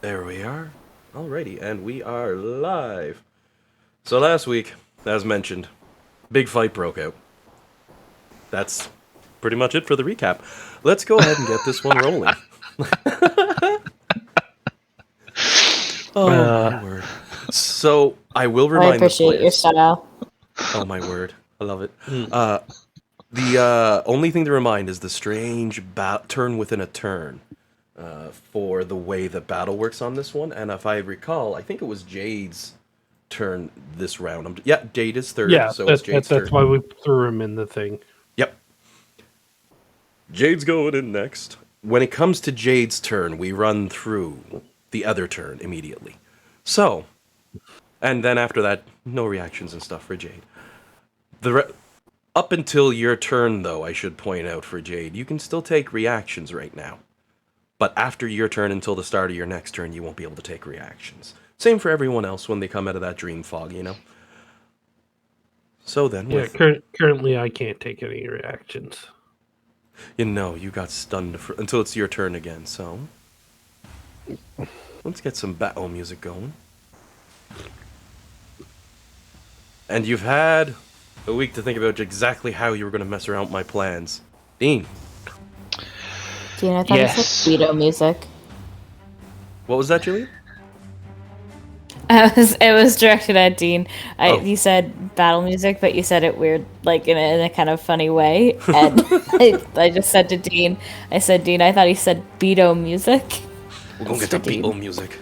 There we are. Alrighty, and we are live. So last week, as mentioned, big fight broke out. That's pretty much it for the recap. Let's go ahead and get this one rolling. Oh my Uh, word. So I will I remind the appreciate your players. style. Oh my word. I love it. mm, The only thing to remind is the strange turn within a turn for the way the battle works on this one. And if I recall, I think it was Jade's turn this round. Yeah, Jade is third, yeah, so it's Jade's that's turn. why we threw him in the thing. Yep. Jade's going in next. When it comes to Jade's turn, we run through the other turn immediately. So, and then after that, no reactions and stuff for Jade. Up until your turn, though, I should point out for Jade, you can still take reactions right now. But after your turn until the start of your next turn, you won't be able to take reactions. Same for everyone else when they come out of that dream fog, you know? So then, Yeah, currently I can't take any reactions. you got stunned until it's your turn again, so... Let's get some battle music going. And you've had a week to think about exactly how you were going to mess around with my plans. Dean, Dean, I thought Yes. it said Speedo music. what was that, Julian? It was directed at Dean. Oh. You said battle music, but you said it weird, like in a kind of funny way. And I just said to Dean, I said, Dean, I thought he said Beto music. We're going to get That's the for Dean. Beatle music.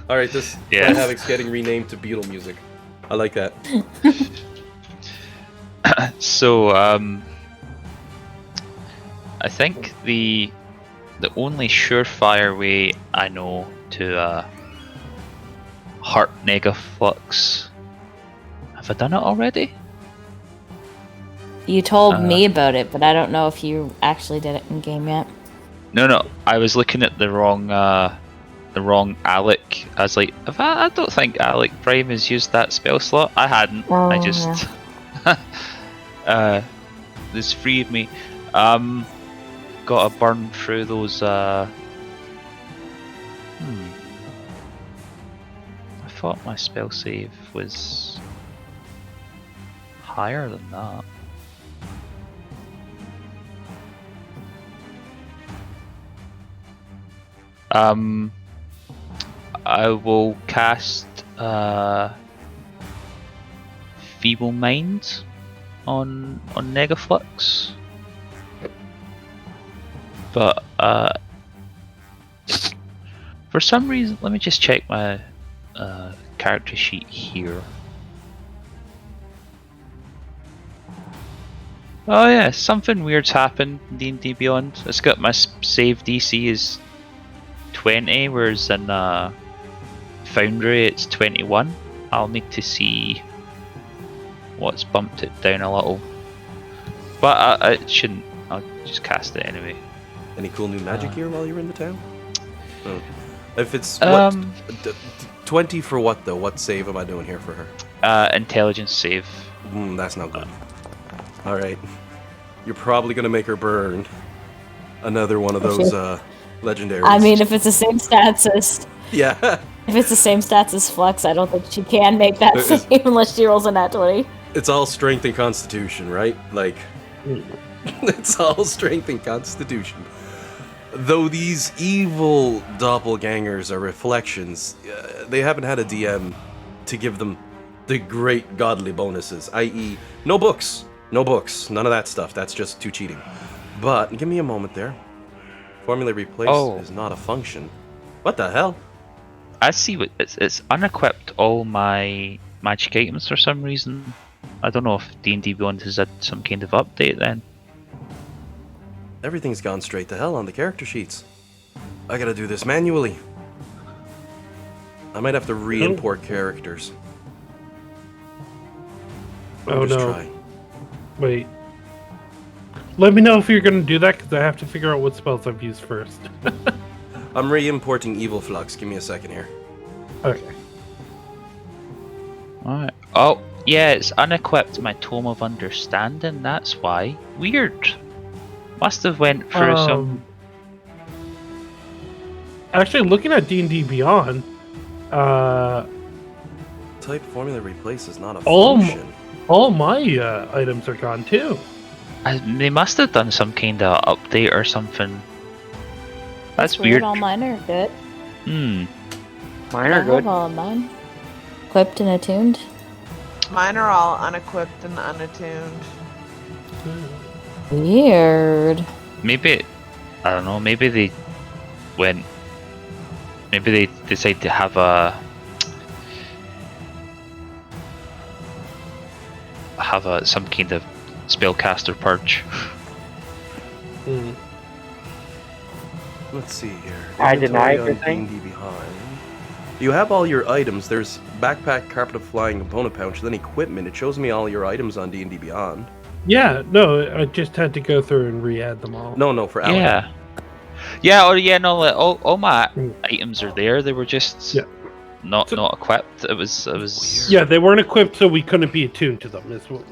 Alright, this Yes. Havoc's getting renamed to Beatle music. I like that. So, I think the only surefire way I know to hurt Negaflux. Have I done it already? You told me about it, but I don't know if you actually did it in game yet. No. I was looking at the wrong Alec. I was like, I don't think Alec Prime has used that spell slot. I hadn't. Oh, I just this freed me. Got to burn through those. I thought my spell save was higher than that. I will cast Feeble Mind on Negaflux. But for some reason, let me just check my character sheet here. Oh yeah, something weird's happened in D&D Beyond. It's got my save DC is 20, whereas in Foundry it's 21. I'll need to see what's bumped it down a little. But I shouldn't. I'll just cast it anyway. Any cool new magic here while you're in the town? Oh. If it's 20 for what though? What save am I doing here for her? Intelligence save. That's not good. Alright. You're probably gonna make her burn another one of those legendaries. I mean, if it's the same stats as yeah. if it's the same stats as Flux, I don't think she can make that save unless she rolls a nat 20. It's all strength and constitution, right? Like, it's all strength and constitution. Though these evil doppelgangers are reflections, they haven't had a DM to give them the great godly bonuses, i.e., no books, none of that stuff. That's just too cheating. But give me a moment there. Formula replace is not a function. What the hell? I see what it's unequipped all my magic items for some reason. I don't know if D&D Beyond has had some kind of update then. Everything's gone straight to hell on the character sheets. I gotta do this manually. I might have to re-import characters. Oh just no. try. Wait. Let me know if you're going to do that, because I have to figure out what spells I've used first. I'm re-importing Evil Flux. Give me a second here. Okay. Alright. Oh, yeah, it's unequipped my Tome of Understanding, that's why. Weird. Must have went through some... Actually, looking at D&D Beyond, Type formula replace is not a all function. all my items are gone too. They must have done some kind of update or something. That's weird. All mine are good. Hmm. Mine I are good. have all of mine. Equipped and attuned. Mine are all unequipped and unattuned. Weird. Maybe, I don't know, maybe they went, maybe they decided to have some kind of spellcaster purge. Let's see here. I deny Inventory on everything. D&D behind. You have all your items. There's backpack, carpet of flying, component pouch, then equipment. It shows me all your items on D&D Beyond. Yeah, no, I just had to go through and re-add them all. No, for Alan. Yeah. Yeah, or yeah, no, like, all my Mm. items are there. They were just not equipped. It was. Yeah, they weren't equipped, so we couldn't be attuned to them. Is what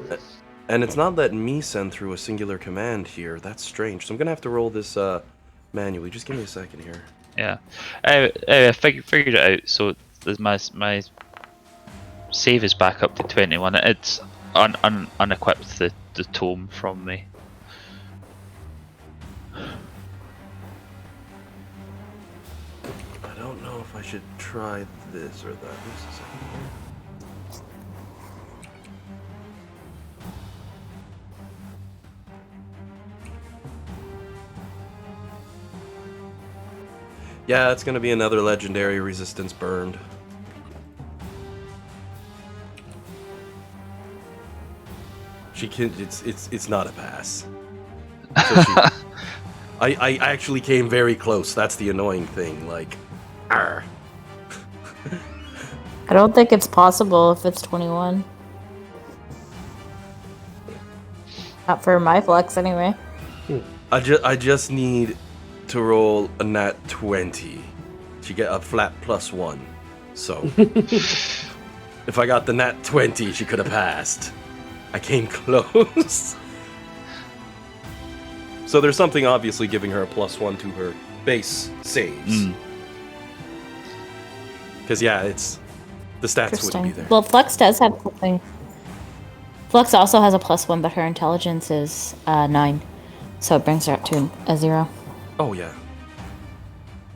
And it's not letting me send through a singular command here. That's strange. So I'm gonna have to roll this manually. Just give me a second here. Yeah, I figured it out. So my save is back up to 21. It's unequipped the tome from me. I don't know if I should try this or that. Just a second here. Yeah, it's gonna be another legendary resistance burned. She can. It's not a pass. So I actually came very close. That's the annoying thing. Like, arr. I don't think it's possible if it's 21. Not for my flex, anyway. I just need to roll a nat 20 to get a flat +1. So if I got the nat 20, she could have passed. I came close. So there's something obviously giving her a +1 to her base saves. Because yeah, it's the stats wouldn't be there. Well, Flex does have something. Flex also has a +1, but her intelligence is 9, so it brings her up to a 0. Oh yeah.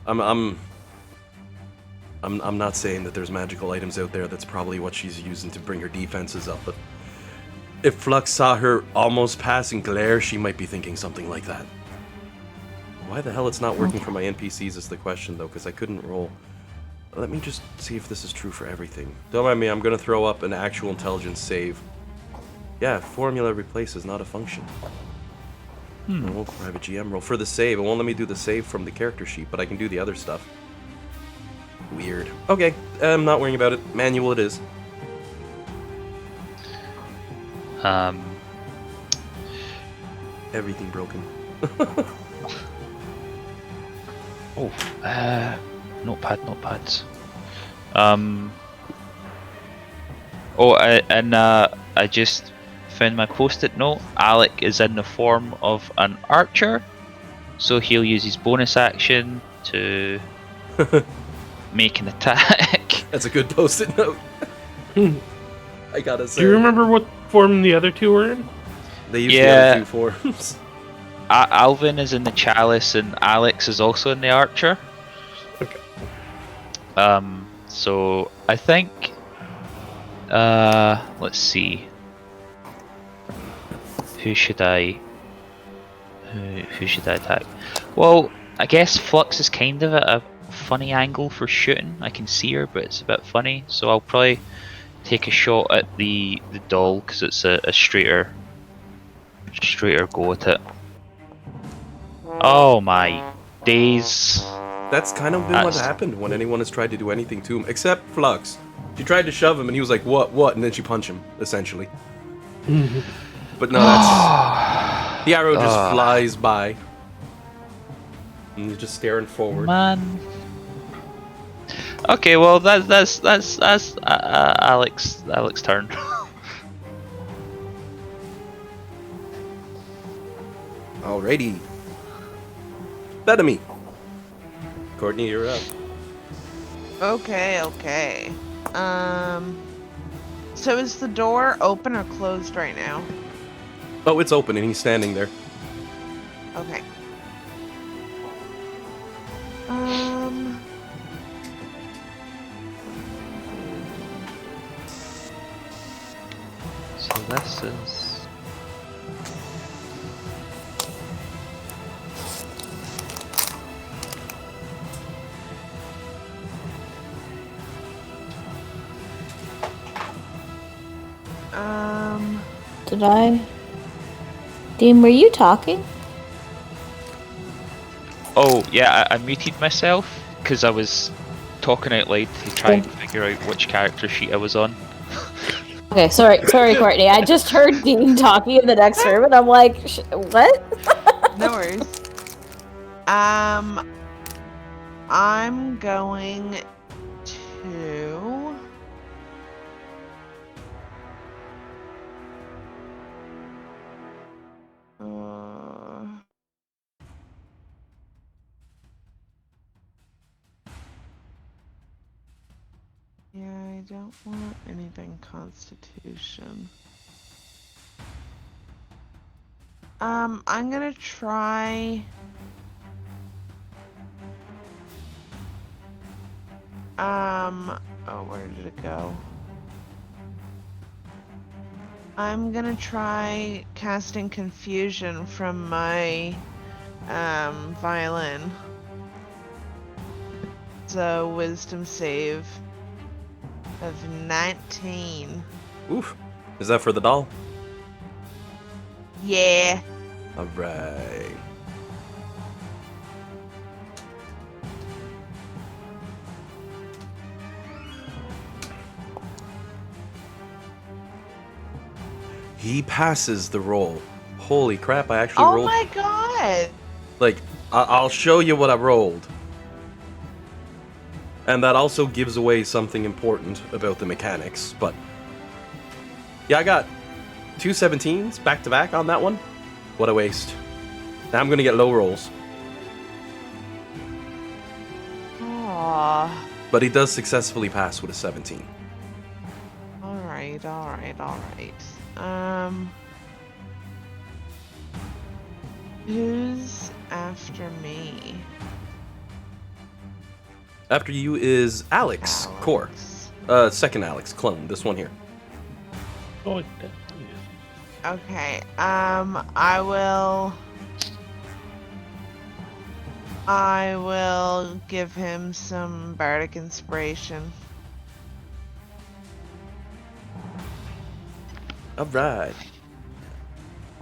I'm not saying that there's magical items out there. That's probably what she's using to bring her defenses up. But if Flux saw her almost passing glare, she might be thinking something like that. Why the hell it's not working for my NPCs is the question, though, because I couldn't roll. Let me just see if this is true for everything. Don't mind me. I'm gonna throw up an actual intelligence save. Yeah, formula replace is not a function. Roll private GM roll for the save. It won't let me do the save from the character sheet, but I can do the other stuff. Weird. Okay, I'm not worrying about it. Manual it is. Everything broken. Notepads. I just found my post-it note. Alec is in the form of an archer, so he'll use his bonus action to make an attack. That's a good post-it note. I gotta say. Do you remember what form the other two were in? They use the other two forms. Alvin is in the chalice, and Alex is also in the archer. Okay. So I think. Let's see. Who should I attack? Well, I guess Flux is kind of at a funny angle for shooting. I can see her, but it's a bit funny. So I'll probably take a shot at the doll because it's a straighter go at it. Oh my days! That's kind of been what happened when anyone has tried to do anything to him, except Flux. She tried to shove him, and he was like, "What?" And then she punched him, essentially. But no, that's the arrow just flies by, and you're just staring forward. Man. Okay, well that's Alex's turn. Alrighty. Bellamy. Courtney, you're up. Okay. So is the door open or closed right now? Oh, it's open and he's standing there. Okay. So this is. Did I? Dean, were you talking? Oh, yeah, I muted myself because I was talking out loud to try and figure out which character sheet I was on. Okay, sorry, Courtney. I just heard Dean talking in the next room, and I'm like, what? No worries. I'm going to... Yeah, I don't want anything Constitution. I'm gonna try... Oh, where did it go? I'm gonna try casting Confusion from my, violin. It's a Wisdom save of 19. Oof. Is that for the doll? Yeah. Alright. He passes the roll. Holy crap, I actually Oh rolled. my god! Like, I'll show you what I rolled. And that also gives away something important about the mechanics, but... Yeah, I got 2 17s back to back on that one. What a waste. Now I'm gonna get low rolls. Aww. But he does successfully pass with a 17. Alright. Who's after me? After you is Alex Core. Second Alex clone, this one here. Oh, Okay, I will give him some bardic inspiration. Alright.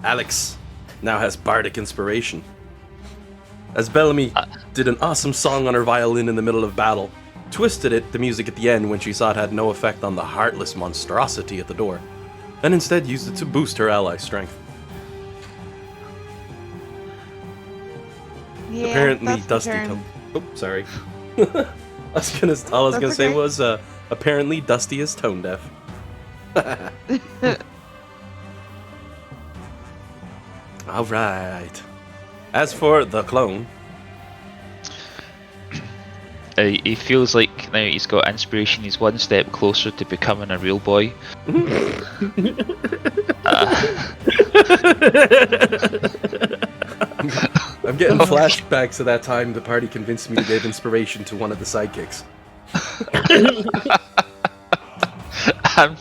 Alex now has bardic inspiration. As Bellamy did an awesome song on her violin in the middle of battle, twisted the music at the end when she saw it had no effect on the heartless monstrosity at the door, and instead used it to boost her ally's strength. Yeah, Apparently that's the Dusty turn. Oh, sorry. all I was gonna That's say okay. was apparently Dusty is tone deaf. Alright. As for the clone, He feels like now he's got inspiration, he's one step closer to becoming a real boy. I'm getting flashbacks to that time the party convinced me to give inspiration to one of the sidekicks. I'm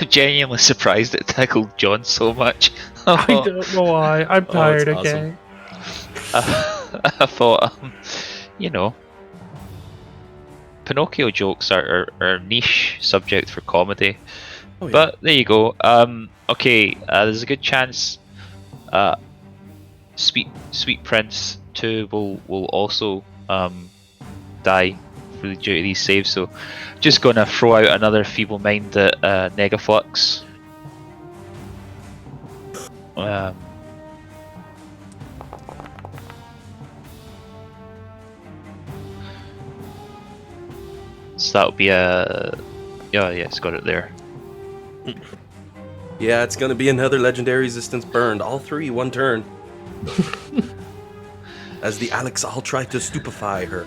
genuinely surprised it tickled John so much. I don't know why. I'm tired, it's okay? I thought, you know, Pinocchio jokes are a niche subject for comedy. Oh, yeah. But there you go. Okay, there's a good chance Sweet Prince 2 will also die due to these saves, so just gonna throw out another feeble mind at Negaflux. So that'll be a... yeah, it's got it there. Yeah, it's gonna be another legendary resistance burned. All three, one turn. As the Alex all try to stupefy her.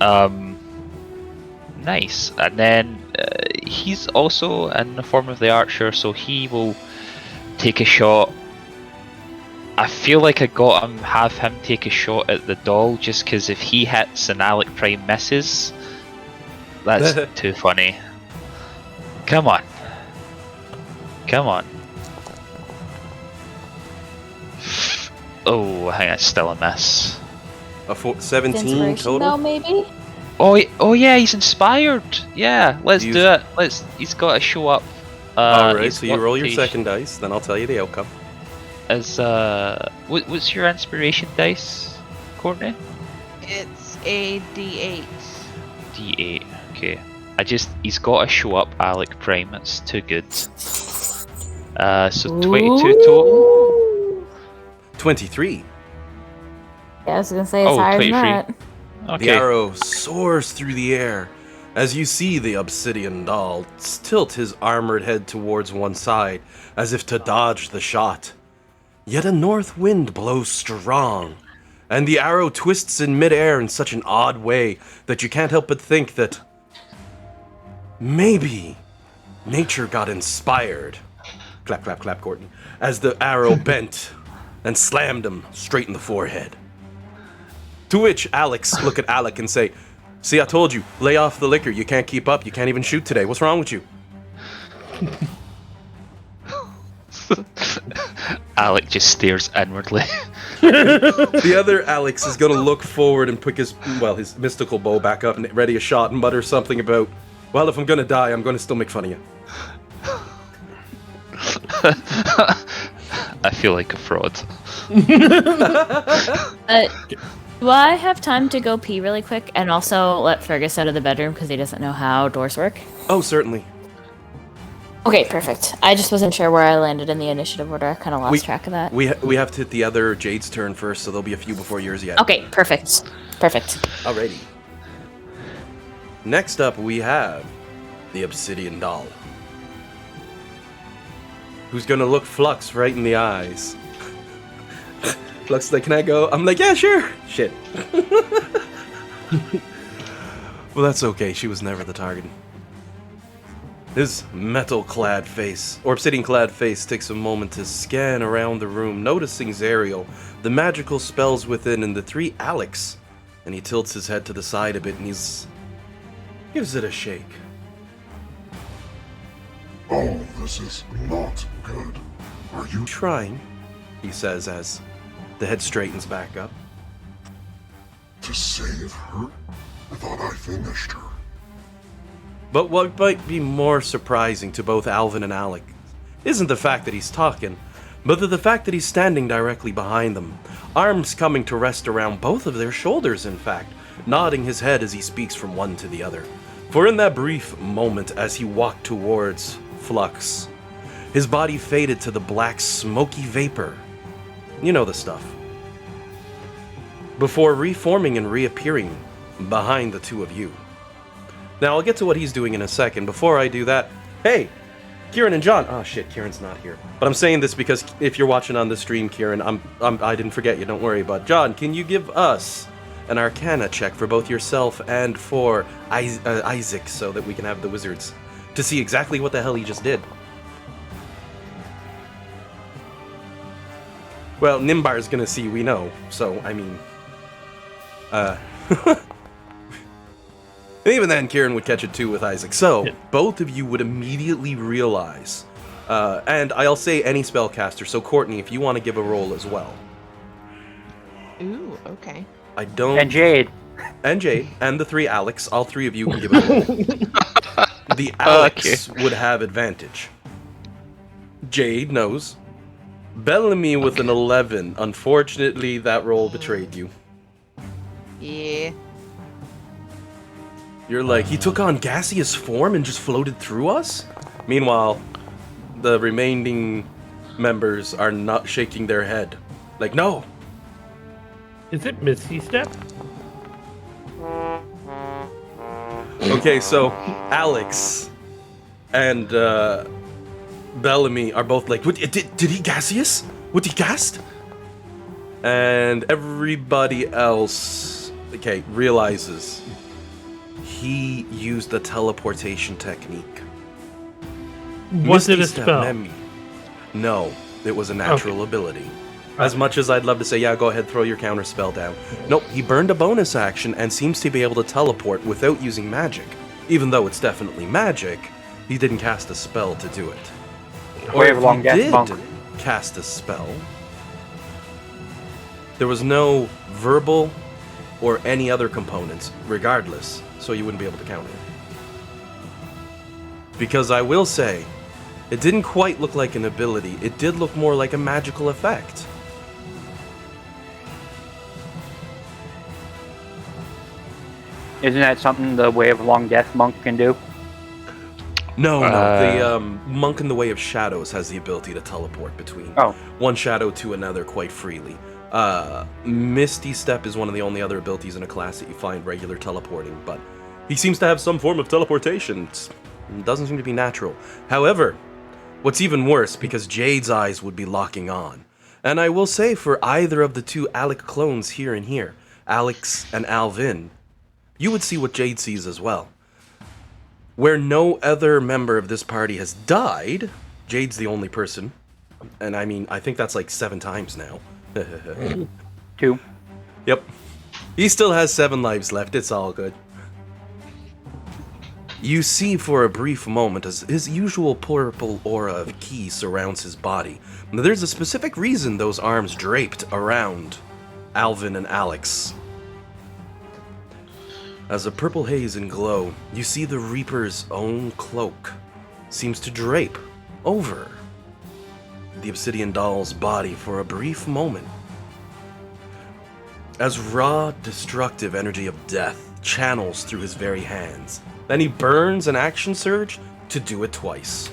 Nice. And then he's also in the form of the archer, so he will take a shot. I feel like I got him, have him take a shot at the doll, just because if he hits and Alec Prime misses, that's too funny. Come on. Come on. Oh, hang on, still a miss. A 17 Inspiration, total? though, maybe? Oh yeah, he's inspired. Yeah, let's Use- do it. He's got to show up. Alright, he's so you got roll your to- second dice, then I'll tell you the outcome. What's your inspiration dice, Courtney? It's a D8. D8. Okay. He's got to show up Alec Prime. That's too good. So 22 total. 23. Yeah, I was gonna say it's Oh, higher 23. than that. Okay. The arrow soars through the air as you see the obsidian doll tilt his armored head towards one side as if to dodge the shot. Yet a north wind blows strong, and the arrow twists in midair in such an odd way that you can't help but think that maybe nature got inspired. Clap, clap, clap, Courtney. As the arrow bent and slammed him straight in the forehead. To which Alex look at Alec and say, "See, I told you, lay off the liquor. You can't keep up. You can't even shoot today. What's wrong with you?" Alec just stares inwardly. The other Alex is gonna look forward and pick his mystical bow back up and ready a shot and mutter something about, "Well, if I'm gonna die, I'm gonna still make fun of you." I feel like a fraud. Do I have time to go pee really quick and also let Fergus out of the bedroom because he doesn't know how doors work? Oh, certainly. Okay, perfect. I just wasn't sure where I landed in the initiative order. I kind of lost track of that. We have to hit the other Jade's turn first, so there'll be a few before yours yet. Okay, perfect. Perfect. Alrighty. Next up, we have the Obsidian Doll, who's gonna look Flux right in the eyes. Flux is like, "Can I go?" I'm like, "Yeah, sure." Shit. Well, that's okay. She was never the target. His metal-clad face, or obsidian-clad face, takes a moment to scan around the room, noticing Zariel, the magical spells within, and the three Alex. And he tilts his head to the side a bit, and gives it a shake. Oh, this is not good. Are you Trying, he says as the head straightens back up. to save her? I thought I finished her. But what might be more surprising to both Alvin and Alec isn't the fact that he's talking, but the fact that he's standing directly behind them, arms coming to rest around both of their shoulders, in fact, nodding his head as he speaks from one to the other. For in that brief moment as he walked towards Flux, his body faded to the black smoky vapor. You know the stuff. Before reforming and reappearing behind the two of you. Now, I'll get to what he's doing in a second. Before I do that, hey, Kieran and John. Oh shit, Kieran's not here. But I'm saying this because if you're watching on the stream, Kieran, I didn't forget you. Don't worry. But John, can you give us an Arcana check for both yourself and for Isaac, so that we can have the wizards to see exactly what the hell he just did? Well, Nimbar's gonna see. We know. So I mean, even then, Kieran would catch it too with Isaac. So, both of you would immediately realize, and I'll say any spellcaster, so Courtney, if you want to give a roll as well. Ooh, okay. I don't... And Jade. And Jade, and the three Alex, all three of you can give a roll. The Alex would have advantage. Jade knows. Bellamy with an 11. Unfortunately, that roll betrayed you. Yeah. You're like, he took on gaseous form and just floated through us? Meanwhile, the remaining members are not shaking their head. Like, no! Is it Misty Step? Okay, so Alex and Bellamy are both like, what, did he gaseous? What, he gassed? And everybody else, okay, realizes he used the teleportation technique. Was it a Misty Step spell? Memi. No, it was a natural ability. As much as I'd love to say, yeah, go ahead, throw your counter spell down. Nope, he burned a bonus action and seems to be able to teleport without using magic. Even though it's definitely magic, he didn't cast a spell to do it. Or Way if of long he death did monk. cast a spell, there was no verbal or any other components, regardless, so you wouldn't be able to counter it. Because I will say, it didn't quite look like an ability, it did look more like a magical effect. Isn't that something the Way of Long Death monk can do? No, the Monk in the Way of Shadows has the ability to teleport between one shadow to another quite freely. Misty Step is one of the only other abilities in a class that you find regular teleporting, but he seems to have some form of teleportation. It doesn't seem to be natural. However, what's even worse, because Jade's eyes would be locking on. And I will say, for either of the two Alec clones here and here, Alex and Alvin, you would see what Jade sees as well. Where no other member of this party has died, Jade's the only person. And I mean, I think that's like 7 times now. 2. Yep. He still has 7 lives left, it's all good. You see for a brief moment as his usual purple aura of ki surrounds his body. Now, there's a specific reason those arms draped around Alvin and Alex. As a purple haze and glow, you see the Reaper's own cloak seems to drape over the Obsidian Doll's body for a brief moment. As raw, destructive energy of death channels through his very hands. Then he burns an action surge to do it twice.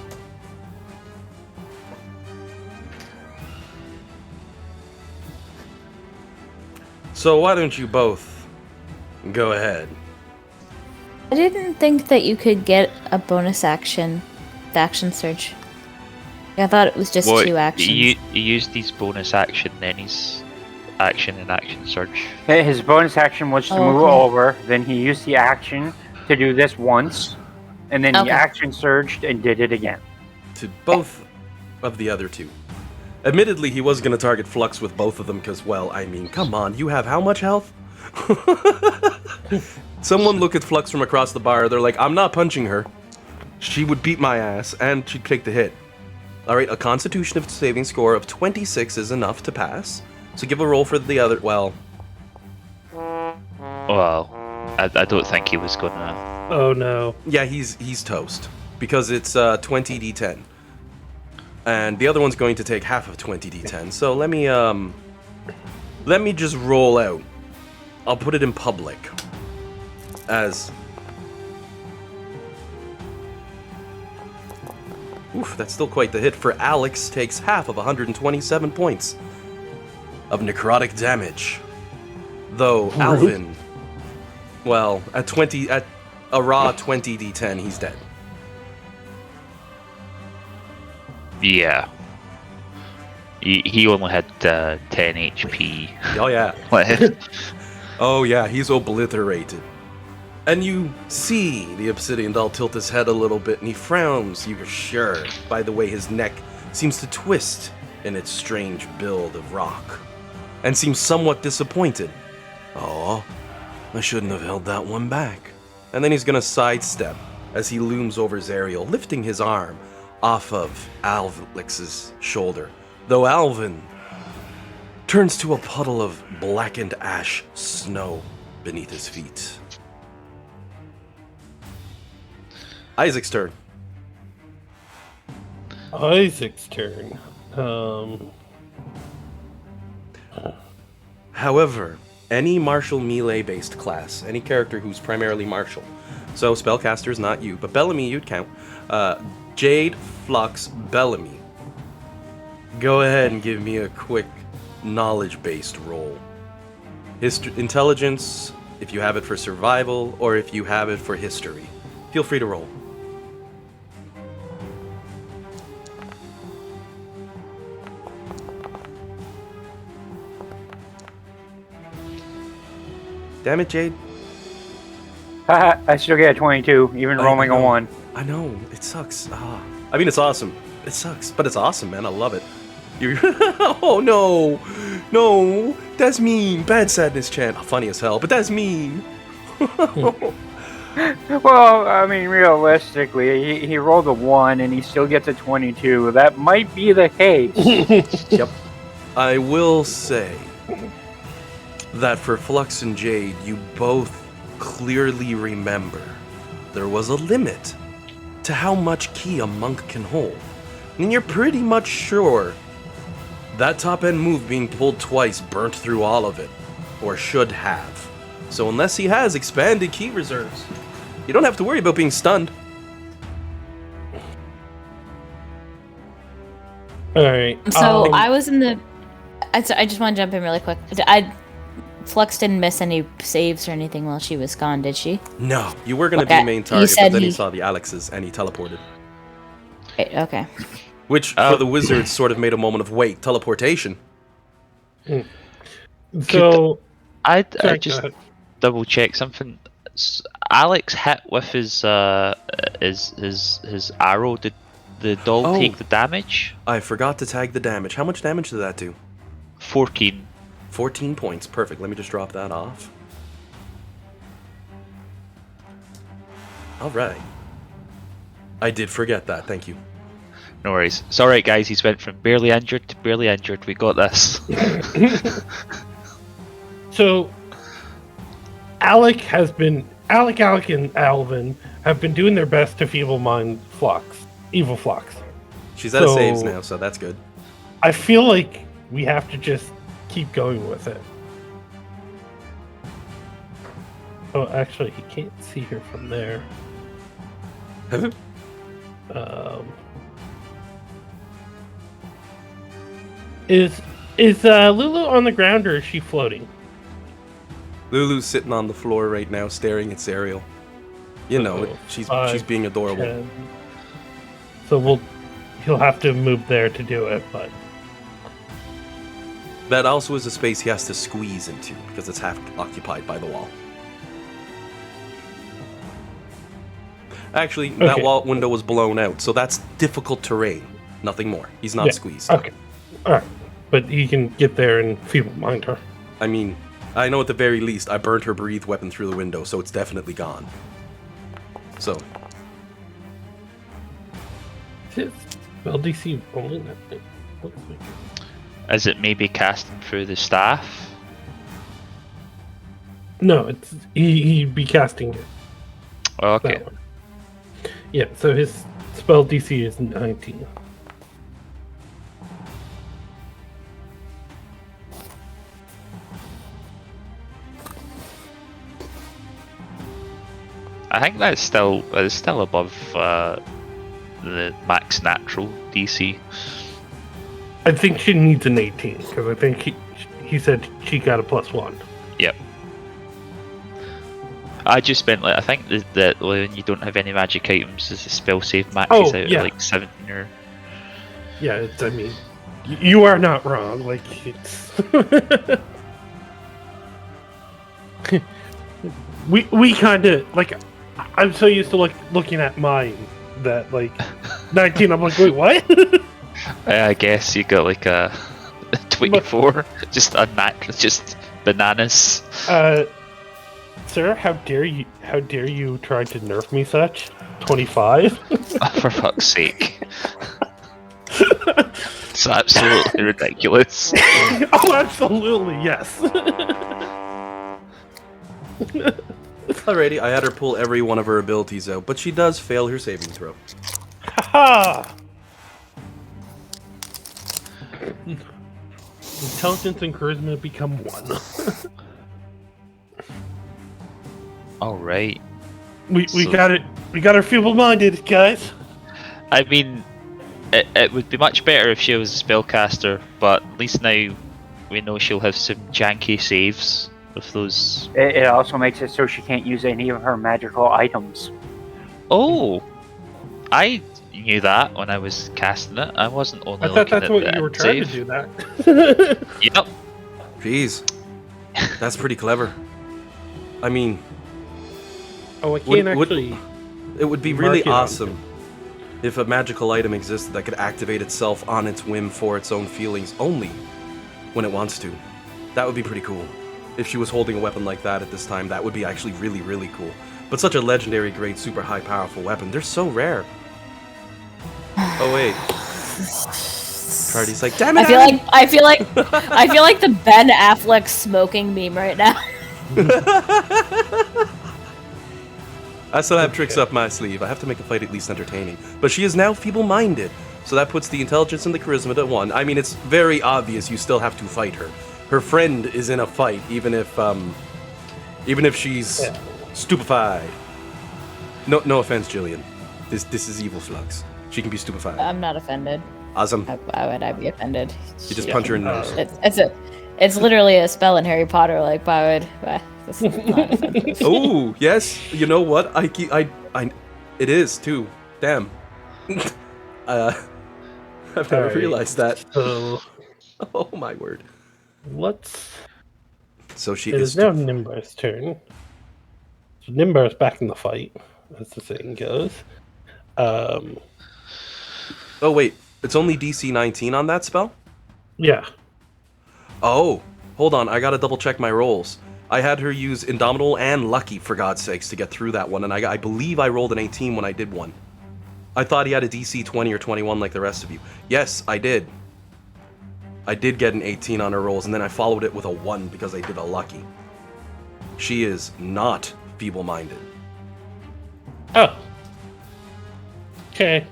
So why don't you both go ahead? I didn't think that you could get a bonus action, the action surge. I thought it was just 2 actions. He used his bonus action, then his action and action surge. His bonus action was to move over, then he used the action to do this once, and then he action surged and did it again. To both of the other two. Admittedly, he was going to target Flux with both of them because, well, I mean, come on, you have how much health? Someone look at Flux from across the bar, they're like, I'm not punching her. She would beat my ass, and she'd take the hit. Alright, a constitution saving score of 26 is enough to pass. So give a roll for the other, well... Well, I don't think he was gonna... Oh no. Yeah, he's toast. Because it's 20d10. And the other one's going to take half of 20d10. So let me just roll out. I'll put it in public. As... Oof, that's still quite the hit. For Alex, takes half of 127 points of necrotic damage. Though Alvin, well, at a raw 20d10, he's dead. Yeah. He only had 10 HP. Oh yeah. Left. Oh yeah, he's obliterated. And you see the Obsidian Doll tilt his head a little bit, and he frowns, you're sure, by the way his neck seems to twist in its strange build of rock, and seems somewhat disappointed. Oh, I shouldn't have held that one back. And then he's gonna sidestep as he looms over Zariel, lifting his arm off of Alvix's shoulder, though Alvin turns to a puddle of blackened ash snow beneath his feet. Isaac's turn. Isaac's turn. However, any martial melee-based class, any character who's primarily martial, so spellcaster's not you, but Bellamy you'd count, Jade, Flux, Bellamy, go ahead and give me a quick knowledge-based roll. Intelligence, if you have it for survival, or if you have it for history. Feel free to roll. Damn it, Jade. I still get a 22, even rolling a 1. I know, it sucks. I mean, it's awesome. It sucks, but it's awesome, man. I love it. You're oh no, no, that's mean. Bad sadness chant. Funny as hell, but that's mean. Well, I mean, realistically, he rolled a 1 and he still gets a 22. That might be the case. Yep. I will say that for Flux and Jade, you both clearly remember there was a limit to how much ki a monk can hold. And you're pretty much sure that top end move being pulled twice burnt through all of it, or should have. So unless he has expanded ki reserves, you don't have to worry about being stunned. All right. So I was in the. I just want to jump in really quick. Flux didn't miss any saves or anything while she was gone, did she? No, you were going to Okay, be main he target, said but then he he- saw the Alexes and he teleported. Right, okay. Which, for the wizards, sort of made a moment of, wait, teleportation? So I Sorry, just go ahead. double check something. Alex hit with his arrow. Did the doll Oh. take the damage? I forgot to tag the damage. How much damage did that do? 14. 14 points. Perfect. Let me just drop that off. Alright. I did forget that. Thank you. No worries. It's alright, guys. He's went from barely injured to barely injured. We got this. So, Alec, and Alvin have been doing their best to feeble mind Evil Flux. She's out of So- saves now, so that's good. I feel like we have to just keep going with it. Oh, actually, he can't see her from there. Is Lulu on the ground or is she floating? Lulu's sitting on the floor right now, staring at Serial. You know, she's being adorable. 10. So he'll have to move there to do it, but That also is a space he has to squeeze into, because it's half occupied by the wall. Actually, that Okay. wall window was blown out, so that's difficult terrain. Nothing more. He's not Yeah, squeezed. okay, all right. But he can get there and feeble mind her. I mean, I know at the very least I burned her breathe weapon through the window, so it's definitely gone. So, His spell DC only. Looks like Is it maybe casting through the staff? no, it's he'd be casting it. Okay. That one. Yeah, so his spell DC is 19. I think that's still above the max natural DC. I think she needs an 18 because I think he said she got a +1. Yep. I just meant I think that when you don't have any magic items, the spell save maxes out yeah. at like 17 or. Yeah, I mean, you are not wrong. Like it's we kind of like. I'm so used to looking at mine that like 19. I'm like, wait, what? I guess you got like a 24, just unnatural, just bananas. Sir, how dare you? How dare you try to nerf me such? 25. For fuck's sake. It's absolutely ridiculous. Oh, absolutely, yes. alrighty, I had her pull every one of her abilities out, but she does fail her saving throw. Haha! Intelligence and charisma become 1. Alright. We So- got it. We got her feeble-minded, guys. I mean, it would be much better if she was a spellcaster, but at least now we know she'll have some janky saves with those. It also makes it so she can't use any of her magical items. Oh! I knew that when I was casting it. I wasn't only I thought looking that's at what the you were trying save. to do. That. Yep. Jeez. That's pretty clever. I mean, Oh, I can't Would- actually. It would be Mark really it on awesome if a magical item existed that could activate itself on its whim for its own feelings only when it wants to. That would be pretty cool. If she was holding a weapon like that at this time, that would be actually really, really cool. But such a legendary, great, super high, powerful weapon, they're so rare. Oh wait. Cardi's like, damn it! I feel like the Ben Affleck smoking meme right now. I still have tricks up my sleeve. I have to make a fight at least entertaining. But she is now feeble-minded, so that puts the intelligence and the charisma to 1. I mean, it's very obvious you still have to fight her. Her friend is in a fight, even if she's stupefied. No offense, Jillian. This is evil Flux. She can be stupefied. I'm not offended. Awesome. Why would I be offended? You just punch her in the nose. It's literally a spell in Harry Potter. Like, why would? This is not offensive. Oh yes, you know what? It is too. Damn. I've never realized that. So Oh my word. let's. So she It is. is now Nimbar's turn. So Nimbar's back in the fight, as the saying goes. Oh wait, it's only DC 19 on that spell. Yeah. Oh, hold on. I gotta double check my rolls. I had her use Indomitable and Lucky, for God's sakes, to get through that one, and I believe I rolled an 18 when I did one. I thought he had a DC 20 or 21 like the rest of you. Yes, I did. I did get an 18 on her rolls, and then I followed it with a 1 because I did a Lucky. She is not feeble-minded. Oh. Okay.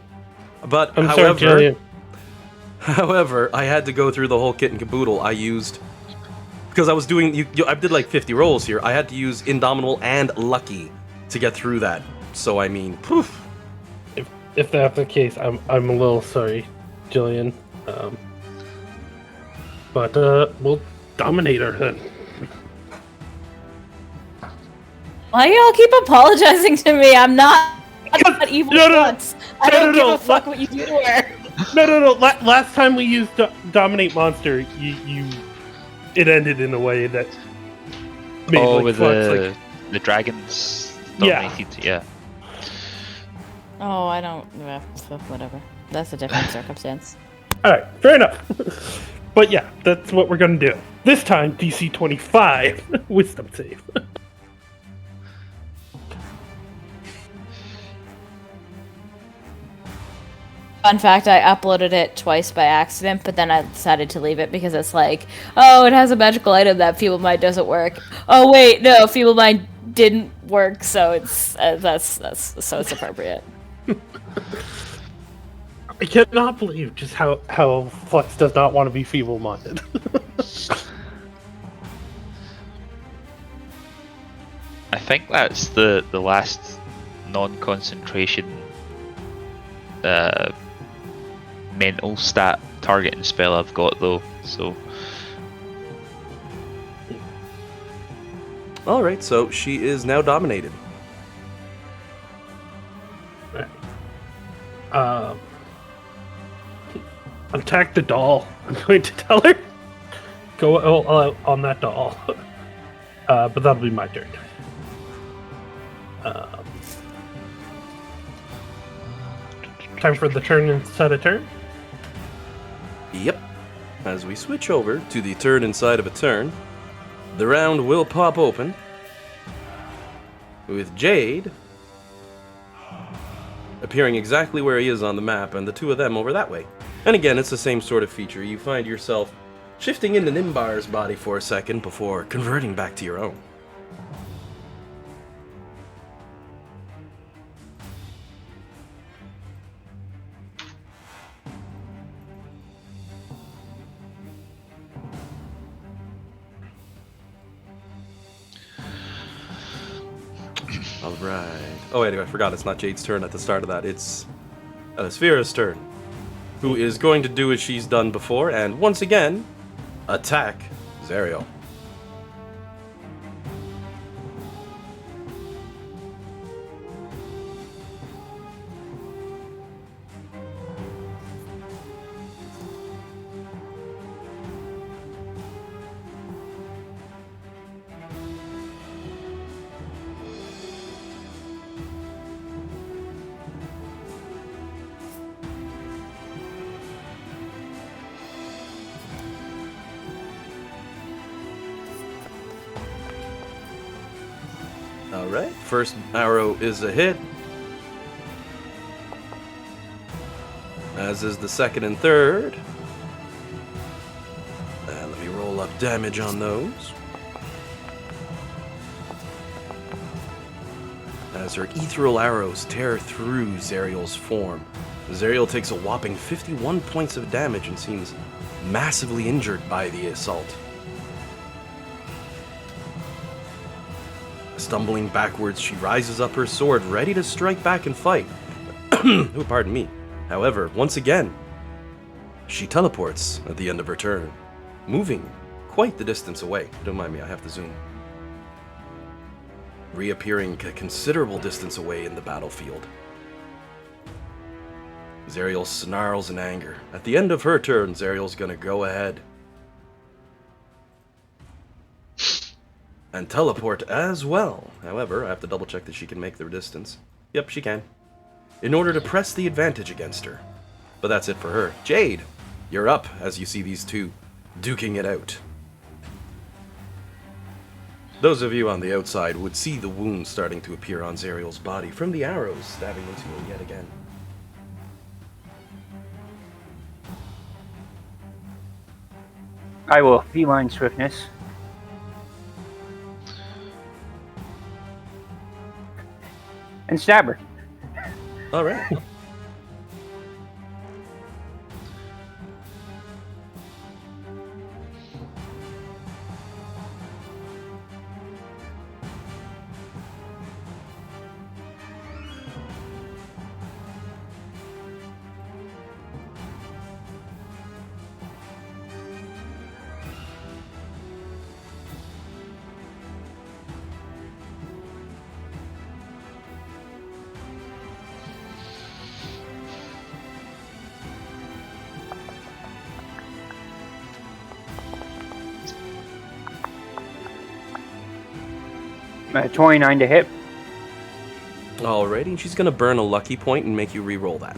But, I'm however, sorry, Jillian. However, I had to go through the whole kit and caboodle. I used... Because I was doing... I did like 50 rolls here. I had to use Indomitable and Lucky to get through that. So, I mean, poof. If that's the case, I'm a little sorry, Jillian. But we'll dominate her then. Why do y'all keep apologizing to me? I'm not evil No. once. I don't give No. a fuck what you do to her. No. Last time we used Dominate Monster, it ended in a way that made with Flux, the dragons Yeah. dominated. Yeah. Oh, I don't. Whatever. That's a different circumstance. Alright, fair enough. But yeah, that's what we're gonna do. This time, DC 25, Wisdom save. Fun fact, I uploaded it twice by accident, but then I decided to leave it because it's like, oh, it has a magical item that Feeble Mind doesn't work. Oh wait, no, Feeble Mind didn't work, so it's so it's appropriate. I cannot believe just how Flux does not want to be feeble-minded. I think that's the last non-concentration mental stat targeting spell I've got though, so Alright, so she is now dominated. Attack the doll. I'm going to tell her. Go all out on that doll. But that'll be my turn. Time for the turn inside a turn. Yep. As we switch over to the turn inside of a turn, the round will pop open with Jade appearing exactly where he is on the map, and the two of them over that way. And again, it's the same sort of feature. You find yourself shifting into Nimbar's body for a second before converting back to your own. Alright. Oh wait, I forgot, it's not Jade's turn at the start of that. It's Sphera's turn, who is going to do as she's done before, and once again, attack Zerial. Alright, first arrow is a hit. As is the second and third. And let me roll up damage on those. As her ethereal arrows tear through Zariel's form, Zariel takes a whopping 51 points of damage and seems massively injured by the assault. Stumbling backwards, she rises up her sword, ready to strike back and fight. Oh, pardon me. However, once again, she teleports at the end of her turn, moving quite the distance away. Don't mind me, I have to zoom. Reappearing a considerable distance away in the battlefield. Zariel snarls in anger. At the end of her turn, Zariel's gonna go ahead and teleport as well. However, I have to double check that she can make the distance. Yep, she can. In order to press the advantage against her. But that's it for her. Jade, you're up as you see these two duking it out. Those of you on the outside would see the wounds starting to appear on Zariel's body from the arrows stabbing into her yet again. I will feline swiftness. And stab her. Alright. Uh, 29 to hit. Alrighty, and she's gonna burn a lucky point and make you re-roll that.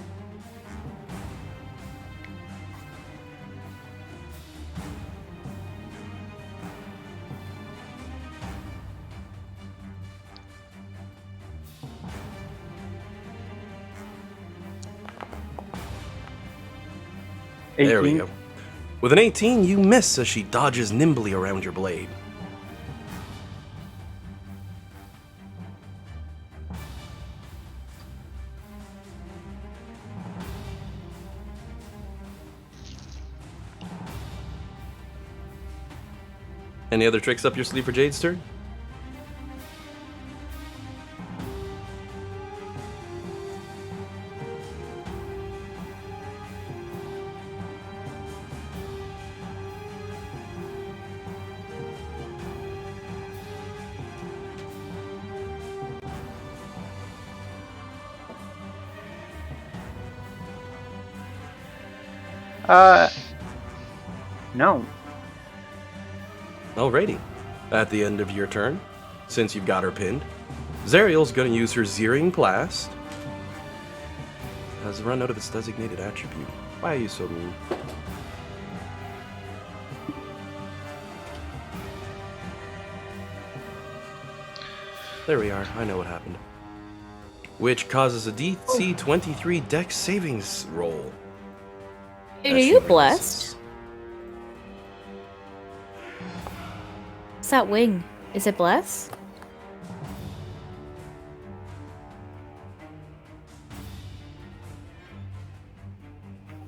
There we 18. go. With an 18, you miss as she dodges nimbly around your blade. Any other tricks up your sleeve for Jade's turn? No. Alrighty. At the end of your turn, since you've got her pinned, Zariel's gonna use her Searing Blast. Has run out of its designated attribute. Why are you so mean? There we are. I know what happened. Which causes a DC 23 Dex savings roll. Dude, are you blessed? What's that wing? Is it blessed?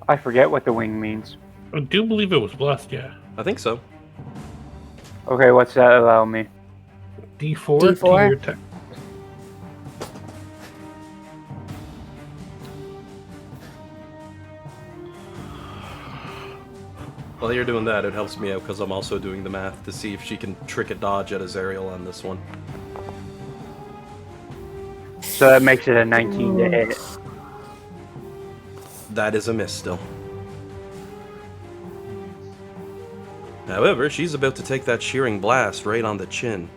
I forget what the wing means. I do believe it was blessed, yeah. I think so. Okay, what's that allow me? D4, D4. to your attack. While you're doing that, it helps me out because I'm also doing the math to see if she can trick a dodge at Azariel on this one. So that makes it a 19 to hit. That is a miss still. However, she's about to take that shearing blast right on the chin.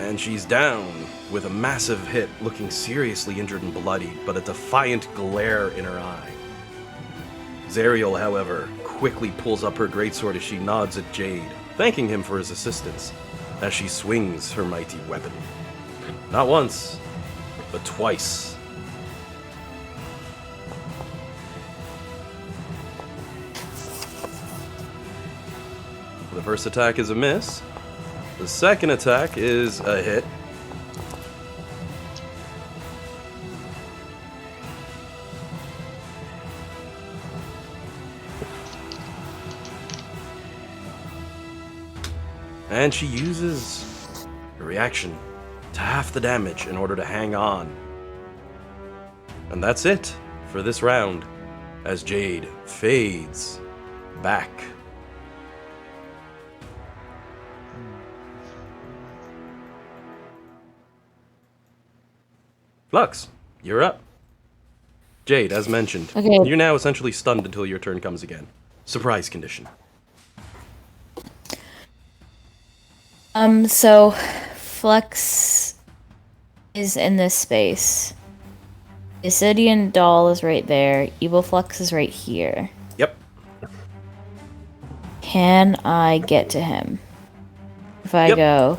And she's down with a massive hit, looking seriously injured and bloodied, but a defiant glare in her eye. Zariel, however, quickly pulls up her greatsword as she nods at Jade, thanking him for his assistance, as she swings her mighty weapon. Not once, but twice. The first attack is a miss. The second attack is a hit. And she uses a reaction to half the damage in order to hang on. And that's it for this round, as Jade fades back. Flux, you're up. Jade, as mentioned, Okay. you're now essentially stunned until your turn comes again. Surprise condition. So Flux is in this space. Isidian doll is right there. Evil Flux is right here. Yep. Can I get to him? If I Yep. go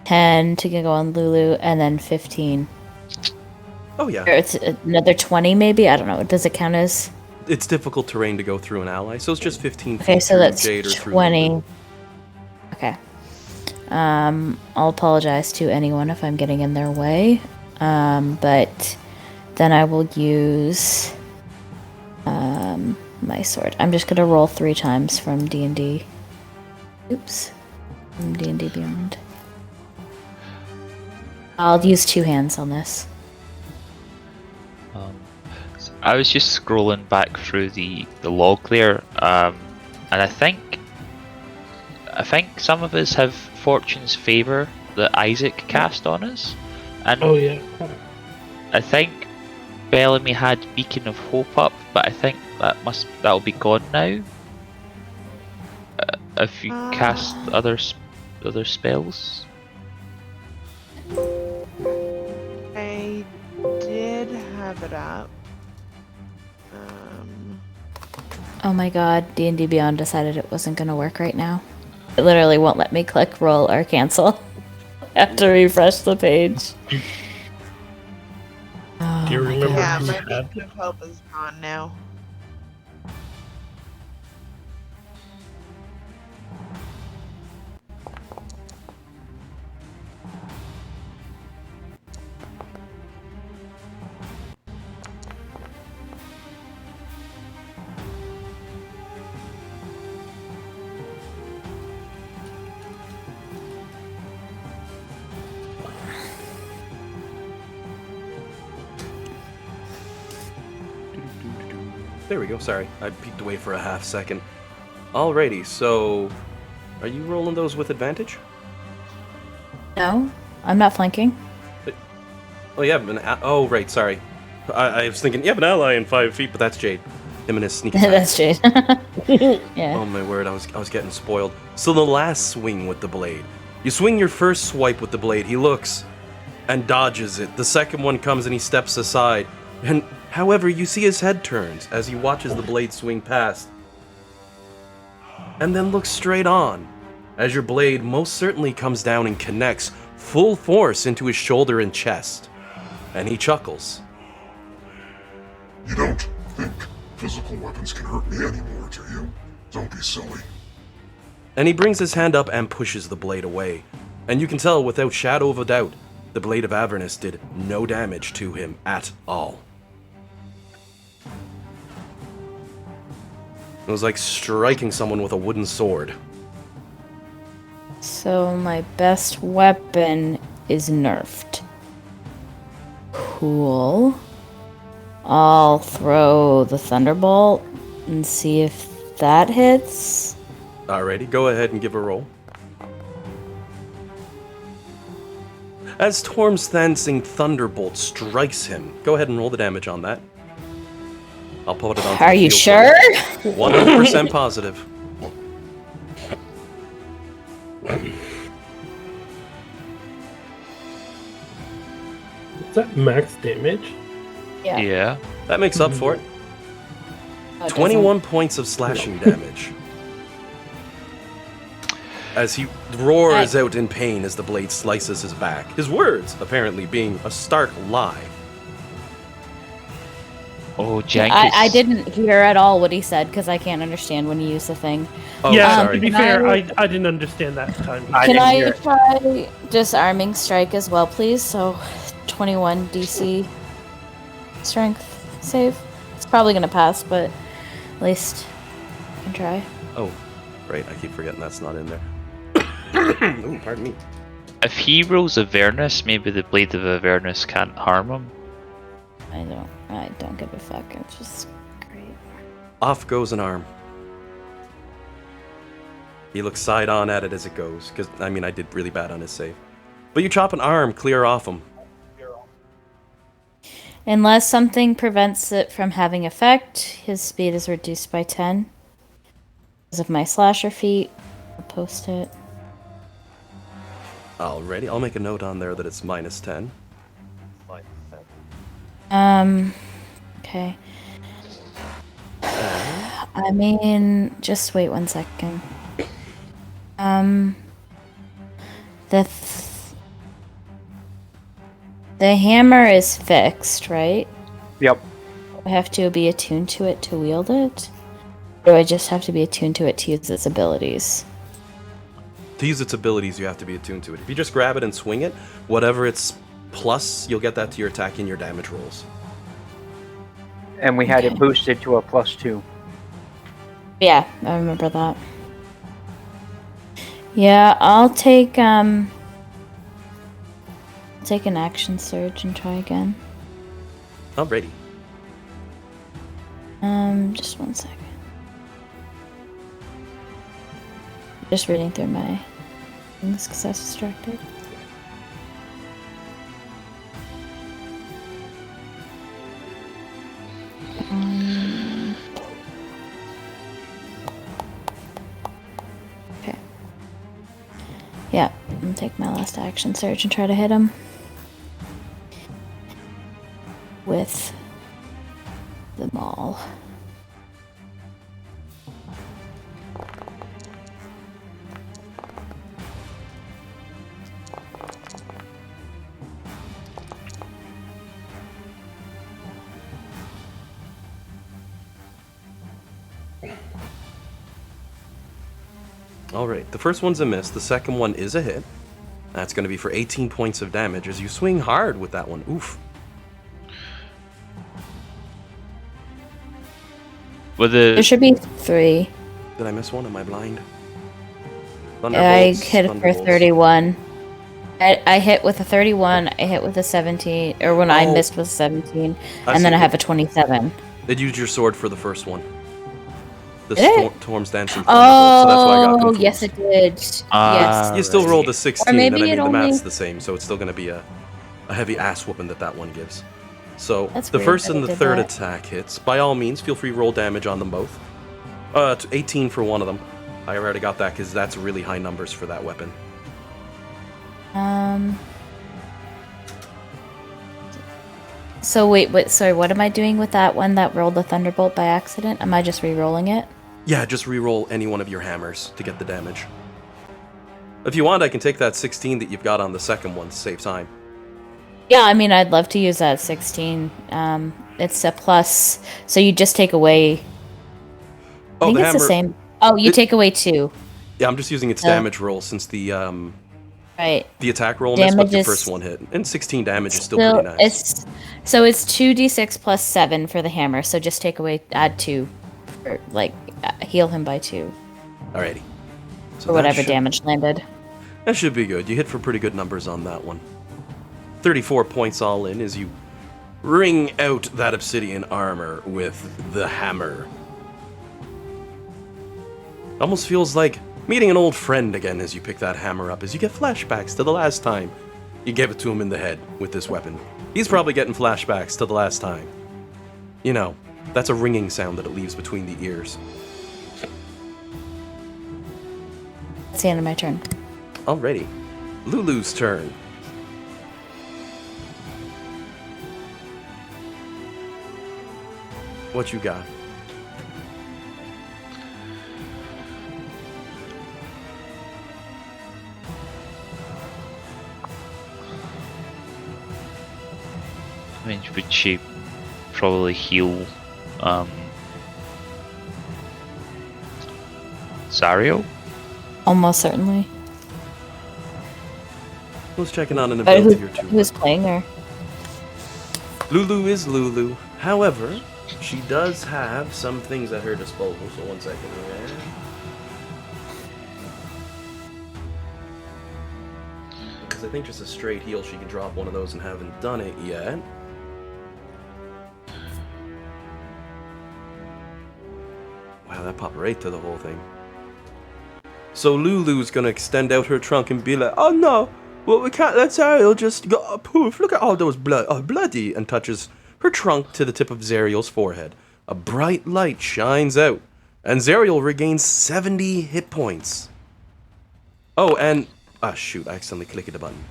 10 to go on Lulu and then 15. Oh yeah. Or it's another 20 maybe? I don't know. Does it count as... It's difficult terrain to go through an ally, so it's just 15 feet Okay, so through that's Jade or through 20. Lulu. Okay. I'll apologize to anyone if I'm getting in their way. But then I will use my sword. I'm just gonna roll 3 times from D&D. Oops. From D&D Beyond. I'll use 2 hands on this. So I was just scrolling back through the log there, and I think some of us have Fortune's Favor that Isaac cast on us, and Oh yeah. I think Bellamy had Beacon of Hope up, but I think that'll be gone now. If you cast other spells. I did have it up. Oh my god, D&D Beyond decided it wasn't gonna work right now. It literally won't let me click roll or cancel. I have to refresh the page. Oh Do you my remember Yeah, who my had Beacon of Hope is gone now. There we go, sorry. I peeked away for a half second. Alrighty, so... Are you rolling those with advantage? No, I'm not flanking. Oh, you have an... Oh, right, sorry. I was thinking, you have an ally in 5 feet, but that's Jade. Him and his sneak attack. That's Jade. Yeah. Oh my word, I was getting spoiled. So the last swing with the blade. You swing your first swipe with the blade, he looks and dodges it. The second one comes and he steps aside. And however, you see his head turns as he watches the blade swing past. And then looks straight on as your blade most certainly comes down and connects full force into his shoulder and chest. And he chuckles. You don't think physical weapons can hurt me anymore, do you? Don't be silly. And he brings his hand up and pushes the blade away. And you can tell without shadow of a doubt, the blade of Avernus did no damage to him at all. It was like striking someone with a wooden sword. So my best weapon is nerfed. Cool. I'll throw the Thunderbolt and see if that hits. Alrighty, go ahead and give a roll. As Torm's Thansing Thunderbolt strikes him, go ahead and roll the damage on that. I'll put it on. Are you sure? 100% positive. Is that max damage? Yeah. Yeah. That makes up for it. Oh, it 21 points of slashing damage. As he roars out in pain as the blade slices his back. His words, apparently, being a stark lie. Oh, doesn't. Jenkins. I didn't hear at all what he said because I can't understand when you use the thing. Oh, yeah, sorry. to be Can fair, I- I didn't understand that time. I Can didn't hear I it. try disarming strike as well, please? So 21 DC strength save. It's probably gonna pass, but at least I can try. Oh, right. I keep forgetting that's not in there. Ooh, pardon me. If he rolls Avernus, maybe the Blade of Avernus can't harm him. I don't give a fuck. It's just great. Off goes an arm. He looks side on at it as it goes, because, I mean, I did really bad on his save. But you chop an arm clear off him. Unless something prevents it from having effect, his speed is reduced by 10. Because of my slasher feat, I'll post it. Alrighty, I'll make a note on there that it's minus 10. Okay. I mean, just wait 1 second. The hammer is fixed, right? Yep. Do I have to be attuned to it to wield it? Or do I just have to be attuned to it to use its abilities? To use its abilities, you have to be attuned to it. If you just grab it and swing it, whatever its plus, you'll get that to your attack and your damage rolls. And we had Okay. it boosted to a +2. Yeah, I remember that. Yeah, I'll take an action surge and try again. Alrighty. Just 1 second. Just reading through my things because I was distracted. Okay. Yeah, I'm gonna take my last action surge and try to hit him with the maul. Alright, the first one's a miss. The second one is a hit. That's going to be for 18 points of damage as you swing hard with that one. Oof. With There the should be 3. Did I miss one? Am I blind? I hit it for Thunderbolts. 31. I hit with a 31, I hit with a 17, or when I Oh. missed with a 17, I and then see. I have a 27. It used your sword for the first one. The Did it? Storm's Dancing Thunderbolt, so that's why I got Oh, confused. yes, it did. Ah, Yes. You still right. rolled a 16, Or maybe and I mean, it the only- math's the same, so it's still going to be a heavy ass whooping that one gives. So, That's the weird first that and it the did third that. attack hits. By all means, feel free to roll damage on them both. 18 for one of them. I already got that because that's really high numbers for that weapon. So wait, sorry, what am I doing with that one that rolled the Thunderbolt by accident? Am I just re-rolling it? Yeah, just re-roll any one of your hammers to get the damage. If you want, I can take that 16 that you've got on the second one to save time. Yeah, I mean, I'd love to use that 16. It's a plus, so you just take away... I Oh, think the it's hammer. the same. Oh, you it- take away 2. Yeah, I'm just using its Oh. damage roll since the Right. attack roll missed, but Damage the is first one hit. And 16 damage is still pretty nice. It's 2d6 plus 7 for the hammer, so just add 2. Or, heal him by 2. Alrighty. So Or that whatever should- damage landed. That should be good. You hit for pretty good numbers on that one. 34 points all in as you wring out that obsidian armor with the hammer. Almost feels like meeting an old friend again as you pick that hammer up, as you get flashbacks to the last time you gave it to him in the head with this weapon. He's probably getting flashbacks to the last time. You know, that's a ringing sound that it leaves between the ears. That's the end of my turn. Alrighty. Lulu's turn. What you got? I mean, would she probably heal Zario? Almost certainly. Who's checking on an But ability or two? who's playing her? Lulu is Lulu. However, she does have some things at her disposal. So 1 second. Okay. Because I think just a straight heal, she can drop one of those and haven't done it yet. Wow, that popped right to the whole thing. So Lulu's gonna extend out her trunk and be like, "Oh no, well we can't let Zariel just go poof. Look at all those bloody," and touches her trunk to the tip of Zariel's forehead. A bright light shines out, and Zariel regains 70 hit points. Oh, and shoot, I accidentally clicked the button.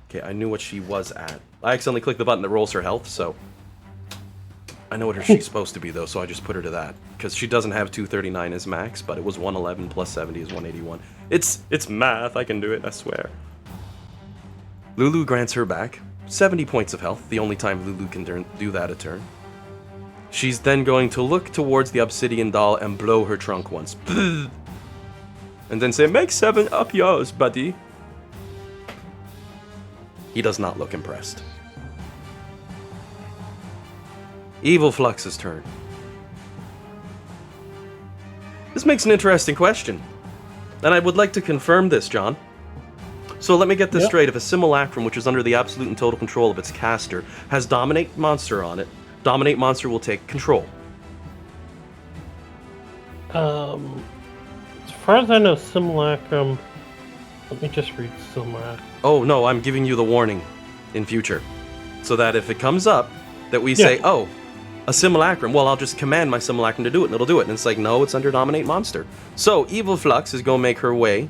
Okay, I knew what she was at. I accidentally clicked the button that rolls her health, so I know what she's supposed to be, though, so I just put her to that. Because she doesn't have 239 as max, but it was 111 plus 70 is 181. It's math, I can do it, I swear. Lulu grants her back 70 points of health, the only time Lulu can do that a turn. She's then going to look towards the obsidian doll and blow her trunk once. And then say, "Make 7 up yours, buddy." He does not look impressed. Evil Flux's turn. This makes an interesting question. And I would like to confirm this, John. So let me get this straight. If a simulacrum, which is under the absolute and total control of its caster, has Dominate Monster on it, Dominate Monster will take control. As far as I know, Simulacrum... Let me just read Simulacrum. Oh, no, I'm giving you the warning in future. So that if it comes up, that we say, "Oh, a simulacrum," well, I'll just command my simulacrum to do it, and it'll do it. And it's like, no, it's under Dominate Monster. So, Evil Flux is going to make her way.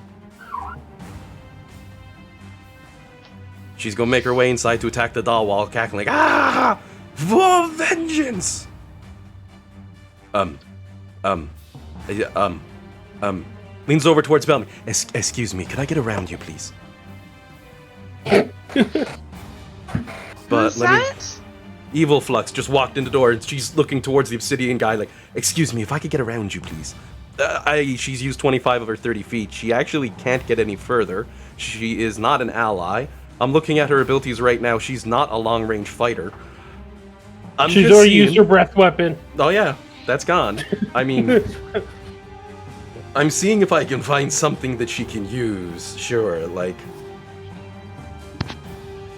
She's going to make her way inside to attack the doll while cackling like, "Ah! For vengeance!" Leans over towards Bellamy. Excuse me, could I get around you, please? But Who's that? Evil Flux just walked in the door and she's looking towards the obsidian guy like, "Excuse me, if I could get around you, please." She's used 25 of her 30 feet. She actually can't get any further. She is not an ally. I'm looking at her abilities right now. She's not a long-range fighter. She's already used her breath weapon. Oh yeah, that's gone. I mean, I'm seeing if I can find something that she can use. Sure, like...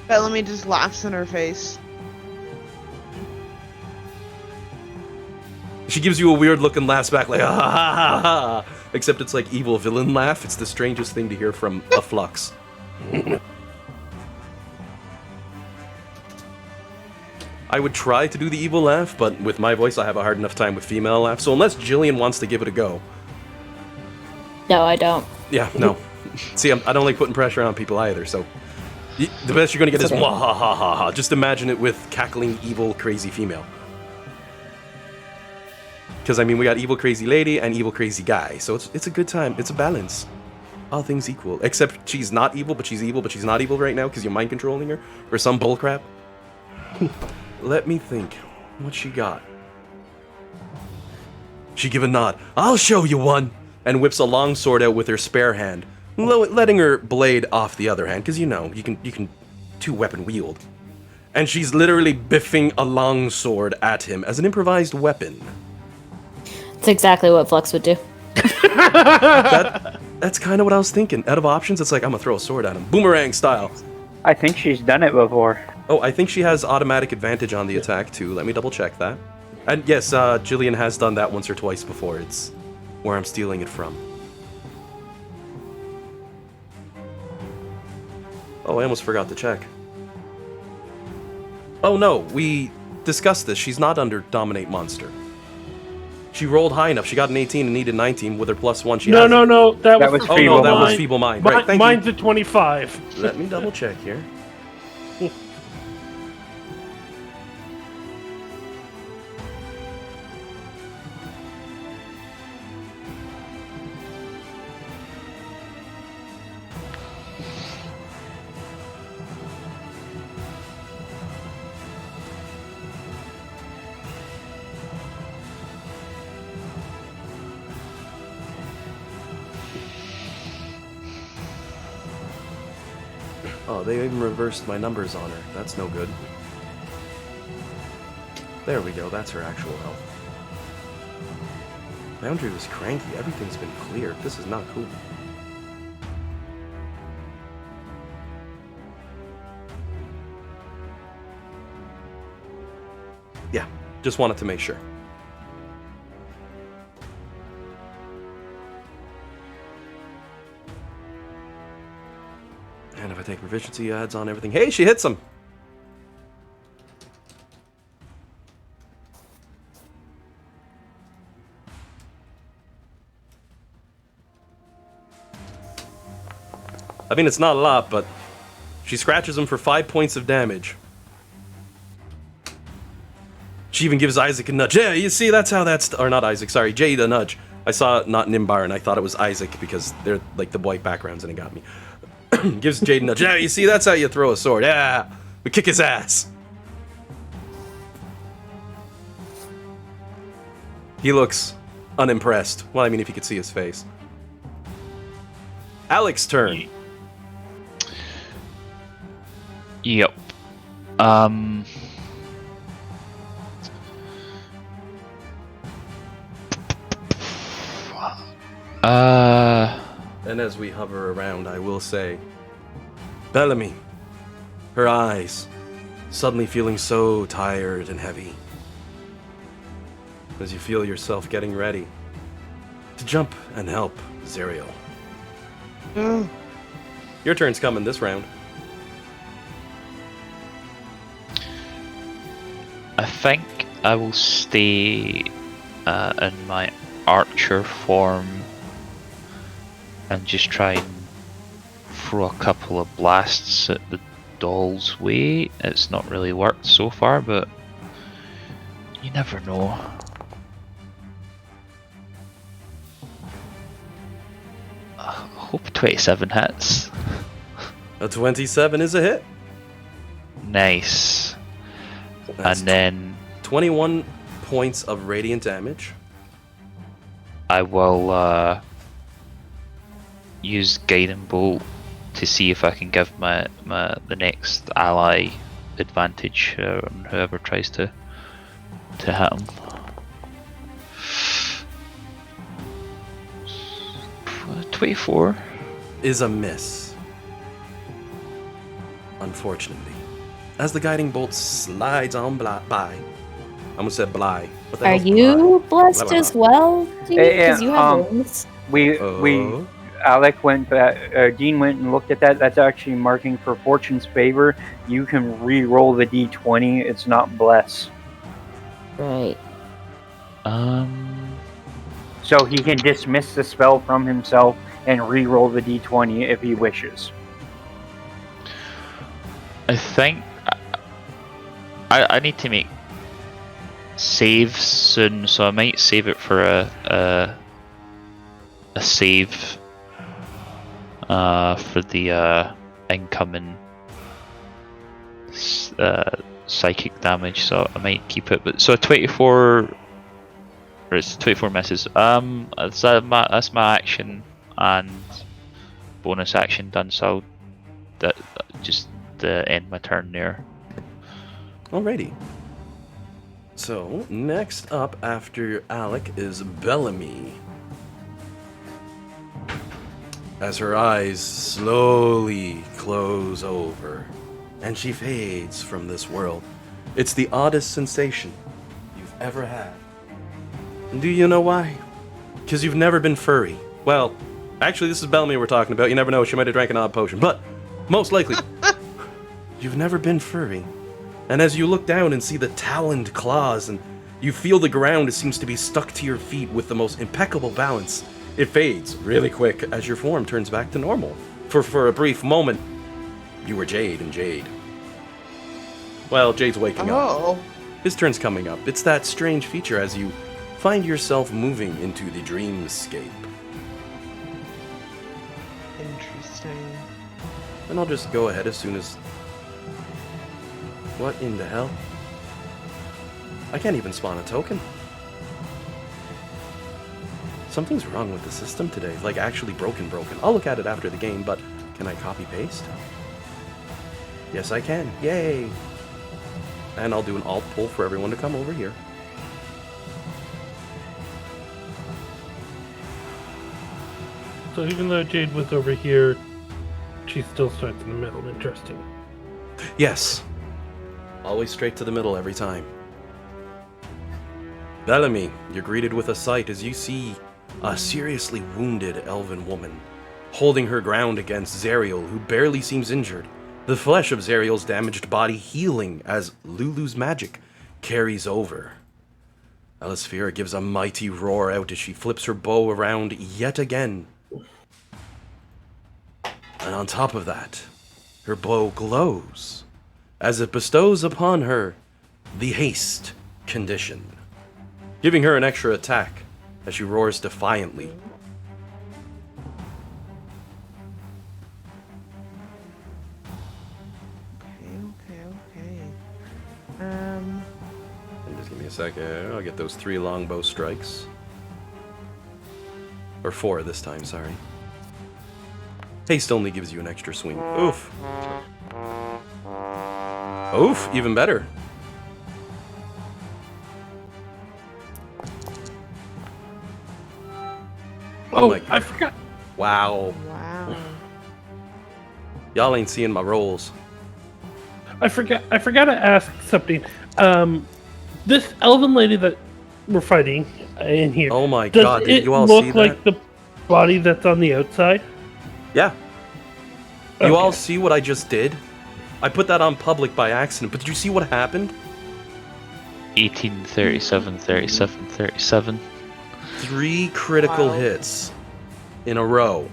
Bellamy just laughs in her face. She gives you a weird look and laughs back like, "Ha ha ha ha." Except it's like evil villain laugh. It's the strangest thing to hear from a Flux. I would try to do the evil laugh, but with my voice I have a hard enough time with female laugh. So unless Jillian wants to give it a go. No, I don't. Yeah, no. See, I don't like putting pressure on people either, so... The best you're gonna get is wah ha ha ha ha. Just imagine it with cackling evil crazy female. Because, I mean, we got evil crazy lady and evil crazy guy, so it's a good time. It's a balance. All things equal. Except she's not evil, but she's not evil right now because you're mind controlling her or some bullcrap. Let me think. What she got? She give a nod. "I'll show you one!" And whips a long sword out with her spare hand, letting her blade off the other hand, because you know, you can two-weapon wield. And she's literally biffing a long sword at him as an improvised weapon. That's exactly what Flux would do. That's kind of what I was thinking. Out of options, it's like, I'm gonna throw a sword at him. Boomerang style. I think she's done it before. Oh, I think she has automatic advantage on the attack, too. Let me double check that. And yes, Jillian has done that once or twice before. It's where I'm stealing it from. Oh, I almost forgot to check. Oh no, we discussed this. She's not under Dominate Monster. She rolled high enough. She got an 18 and needed 19 with her +1. She has... No. That was Oh no, that was Feeble Mind. Right, thank mine's you. a 25. Let me double check here. Oh, they even reversed my numbers on her. That's no good. There we go, that's her actual health. Boundary was cranky. Everything's been cleared. This is not cool. Yeah, just wanted to make sure. And if I take proficiency adds on everything. Hey, she hits him! I mean, it's not a lot, but she scratches him for 5 points of damage. She even gives Isaac a nudge. Yeah, you see, that's how that's... Or not Isaac, sorry, Jade a nudge. I saw not Nimbar, and I thought it was Isaac because they're like the white backgrounds, and it got me. Gives Jade a nudge. Yeah, you see, that's how you throw a sword. Yeah, we kick his ass. He looks unimpressed. Well, I mean, if you could see his face. Alec's turn. Yep. And as we hover around, I will say, Bellamy, her eyes, suddenly feeling so tired and heavy. As you feel yourself getting ready to jump and help Zerial. Your turn's coming this round. I think I will stay in my archer form and just try and throw a couple of blasts at the doll's way. It's not really worked so far, but you never know. I hope 27 hits. A 27 is a hit. Nice. That's and then 21 points of radiant damage. I will use Guiding Bolt to see if I can give the next ally advantage on whoever tries to hit him. 24 is a miss. Unfortunately, as the guiding bolt slides on by, I almost said Bly. What the Are hell's you Bly? blessed as well? Because you have wings. We Alec went back, Dean went and looked at that. That's actually marking for Fortune's favor. You can re-roll the d20. It's not bless. Right. So he can dismiss the spell from himself and re-roll the d20 if he wishes. I think I need to make saves soon, so I might save it for a save for the incoming psychic damage. So I might keep it. But so 24, or it's 24 misses. That's my action and bonus action done. So that just end my turn there. Alrighty. So, next up after Alec is Bellamy. As her eyes slowly close over and she fades from this world. It's the oddest sensation you've ever had. And do you know why? Because you've never been furry. Well, actually this is Bellamy we're talking about. You never know, she might have drank an odd potion. But, most likely, you've never been furry. And as you look down and see the taloned claws and you feel the ground seems to be stuck to your feet with the most impeccable balance, it fades really quick as your form turns back to normal. For a brief moment, you were Jade and Jade. Well, Jade's waking up. His turn's coming up. It's that strange feature as you find yourself moving into the dreamscape. Interesting. And I'll just go ahead as soon as... What in the hell? I can't even spawn a token. Something's wrong with the system today. Like, actually broken. I'll look at it after the game, but can I copy-paste? Yes, I can. Yay! And I'll do an alt pull for everyone to come over here. So even though Jade was over here, she still starts in the middle. Interesting. Yes. Always straight to the middle every time. Bellamy, you're greeted with a sight as you see a seriously wounded elven woman holding her ground against Zariel, who barely seems injured. The flesh of Zariel's damaged body healing as Lulu's magic carries over. Elisphera gives a mighty roar out as she flips her bow around yet again. And on top of that, her bow glows as it bestows upon her the haste condition, giving her an extra attack as she roars defiantly. Okay. And just give me a second. I'll get those 3 longbow strikes. Or 4 this time, sorry. Haste only gives you an extra swing. Oof. Oof, even better. Oh, my I forgot. Wow. Wow. Y'all ain't seeing my rolls. I forgot to ask something. This elven lady that we're fighting in here. Oh my does god, it did you all look see like that? the body that's on the outside? Yeah. You all Okay. see what I just did? I put that on public by accident, but did you see what happened? 18, 37, 37, 37. 3 critical Wow. hits in a row.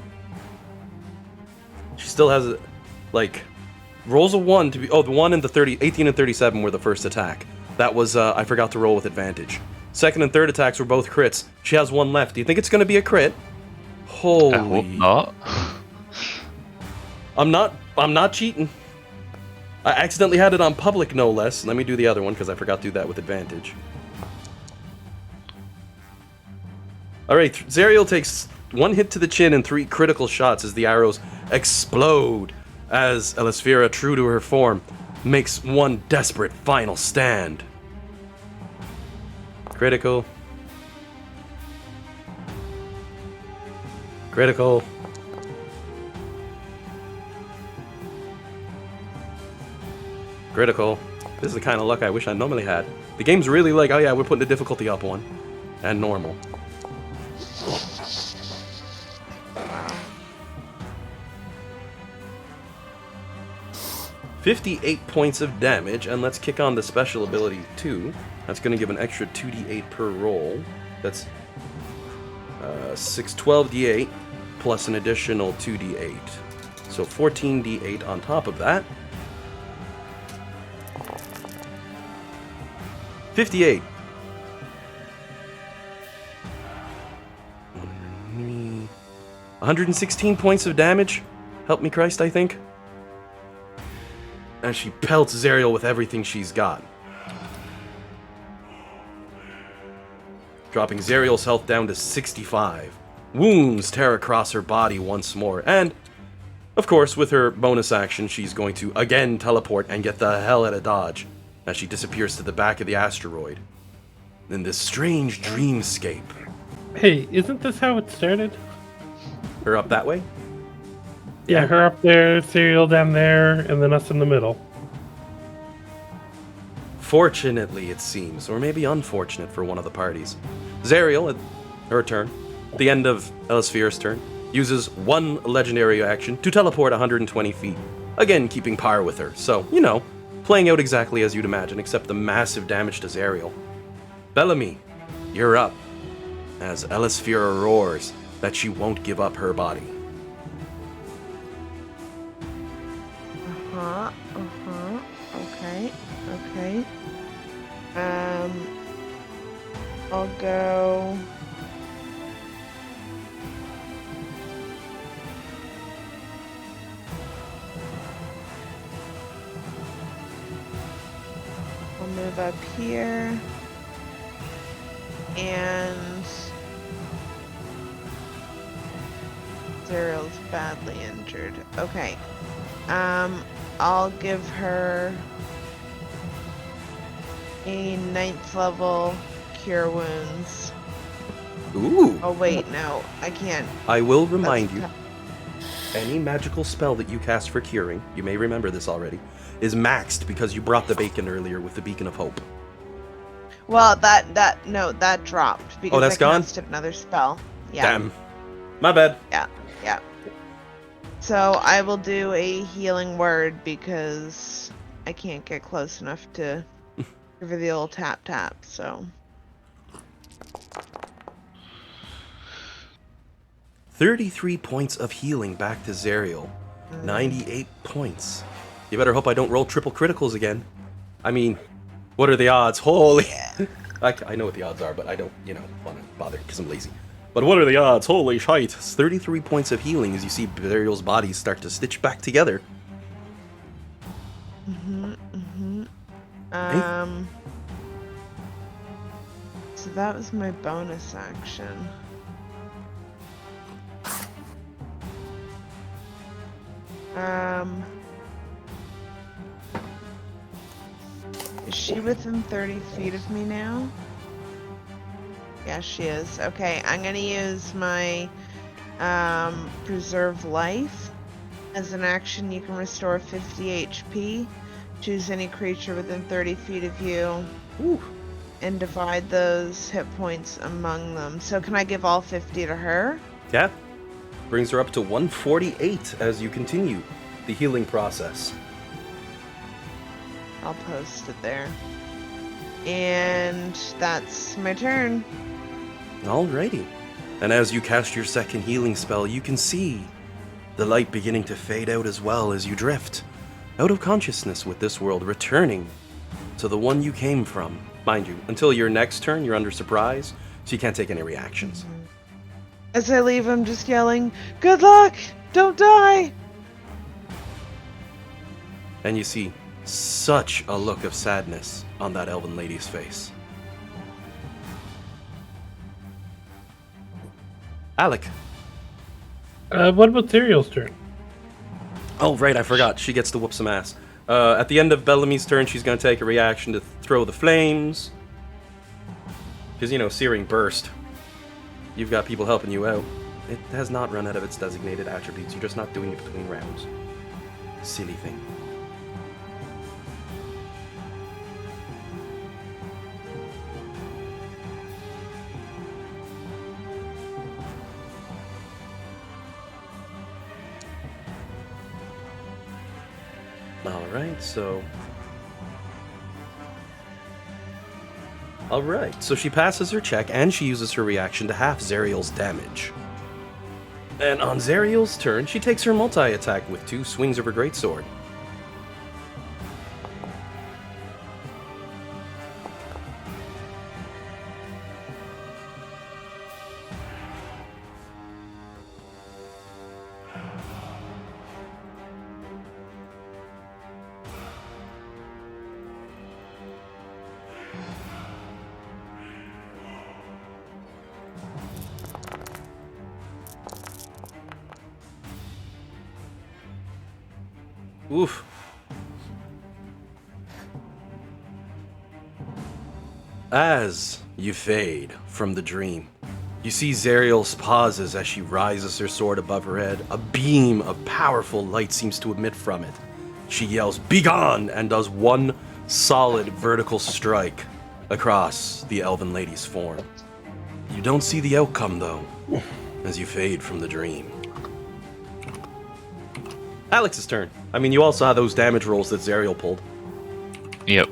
She still has, like, rolls a 1 to be... Oh, the 1 and the 18 and 37 were the first attack. That was, I forgot to roll with advantage. Second and third attacks were both crits. She has 1 left. Do you think it's going to be a crit? Holy... I hope not. I'm not cheating. I accidentally had it on public, no less. Let me do the other one, because I forgot to do that with advantage. Alright, Zariel takes 1 hit to the chin and 3 critical shots as the arrows explode, as Elisphera, true to her form, makes one desperate final stand. Critical. Critical. Critical. This is the kind of luck I wish I normally had. The game's really like, oh yeah, we're putting the difficulty up 1. And normal. Wow. 58 points of damage, and let's kick on the special ability 2. That's going to give an extra 2d8 per roll. That's 12d8 plus an additional 2d8. So 14d8 on top of that. 58. 116 points of damage. Help me, Christ, I think. And she pelts Zariel with everything she's got. Dropping Zariel's health down to 65. Wounds tear across her body once more. And, of course, with her bonus action, she's going to again teleport and get the hell out of Dodge as she disappears to the back of the asteroid in this strange dreamscape. Hey, isn't this how it started? Her up that way? Yeah, her up there, Serial down there, and then us in the middle. Fortunately, it seems, or maybe unfortunate for one of the parties. Zariel, at her turn, at the end of Elisphera's turn, uses 1 legendary action to teleport 120 feet. Again, keeping par with her. So, you know, playing out exactly as you'd imagine, except the massive damage to Zariel. Bellamy, you're up, as Elisphera roars that she won't give up her body. Okay. I'll go. I'll move up here. And Zariel's badly injured. Okay. I'll give her a 9th level Cure Wounds. Ooh. Oh wait, no, I can't. I will remind That's you, any magical spell that you cast for curing, you may remember this already, is maxed because you brought the bacon earlier with the Beacon of Hope. Well, that dropped because that's I gone? casted another spell. Yeah. Damn. My bad. Yeah. So I will do a healing word because I can't get close enough to give her the old tap. So 33 points of healing back to Zerial. 98 points. You better hope I don't roll triple criticals again. I mean, what are the odds? Holy... I know what the odds are, but I don't, want to bother because I'm lazy. But what are the odds? Holy shite. It's 33 points of healing as you see Zerial's body start to stitch back together. So that was my bonus action. Is she within 30 feet of me now? Yeah, she is. Okay, I'm gonna use my Preserve Life. As an action, you can restore 50 HP. Choose any creature within 30 feet of you. Ooh. And divide those hit points among them. So can I give all 50 to her? Yeah. Brings her up to 148 as you continue the healing process. I'll post it there. And that's my turn. Alrighty. And as you cast your second healing spell, you can see the light beginning to fade out as well as you drift out of consciousness with this world, returning to the one you came from. Mind you, until your next turn, you're under surprise, so you can't take any reactions. As I leave, I'm just yelling, "Good luck! Don't die!" And you see such a look of sadness on that elven lady's face. Alec. What about Serial's turn? Oh, right, I forgot. She gets to whoop some ass. At the end of Bellamy's turn, she's going to take a reaction to throw the flames. Because, Searing Burst. You've got people helping you out. It has not run out of its designated attributes. You're just not doing it between rounds. Silly thing. Alright, so she passes her check and she uses her reaction to half Zerial's damage. And on Zerial's turn, she takes her multi-attack with 2 swings of her greatsword. Oof. As you fade from the dream, you see Zerial pauses as she rises her sword above her head. A beam of powerful light seems to emit from it. She yells, "Begone!" and does one solid vertical strike across the elven lady's form. You don't see the outcome, though, as you fade from the dream. Alex's turn. I mean, you also had those damage rolls that Zerial pulled. Yep.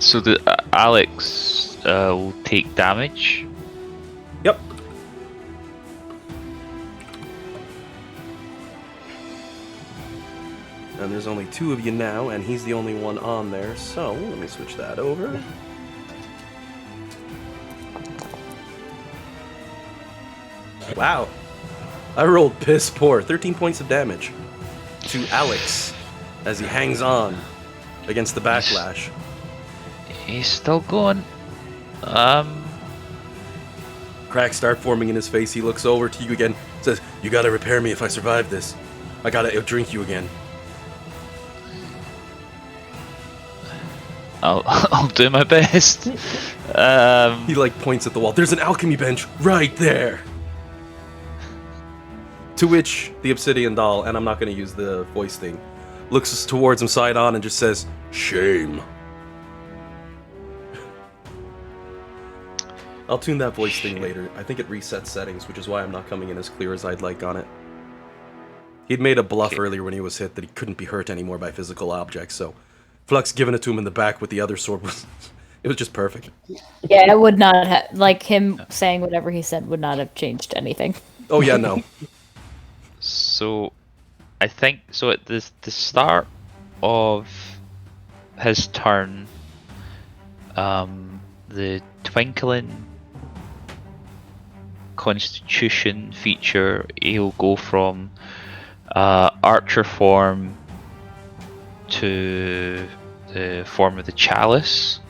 So the Alex will take damage. Yep. And there's only 2 of you now, and he's the only one on there, so let me switch that over. Wow. I rolled piss poor. 13 points of damage to Alex as he hangs on against the backlash. He's still going. Cracks start forming in his face. He looks over to you again. Says, you gotta repair me if I survive this. I gotta drink you again. I'll do my best. He like points at the wall. There's an alchemy bench right there. To which the obsidian doll, and I'm not gonna use the voice thing, looks towards him side on and just says, shame. I'll tune that voice thing later. I think it resets settings, which is why I'm not coming in as clear as I'd like on it. He'd made a bluff earlier when he was hit that he couldn't be hurt anymore by physical objects, so Flux giving it to him in the back with the other sword was... it was just perfect. Yeah, it would not have... Like, him saying whatever he said would not have changed anything. Oh yeah, no. So, I think... So at the start of his turn, the Twinkling Constitution feature, he'll go from Archer form to the form of the Chalice,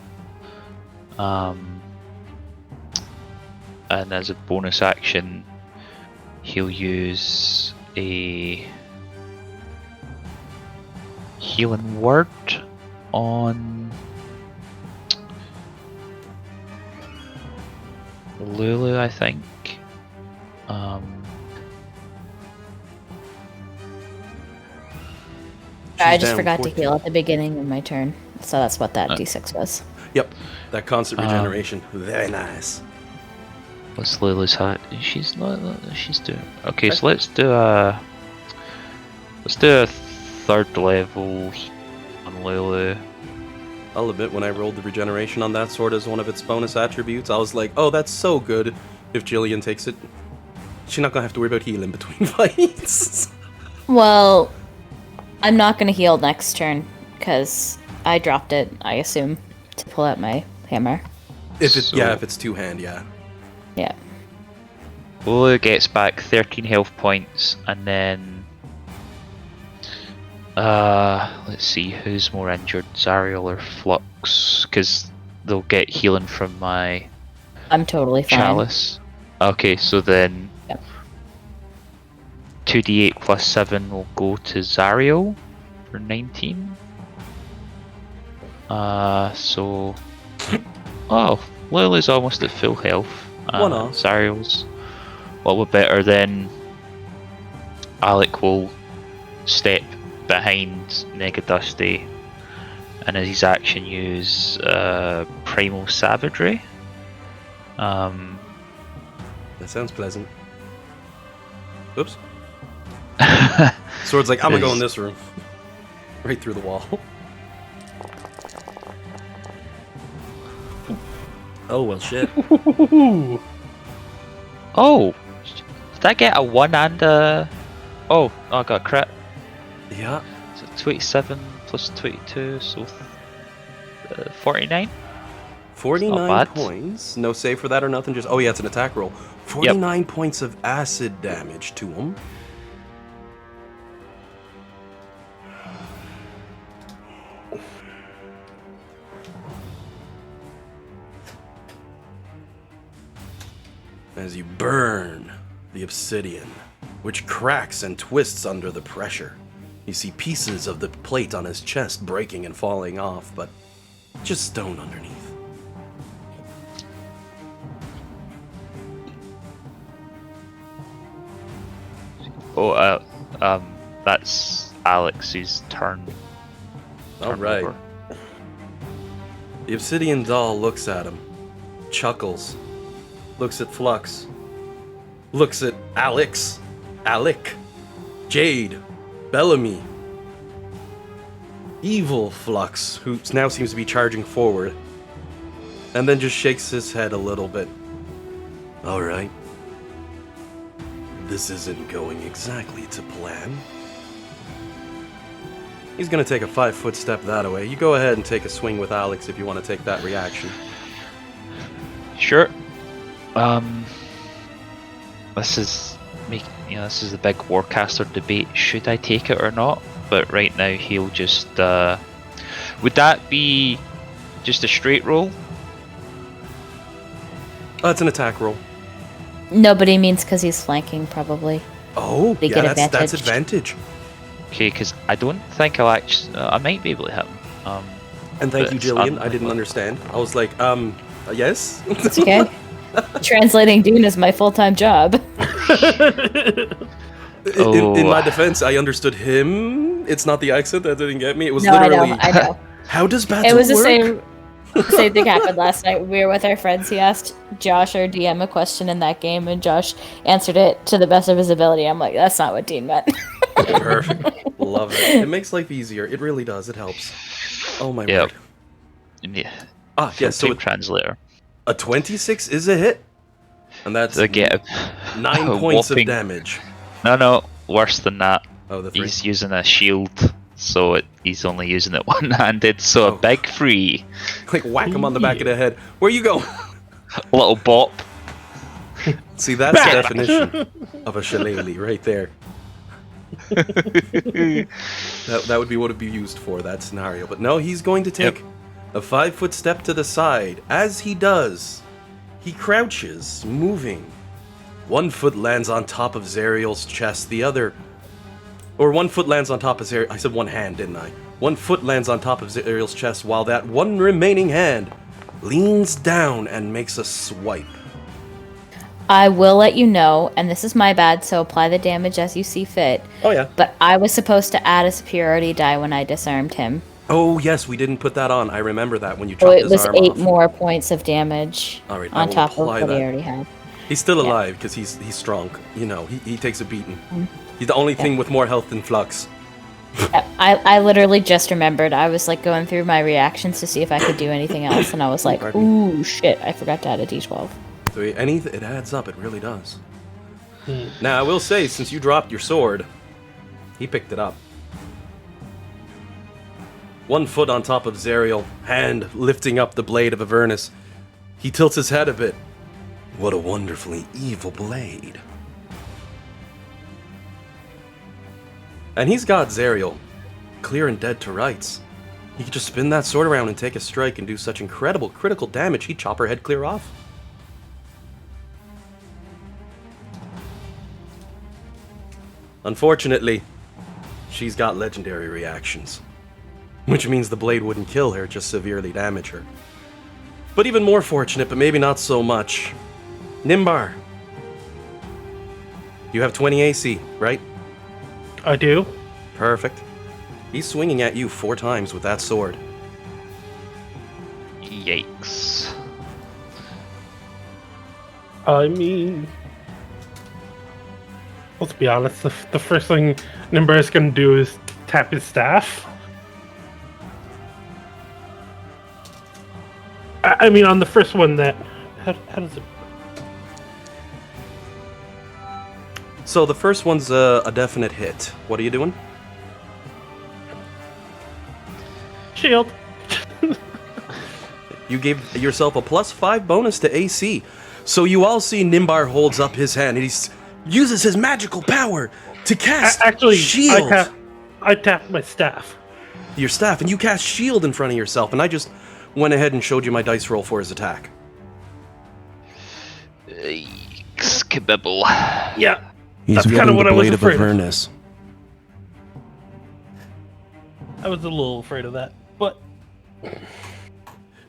and as a bonus action he'll use a healing word on Lulu, I think. I just down forgot to 14. heal at the beginning of my turn, so that's what that D6 was. Yep, that constant regeneration. Very nice. What's Lulu's hat? She's not. She's doing. Okay, so let's do a third level on Lulu. I'll admit, when I rolled the regeneration on that sword as one of its bonus attributes, I was like, oh, that's so good. If Jillian takes it, she's not gonna have to worry about healing between fights. Well, I'm not going to heal next turn, because I dropped it, I assume, to pull out my hammer. If it's two-hand, yeah. Yeah. Lulu gets back 13 health points, and then let's see who's more injured, Zariel or Flux, because they'll get healing from my I'm totally fine. Chalice. Okay, so then Yep. 2d8 plus 7 will go to Zariel for 19. So oh, Lulu's almost at full health. One off. Zariel's a little bit better. Then Alec will step behind Negadusty and as his action use Primal Savagery. That sounds pleasant. Oops. Sword's like, I'm gonna go in this room. Right through the wall. Oh, well, shit. Oh! Did I get a 1 and a... Oh, I got a crit. Yeah. So 27 plus 22, so 49? 49 bad. points. No save for that or nothing, just... Oh, yeah, it's an attack roll. 49 points of acid damage to him. As you burn the obsidian, which cracks and twists under the pressure. You see pieces of the plate on his chest breaking and falling off, but just stone underneath. Oh, that's Alex's turn. Alright. Turnover. The obsidian doll looks at him, chuckles, looks at Flux, looks at Alex, Alec, Jade, Bellamy, evil Flux, who now seems to be charging forward, and then just shakes his head a little bit. Alright. This isn't going exactly to plan. He's gonna take a 5-foot step that way. You go ahead and take a swing with Alex if you want to take that reaction. Sure. This is this is the big Warcaster debate. Should I take it or not? But right now he'll just. Would that be just a straight roll? Oh, it's an attack roll. Nobody means because he's flanking, probably. Oh, They yeah, get that's advantage. Okay, because I don't think I'll actually. I might be able to hit him. And thank But you, it's Jillian. I didn't unlikely. understand. I was like, yes? It's okay. Translating Dune is my full-time job. In my defense, I understood him. It's not the accent that didn't get me. It was No, literally. I know. How does battle It was the work? same thing happened last night. We were with our friends. He asked Josh or DM a question in that game, and Josh answered it to the best of his ability. I'm like, that's not what Dean meant. Perfect. Love it. It makes life easier. It really does. It helps. Oh my Yep. word. Yeah. Ah, yes. So Team translator. a 26 is a hit, and that's To get 9 a points of whopping- damage. No, worse than that. Oh, the 3. He's using a shield, so he's only using it one-handed. So Oh. a big 3, Like whack him on the back of the head. Where you go? a little bop. See, that's the definition of a shillelagh right there. That would be what it'd be used for, that scenario. But no, he's going to take a 5-foot step to the side. As he does, he crouches, moving. 1 foot lands on top of Zerial's chest, the other... Or 1 foot lands on top of Zerial... I said 1 hand, didn't I? 1 foot lands on top of Zerial's chest, while that one remaining hand leans down and makes a swipe. I will let you know, and this is my bad, so apply the damage as you see fit. Oh, yeah. But I was supposed to add a superiority die when I disarmed him. Oh, yes, we didn't put that on. I remember that when you So chopped it his was arm 8 off. more points of damage All right, I on will top of apply what he that. already had. He's still Yeah. alive because he's strong. You know, he takes a beating. He's the only thing with more health than Flux. I literally just remembered. I was like going through my reactions to see if I could do anything else, and I was like, Pardon ooh, shit, I forgot to add a d12. So it adds up. It really does. Now, I will say, since you dropped your sword, he picked it up. 1 foot on top of Zerial, hand lifting up the blade of Avernus. He tilts his head a bit. What a wonderfully evil blade. And he's got Zerial clear and dead to rights. He could just spin that sword around and take a strike and do such incredible critical damage, he'd chop her head clear off. Unfortunately, she's got legendary reactions. Which means the blade wouldn't kill her, just severely damage her. But even more fortunate, but maybe not so much. Nimbar. You have 20 AC, right? I do. Perfect. He's swinging at you 4 times with that sword. Yikes. I mean, let's be honest. The first thing Nimbar is going to do is tap his staff. I mean, on the first one, that how does it? So the first one's a definite hit. What are you doing? Shield. You gave yourself a +5 bonus to AC. So you all see Nimbar holds up his hand and he uses his magical power to cast Actually, shield. I tapped my staff. Your staff, and you cast shield in front of yourself, and I just went ahead and showed you my dice roll for his attack. Yikes, kabibble. Yeah. He's That's kinda wielding what the I was blade of afraid of. Avernus. I was a little afraid of that, but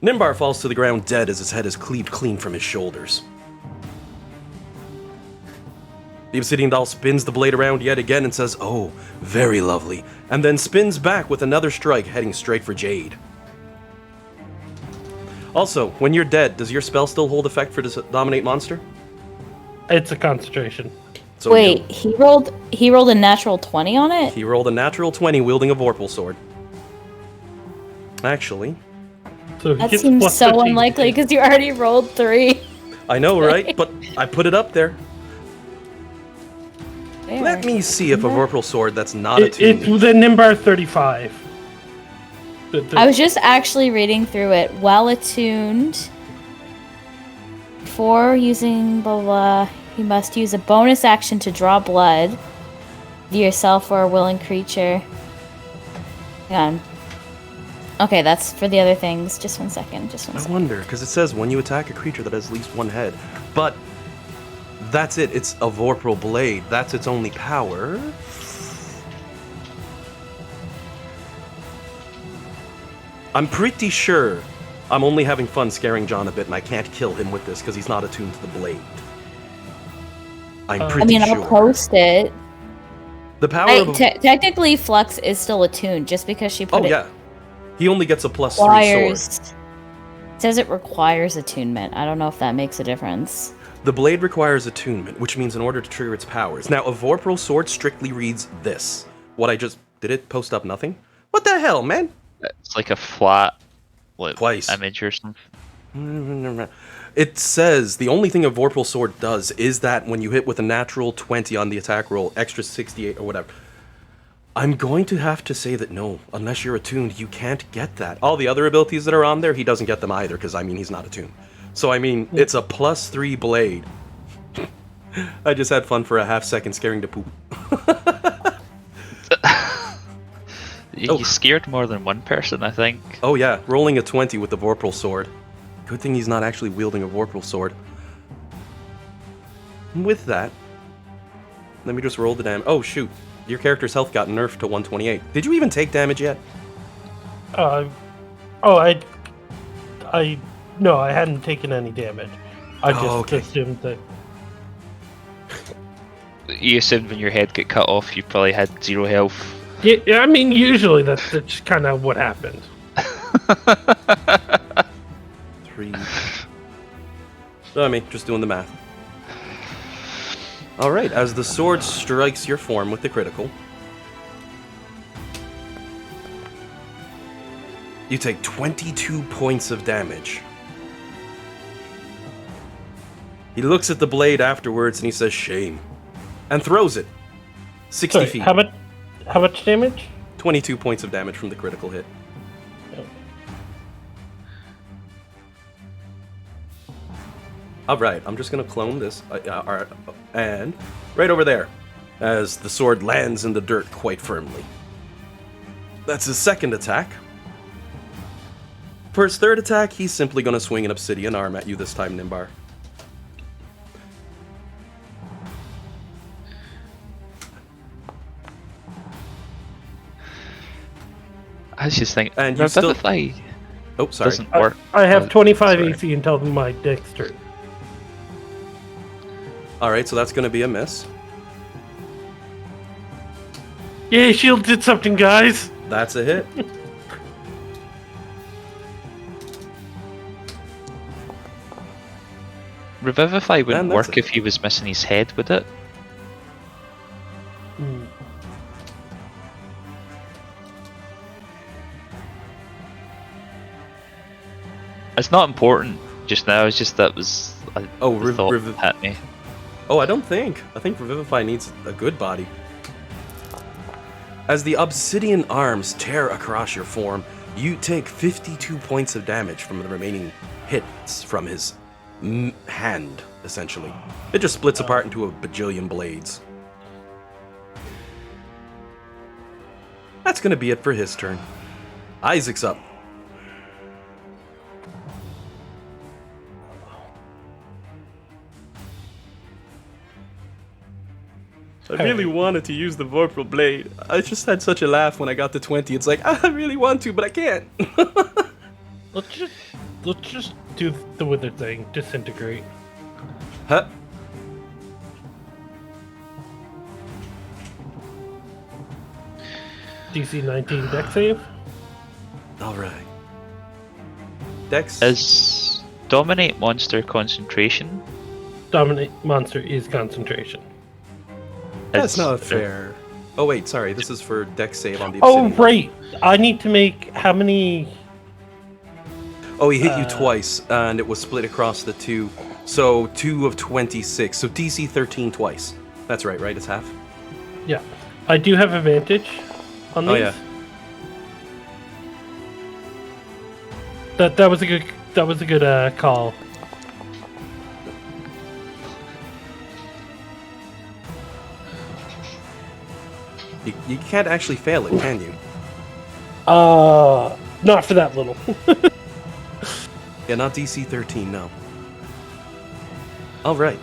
Nimbar falls to the ground dead as his head is cleaved clean from his shoulders. The obsidian doll spins the blade around yet again and says, "Oh, very lovely," and then spins back with another strike heading straight for Jade. Also, when you're dead, does your spell still hold effect for Dominate Monster? it's a concentration. So Wait, he rolled a natural 20 on it? he rolled a natural 20 wielding a Vorpal sword. Actually, So he That gets seems plus so 13. unlikely because you already rolled 3. I know, right? But I put it up there. There. Let me see if a Vorpal sword that's not It's attuned. the Nimbar 35. I was just actually reading through it. While attuned, for using blah blah, you must use a bonus action to draw blood, either yourself or a willing creature. Hang on. Okay, that's for the other things. Just one second. I wonder, because it says when you attack a creature that has at least one head. But That's it. It's a Vorpal Blade. That's its only power. I'm pretty sure I'm only having fun scaring John a bit, and I can't kill him with this because he's not attuned to the blade. I'm pretty sure. I'll post it. The power of... Technically, Flux is still attuned just because she put it... Oh, yeah. He only gets a +3 sword. It says it requires attunement. I don't know if that makes a difference. The blade requires attunement, which means in order to trigger its powers. Now, a Vorpal sword strictly reads this. What I just... Did it post up nothing? What the hell, man? It's like a flat Twice. image or something. It says the only thing a Vorpal sword does is that when you hit with a natural 20 on the attack roll, extra 68 or whatever. I'm going to have to say that no, unless you're attuned, you can't get that. All the other abilities that are on there, he doesn't get them either, because, I mean, he's not attuned. So, I mean, it's a +3 blade. I just had fun for a half second scaring the poop. You scared more than one person, I think. Oh yeah, rolling a 20 with the Vorpal sword. Good thing he's not actually wielding a Vorpal sword. With that, let me just roll the damage. Oh shoot, your character's health got nerfed to 128. Did you even take damage yet? No, I hadn't taken any damage. I just assumed that. You assumed when your head got cut off, you probably had 0 health. Yeah, I mean, usually that's kind of what happened. 3. I mean, just doing the math. Alright, as the sword strikes your form with the critical, you take 22 points of damage. He looks at the blade afterwards and he says, "Shame," and throws it 60 feet. How much damage? 22 points of damage from the critical hit. Alright, I'm just going to clone this. And right over there, as the sword lands in the dirt quite firmly. That's his second attack. For his third attack, he's simply going to swing an obsidian arm at you this time, Nimbar. I was just thinking, and you still... Oh, sorry. Doesn't work. I have 25 AC until my next turn. Alright, so that's going to be a miss. Yay, shield did something, guys! That's a hit. Revivify wouldn't work if he was missing his head, would it? It's not important just now, it's just that was a thought hit me. Oh, I don't think. I think Revivify needs a good body. As the obsidian arms tear across your form, you take 52 points of damage from the remaining hits from his hand, essentially. It just splits apart into a bajillion blades. That's gonna be it for his turn. Isaac's up. I really wanted to use the Vorpal Blade. I just had such a laugh when I got to 20. It's like, I really want to, but I can't. Let's just do the wither thing. Disintegrate. Huh? DC 19 dex save. Alright. Dex? Is Dominate Monster concentration? Dominate Monster is concentration. That's not fair. Oh wait, sorry. This is for Dex save on the obsidian. Oh right. I need to make how many? Oh, he hit you twice, and it was split across the two. So 2 of 26. So DC 13 twice. That's right. It's half. Yeah, I do have advantage on these. Oh yeah. That was a good call. You can't actually fail it, can you? Not for that little. Yeah, not DC 13, no. Alright.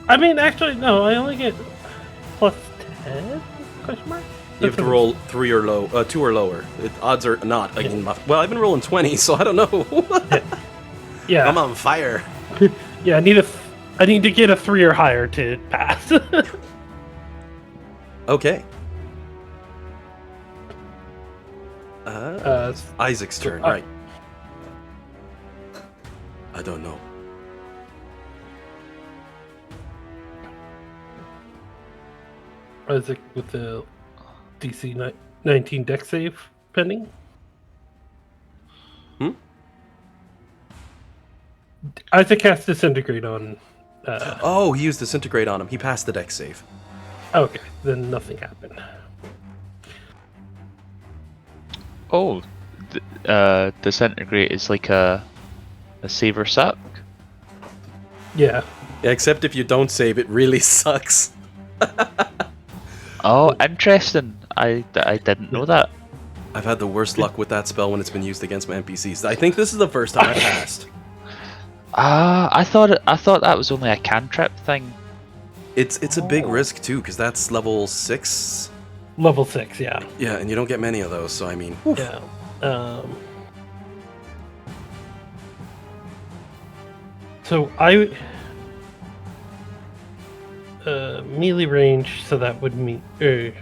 I mean, actually, no. I only get plus 10? Question mark. You have to roll 3 or 2 or lower. Odds are not. Well, I've been rolling 20, so I don't know. Yeah. I'm on fire. Yeah, I need to get a 3 or higher to pass. Okay. It's Isaac's turn, right? I don't know. Isaac with the DC 19 deck save pending. Isaac has Disintegrate on. Oh, he used Disintegrate on him. He passed the deck save. Okay, then nothing happened. Oh, Disintegrate is like a save or suck. Yeah. Except if you don't save, it really sucks. Oh, interesting. I didn't know that. I've had the worst luck with that spell when it's been used against my NPCs. I think this is the first time I passed. I thought that was only a cantrip thing. It's a big risk too, because that's level 6. Level 6, yeah. Yeah, and you don't get many of those, so I mean... Oof. Yeah. So I... melee range, so that would mean... make a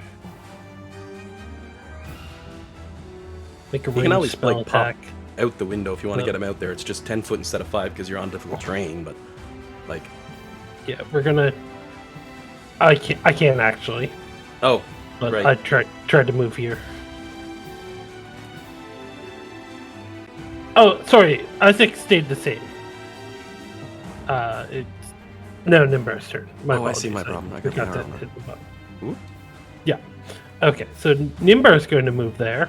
You can ranged always spell like pop attack. out the window if you want to get him out there. It's just 10 foot instead of 5 because you're on difficult terrain, but... Like... Yeah, we're gonna... I can't actually. Oh, But right. I tried to move here. Oh, sorry. Isaac stayed the same. It's no Nimbar's turn. I see my problem. I got the forgot arrow to on hit the button. Ooh. Yeah. Okay, so Nimbar's going to move there,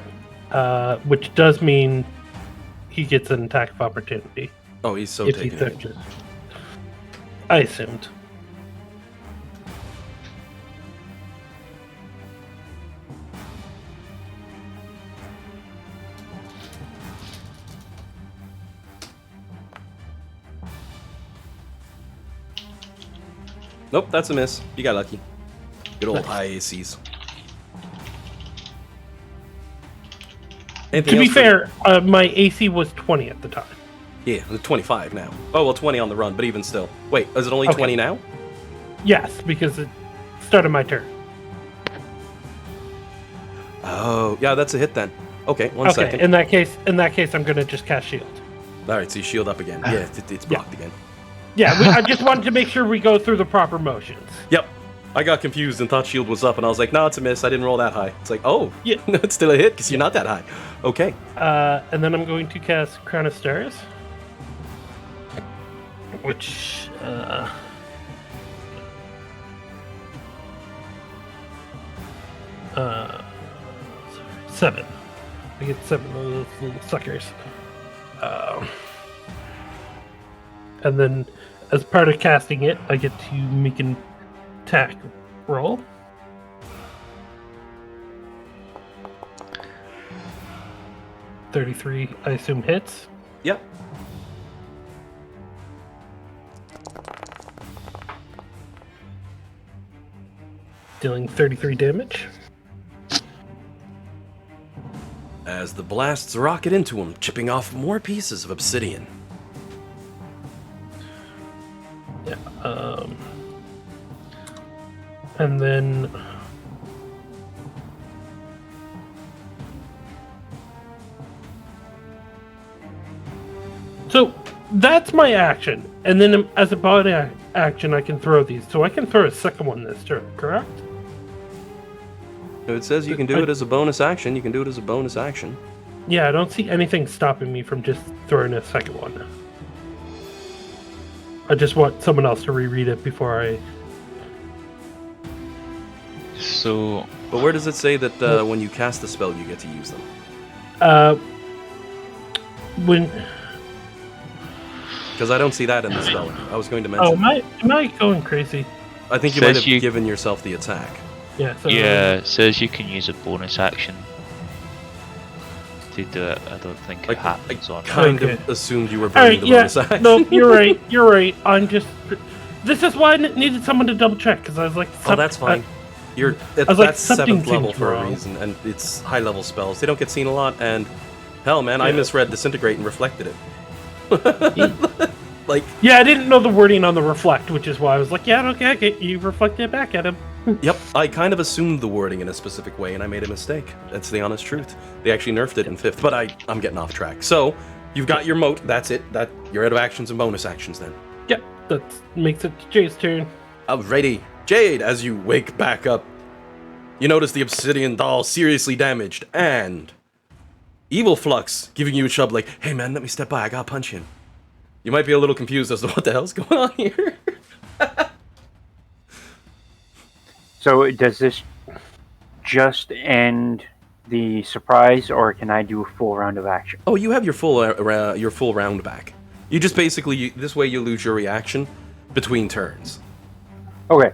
which does mean he gets an attack of opportunity. Oh, he's so if he taken. touches. I assumed. Nope, that's a miss. You got lucky. Good old Nice. high ACs. To be fair, my AC was 20 at the time. Yeah, it's 25 now. Oh, well, 20 on the run, but even still. Wait, is it only Okay. 20 now? Yes, because it started my turn. Oh, yeah, that's a hit then. Okay, one Okay, second. in that case, I'm going to just cast shield. All right, so you shield up again. Yeah, it's blocked again. Yeah, I just wanted to make sure we go through the proper motions. Yep. I got confused and thought shield was up, and I was like, no, it's a miss. I didn't roll that high. It's like, oh, Yeah. no, it's still a hit because you're not that high. Okay. And then I'm going to cast Crown of Stars, which 7. I get 7 of those little suckers. And then, as part of casting it, I get to make an attack roll. .33, I assume hits. Yep. Dealing 33 damage. As the blasts rocket into him, chipping off more pieces of obsidian. Yeah. And then so that's my action, and then as a body action, I can throw these. So I can throw a second one this turn, correct? It says you can do it as a bonus action. You can do it as a bonus action. Yeah, I don't see anything stopping me from just throwing a second one. I just want someone else to reread it before I. So, But where does it say that when you cast the spell, you get to use them? When. Because I don't see that in the spell. I was going to mention. Oh, am I going crazy? I think you Says might have you- given yourself the attack. Yeah. So, yeah, it says you can use a bonus action to do it. I don't think it Like, happens on. Kind Okay. of assumed you were All burning right. the Yeah. bonus action. No, you're right. You're right. I'm just. This is why I needed someone to double check because I was like, Oh, that's fine. was like, That's something 7th level seems for a wrong. reason, and it's high level spells. They don't get seen a lot, and hell, man, I Yeah. misread Disintegrate and reflected it. Like, Yeah, I didn't know the wording on the reflect, which is why I was like, yeah, okay, you reflected it back at him. yep, I kind of assumed the wording in a specific way, and I made a mistake. That's the honest truth. They actually nerfed it in 5th, but I'm getting off track. So, you've got your moat. That's it. You're out of actions and bonus actions then. Yep, that makes it Jay's turn. Alrighty, Jade, as you wake back up, you notice the obsidian doll seriously damaged, and Evil Flux giving you a shove like, hey man, let me step by, I gotta punch him. You might be a little confused as to what the hell's going on here. So does this just end the surprise, or can I do a full round of action? Oh, you have your full round back. You just basically, this way you lose your reaction between turns. Okay.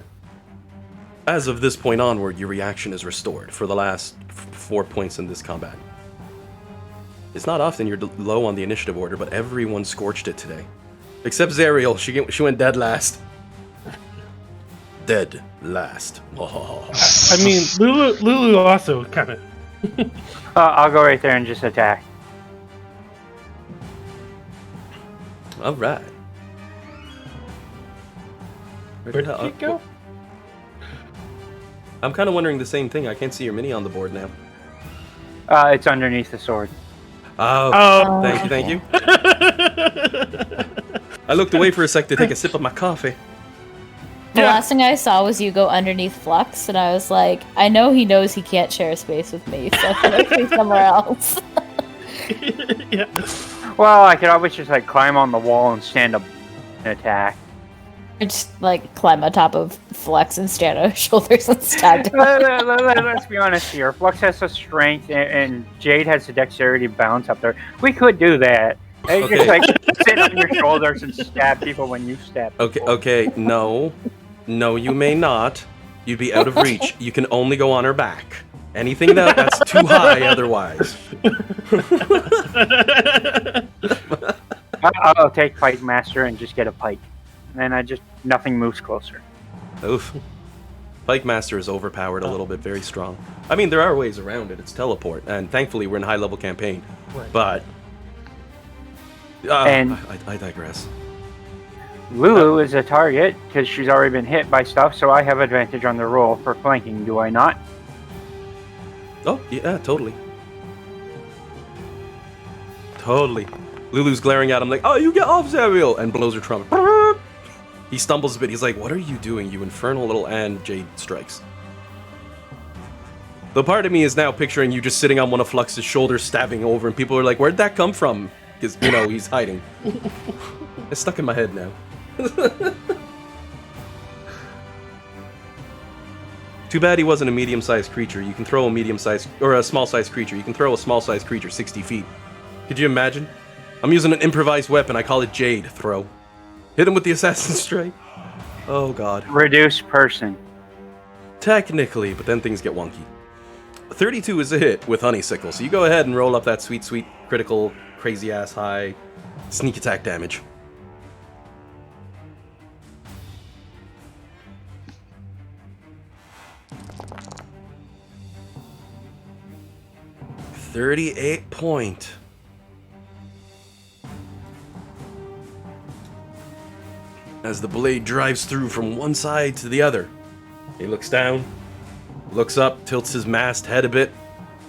As of this point onward, your reaction is restored for the last 4 points in this combat. It's not often you're low on the initiative order, but everyone scorched it today. Except Zariel, she went dead last. Dead last. I mean, Lulu also kind of. I'll go right there and just attack. Alright. Where did it go? I'm kind of wondering the same thing. I can't see your mini on the board now. It's underneath the sword. Oh, thank you. I looked away for a sec to take a sip of my coffee. The last thing I saw was you go underneath Flux, and I was like, I know he knows he can't share space with me, so I'm gonna be somewhere else. Yeah. Well, I could always just like climb on the wall and stand up and attack. I just like climb on top of Flux and stand on his shoulders and stab him. Let's be honest here. Flux has the strength, and Jade has the dexterity to bounce up there. We could do that. And Okay. just like sit on your shoulders and stab people when you stab. People. Okay, no, you may not. You'd be out of reach. You can only go on her back. Anything that's too high otherwise. I'll take Pike Master and just get a pike. And then nothing moves closer. Oof. Pike Master is overpowered a little bit, very strong. I mean, there are ways around it. It's teleport, and thankfully we're in a high-level campaign. Right. But And- I digress. Lulu is a target because she's already been hit by stuff, so I have advantage on the roll for flanking, do I not? Oh, yeah, totally. Totally. Lulu's glaring at him like, oh, you get off, Zariel! And blows her trumpet. He stumbles a bit. He's like, what are you doing, you infernal little... And Jade strikes. The part of me is now picturing you just sitting on one of Flux's shoulders, stabbing over, and people are like, where'd that come from? Because, he's hiding. It's stuck in my head now. Too bad he wasn't a medium-sized creature. You can throw a small-sized creature. You can throw a small-sized creature 60 feet. Could you imagine? I'm using an improvised weapon. I call it Jade Throw. Hit him with the Assassin's Strike. Oh, God. Reduce person. Technically, but then things get wonky. 32 is a hit with Honeysickle, so you go ahead and roll up that sweet, sweet, critical, crazy-ass high sneak attack damage. $38 point. As the blade drives through from one side to the other. He looks down, looks up, tilts his mast head a bit.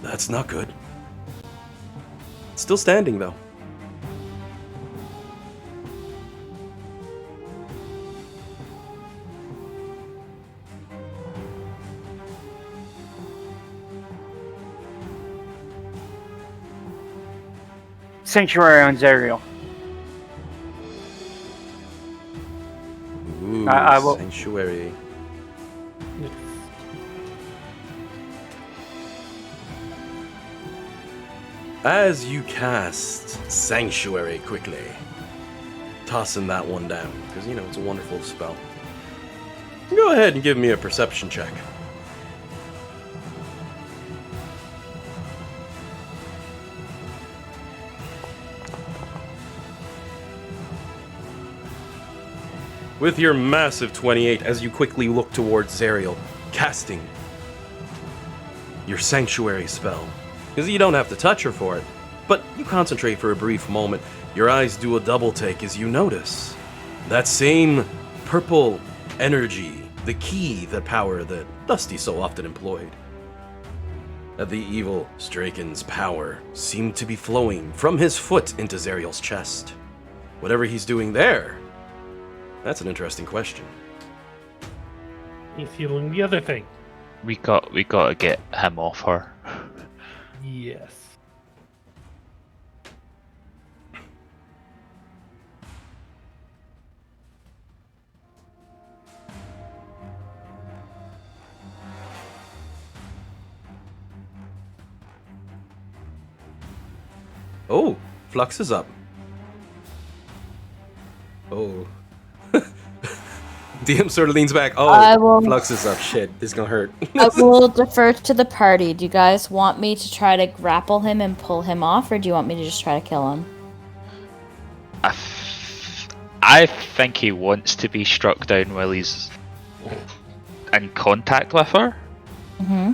That's not good. Still standing, though. Sanctuary on Zariel. Ooh, I will- Sanctuary. As you cast Sanctuary quickly, tossing that one down, because, it's a wonderful spell. Go ahead and give me a perception check. with your massive 28 as you quickly look towards Zariel, casting your sanctuary spell. Because you don't have to touch her for it, but you concentrate for a brief moment. Your eyes do a double take as you notice that same purple energy, the key that power that Dusty so often employed. That the evil Straken's power seemed to be flowing from his foot into Zariel's chest. Whatever he's doing there, that's an interesting question. He's healing the other thing. We gotta get him off her. Yes. Oh, Flux is up. Oh. DM sort of leans back. I Oh, will- Flux is up. Shit, this is gonna hurt. I will defer to the party. Do you guys want me to try to grapple him and pull him off, or do you want me to just try to kill him? I think he wants to be struck down while he's in contact with her. Mm-hmm.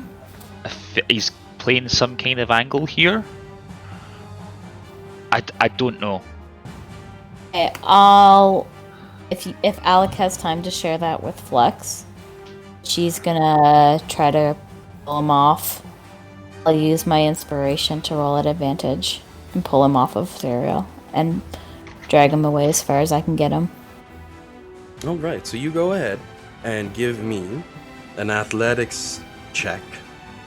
He's playing some kind of angle here. I don't know. Okay, if Alec has time to share that with Flex, she's gonna try to pull him off. I'll use my inspiration to roll at advantage and pull him off of Zariel and drag him away as far as I can get him. Alright, so you go ahead and give me an athletics check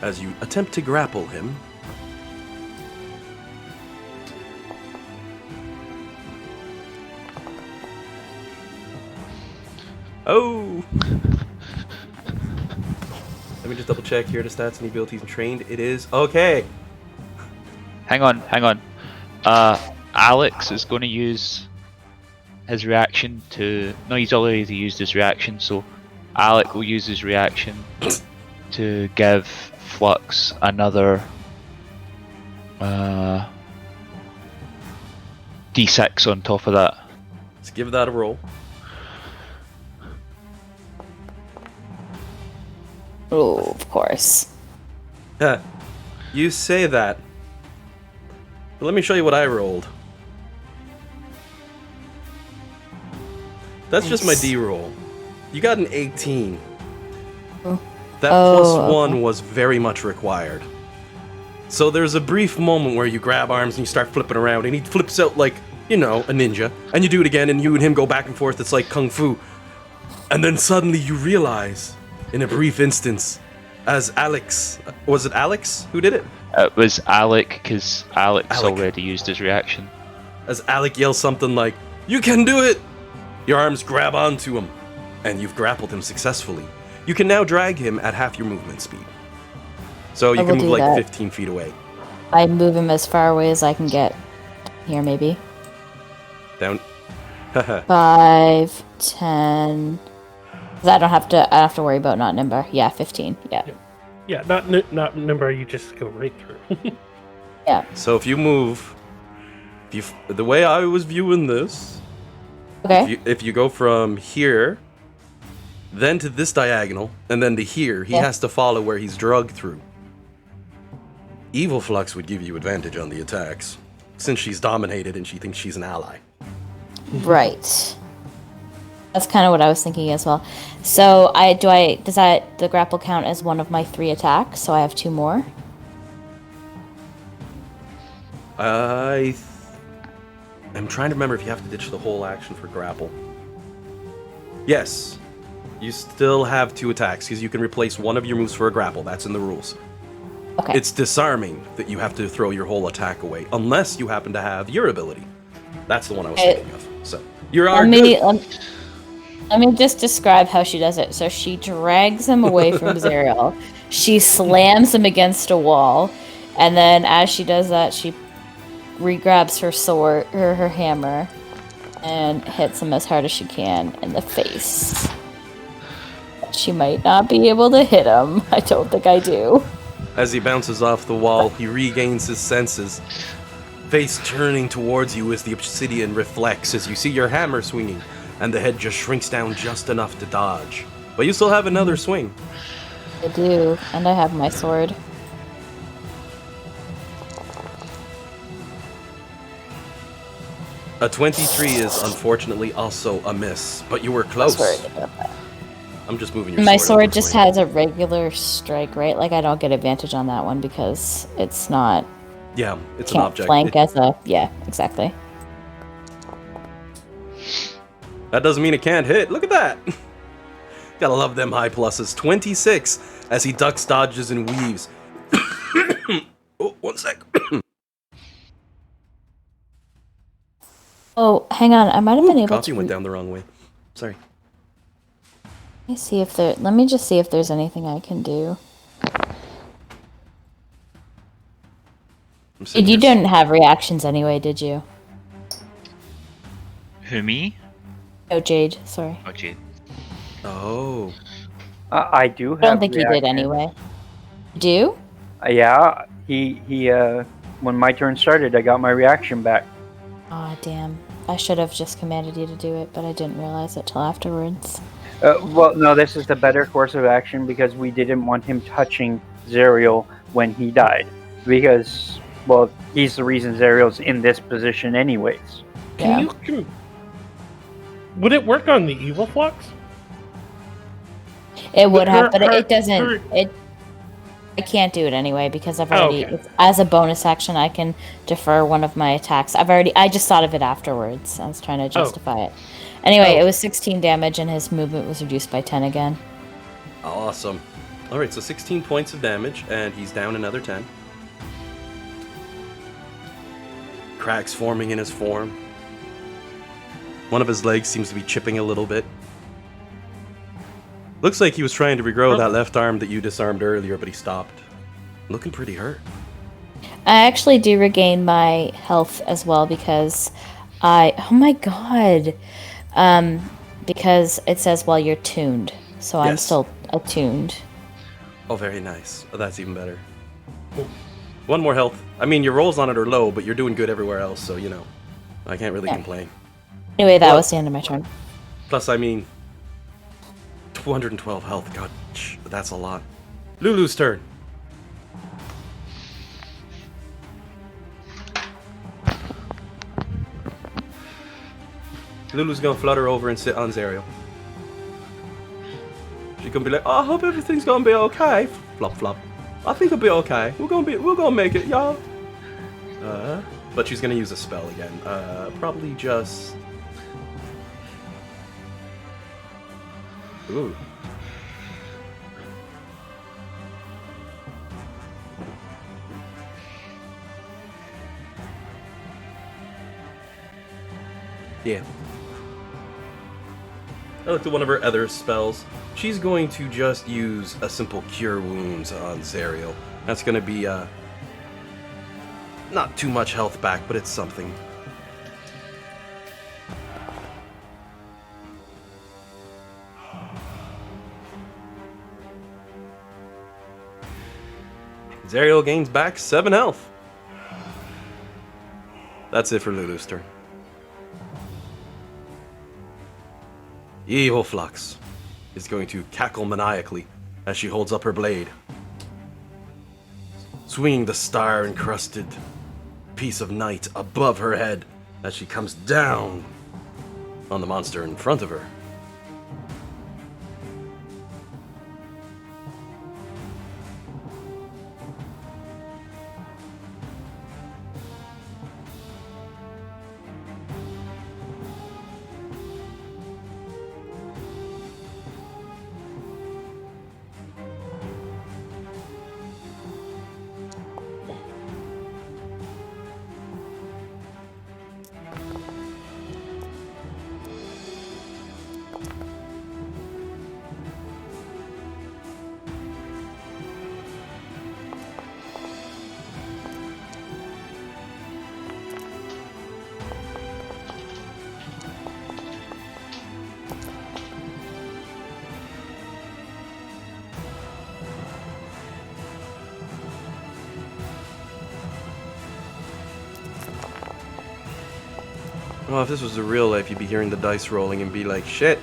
as you attempt to grapple him. Oh! Let me just double check here the stats and the abilities and trained. It is okay. Hang on. Alex is going to use his reaction to... No, he's already used his reaction, so Alec will use his reaction to give Flux another D6 on top of that. Let's give that a roll. Oh, of course. You say that. But let me show you what I rolled. That's just my Nice. D roll. You got an 18. Oh. That Oh, plus okay. 1 was very much required. So there's a brief moment where you grab arms and you start flipping around, and he flips out like, you know, a ninja. And you do it again, and you and him go back and forth. It's like kung fu. And then suddenly you realize, in a brief instance, as Alex... Was it Alex who did it? It was Alec, because Alex Alec. already used his reaction. As Alec yells something like, "You can do it!" Your arms grab onto him, and you've grappled him successfully. You can now drag him at half your movement speed. So you I can will move do like that. 15 feet away. I move him as far away as I can get. Here, maybe. Down. 5, 10... 'Cause I have to worry about not number. Yeah, 15. Yeah. Yeah, not number. You just go right through. Yeah. So if you move... the way I was viewing this... Okay. If you go from here, then to this diagonal, and then to here, he Yeah. has to follow where he's drugged through. Evil Flux would give you advantage on the attacks, since she's dominated and she thinks she's an ally. Right. That's kind of what I was thinking as well. So does the grapple count as one of my 3 attacks? So I have 2 more. I'm trying to remember if you have to ditch the whole action for grapple. Yes. You still have 2 attacks, because you can replace one of your moves for a grapple. That's in the rules. Okay. It's disarming that you have to throw your whole attack away, unless you happen to have your ability. That's the one I was thinking of. So, you are good. Let me just describe how she does it. So she drags him away from Zariel. She slams him against a wall, and then as she does that, she re-grabs her sword, her hammer, and hits him as hard as she can in the face. She might not be able to hit him. I don't think I do. As he bounces off the wall, he regains his senses. Face turning towards you as the obsidian reflects as you see your hammer swinging and the head just shrinks down just enough to dodge. But you still have another swing. I do, and I have my sword. A 23 is unfortunately also a miss, but you were close. Sorry about that. I'm just moving your My sword. sword just has a regular strike, right? Like, I don't get advantage on that one because it's not... Yeah, it's an Can't object. flank as a... Yeah, exactly. That doesn't mean it can't hit. Look at that. Gotta love them high pluses. 26 as he ducks, dodges, and weaves. Oh, one sec. Oh, hang on. I might have been able Coffee to... went down the wrong way. Sorry. Let me see if there... Let me just see if there's anything I can do. You didn't have reactions anyway, did you? Who, me? Oh, Jade. Sorry. Oh, Jade. Oh. I do have. I don't think you did reaction. anyway. Do? Yeah, he when my turn started, I got my reaction back. Aw, damn. I should have just commanded you to do it, but I didn't realize it till afterwards. Well, no, this is the better course of action because we didn't want him touching Zerial when he died. Because, well, he's the reason Zerial's in this position anyways. Yeah. Would it work on the evil flux? It would Her- have, but her- it doesn't... her- I can't do it anyway because I've Oh, already... okay. As a bonus action, I can defer one of my attacks. I just thought of it afterwards. I was trying to justify it. Anyway, it was 16 damage and his movement was reduced by 10 again. Awesome. Alright, so 16 points of damage, and he's down another 10. Cracks forming in his form. One of his legs seems to be chipping a little bit. Looks like he was trying to regrow that left arm that you disarmed earlier, but he stopped. Looking pretty hurt. I actually do regain my health as well because oh my god. Because it says while you're tuned. So I'm Yes. still attuned. Oh, very nice. Oh, that's even better. One more health. I mean, your rolls on it are low, but you're doing good everywhere else, so, you know. I can't really complain. Anyway, that Well- was the end of my turn. Plus, I mean, 212 health. God, that's a lot. Lulu's turn. Lulu's gonna flutter over and sit on Zerial. She's gonna be like, "Oh, I hope everything's gonna be okay." Flop, flop. I think it'll be okay. We're gonna make it, y'all. But she's gonna use a spell again. Probably just. Ooh. Yeah. I looked at one of her other spells. She's going to just use a simple Cure Wounds on Zerial. That's going to be, not too much health back, but it's something. Zerial gains back 7 health. That's it for Lulu's turn. Evil Flux is going to cackle maniacally as she holds up her blade, swinging the star-encrusted piece of night above her head as she comes down on the monster in front of her. Well, if this was the real life, you'd be hearing the dice rolling and be like, shit.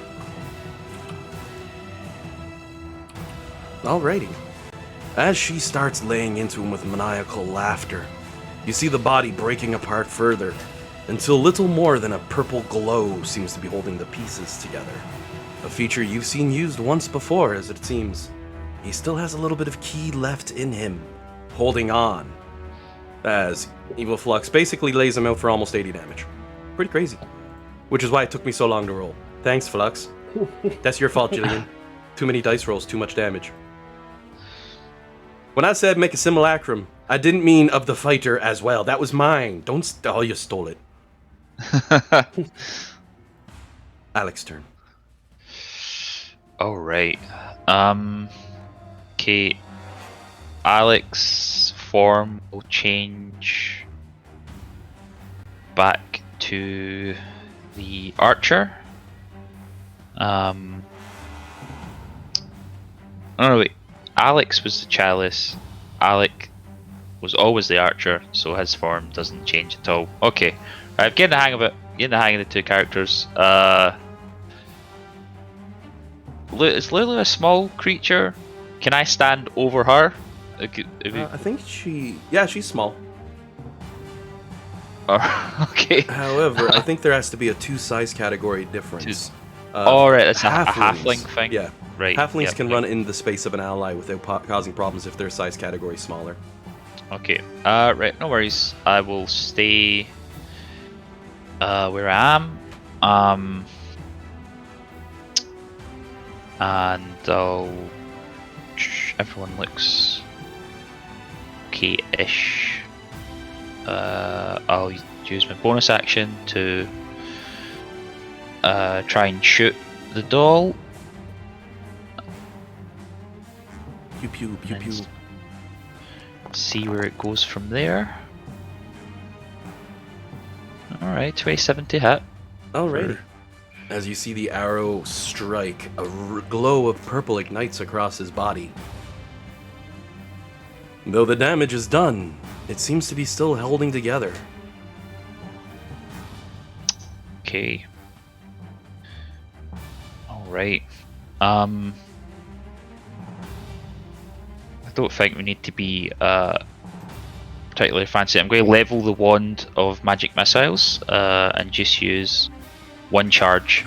Alrighty. As she starts laying into him with maniacal laughter, you see the body breaking apart further, until little more than a purple glow seems to be holding the pieces together. A feature you've seen used once before, as it seems. He still has a little bit of ki left in him, holding on, as Evil Flux basically lays him out for almost 80 damage. Pretty crazy. Which is why it took me so long to roll. Thanks, Flux. That's your fault, Jillian. Too many dice rolls, too much damage. When I said make a simulacrum, I didn't mean of the fighter as well. That was mine. Oh, you stole it. Alex's turn. All right. Okay. Alex's form will change back to the archer. Oh no, wait. Alex was the chalice. Alec was always the archer, so his form doesn't change at all. Okay. I'm getting the hang of it. Getting the hang of the two characters. Is Lulu a small creature? Can I stand over her? I think she's small. Okay. However, I think there has to be a 2 size category difference. Alright, that's a halfling thing. Yeah. Right. Halflings can run in the space of an ally without causing problems if their size category is smaller. Okay. Right, no worries. I will stay where I am. And everyone looks okay-ish. I'll use my bonus action to try and shoot the doll. Pew pew pew pew. See where it goes from there. Alright, 27 to hit. Alrighty. As you see the arrow strike, a glow of purple ignites across his body. Though the damage is done, it seems to be still holding together. Okay. Alright. I don't think we need to be particularly fancy. I'm going to level the wand of magic missiles and just use 1 charge.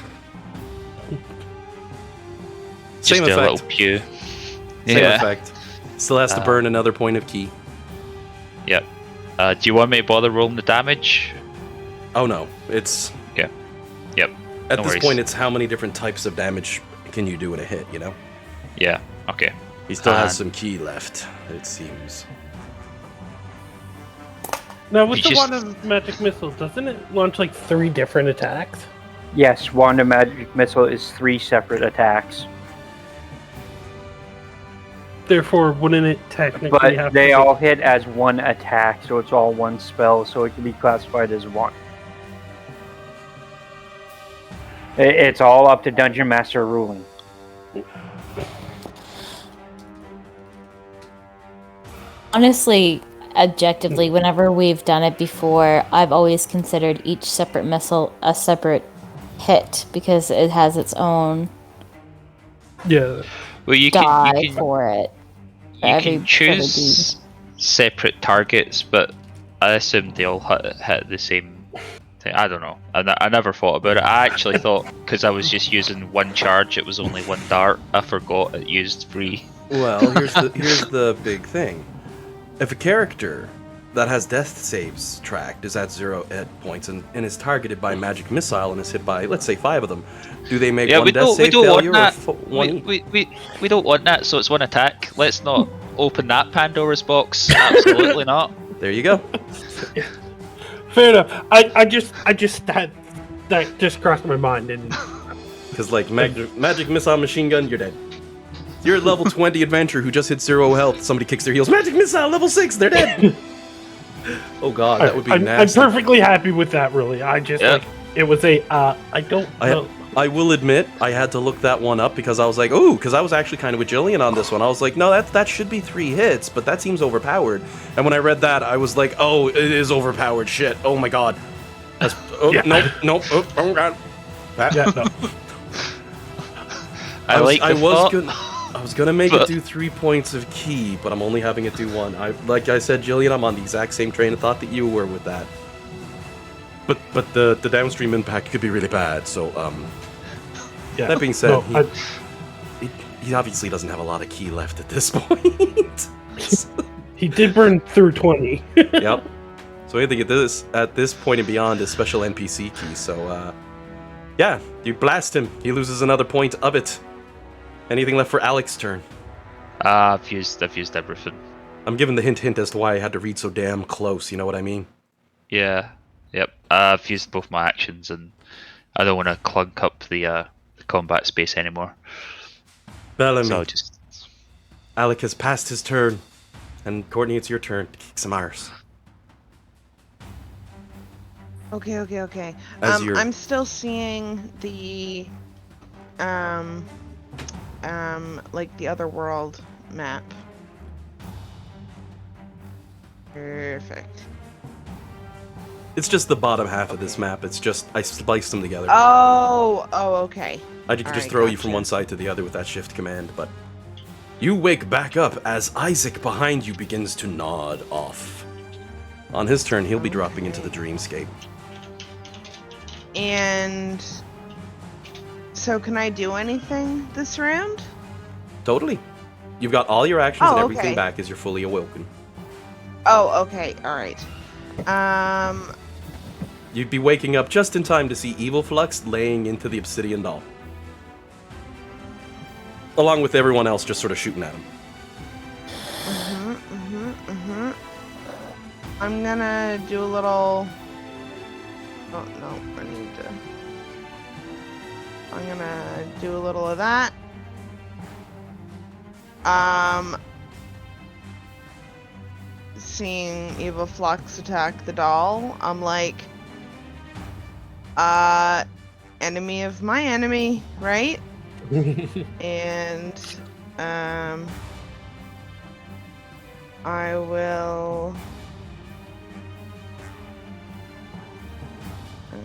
Same just effect. a little pew. Same effect. Still has to burn another point of ki. Yep. Do you want me to bother rolling the damage? Oh no, it's... Okay. Yep. At No this worries. point, it's how many different types of damage can you do in a hit, you know? Yeah. Okay. He still has And- some ki left, it seems. Now, with You the just- wand of magic missiles, doesn't it launch like 3 different attacks? Yes, Wand of Magic Missile is 3 separate attacks. Therefore, wouldn't it technically But have they to all hit as 1 attack, so it's all 1 spell, so it can be classified as 1. It's all up to Dungeon Master ruling. Honestly, objectively, whenever we've done it before, I've always considered each separate missile a separate hit because it has its own Yeah. Well, you die can for it. you can choose separate targets, but I assumed they all hit the same thing. I don't know. I never thought about it. I actually thought because I was just using 1 charge, it was only 1 dart. I forgot it used 3. Well, here's the big thing. If a character that has death saves tracked is at 0 hit points and is targeted by magic missile and is hit by, let's say, 5 of them, do they make one death save failure or one? We don't want that. So it's 1 attack. Let's not open that Pandora's box. Absolutely not. There you go. Fair enough. I just that just crossed my mind, and Because like magic missile machine gun, you're dead. You're a level 20 adventurer who just hit 0 health. Somebody kicks their heels. Magic missile level 6. They're dead. Oh god, that would be I'm nasty. perfectly happy with that. Really, I just Yeah. like it was a I don't know. I will admit, I had to look that one up because I was like, ooh, because I was actually kind of with Jillian on this one. I was like, no, that should be 3 hits, but that seems overpowered. And when I read that, I was like, oh, it is overpowered. Shit. Oh my god. Yeah. Nope. Oh god. Yeah, no. I thought, was gonna make it but- do 3 points of key, but I'm only having it do 1. Like I said, Jillian, I'm on the exact same train of thought that you were with that. But the downstream impact could be really bad. So Yeah. that being said, No, he obviously doesn't have a lot of key left at this point. he did burn through 20. Yep. So anything at this point and beyond is special NPC key. So yeah, you blast him. He loses another point of it. Anything left for Alex's turn? I've used everything. I'm giving the hint as to why I had to read so damn close. You know what I mean? Yeah. Yep. I've used both my actions, and I don't want to clunk up the combat space anymore. Bellamy. So I'll just. Alec has passed his turn, and Courtney, it's your turn to kick some arse. Okay. As you're- I'm still seeing the like the other world map. Perfect. It's just the bottom half of this map. It's just I spliced them together. Oh, okay. I could just Alright, throw you from gotcha. one side to the other with that shift command, but you wake back up as Isaac behind you begins to nod off. On his turn, he'll be dropping into the dreamscape. And so can I do anything this round? Totally. You've got all your actions and Oh, everything okay. back as you're fully awoken. Oh, okay. All right. You'd be waking up just in time to see Evil Flux laying into the obsidian doll. Along with everyone else just sort of shooting at him. I'm gonna do a little. Oh no, I need to. I'm gonna do a little of that. Seeing Evil Flux attack the doll, I'm like, enemy of my enemy, right? And I will what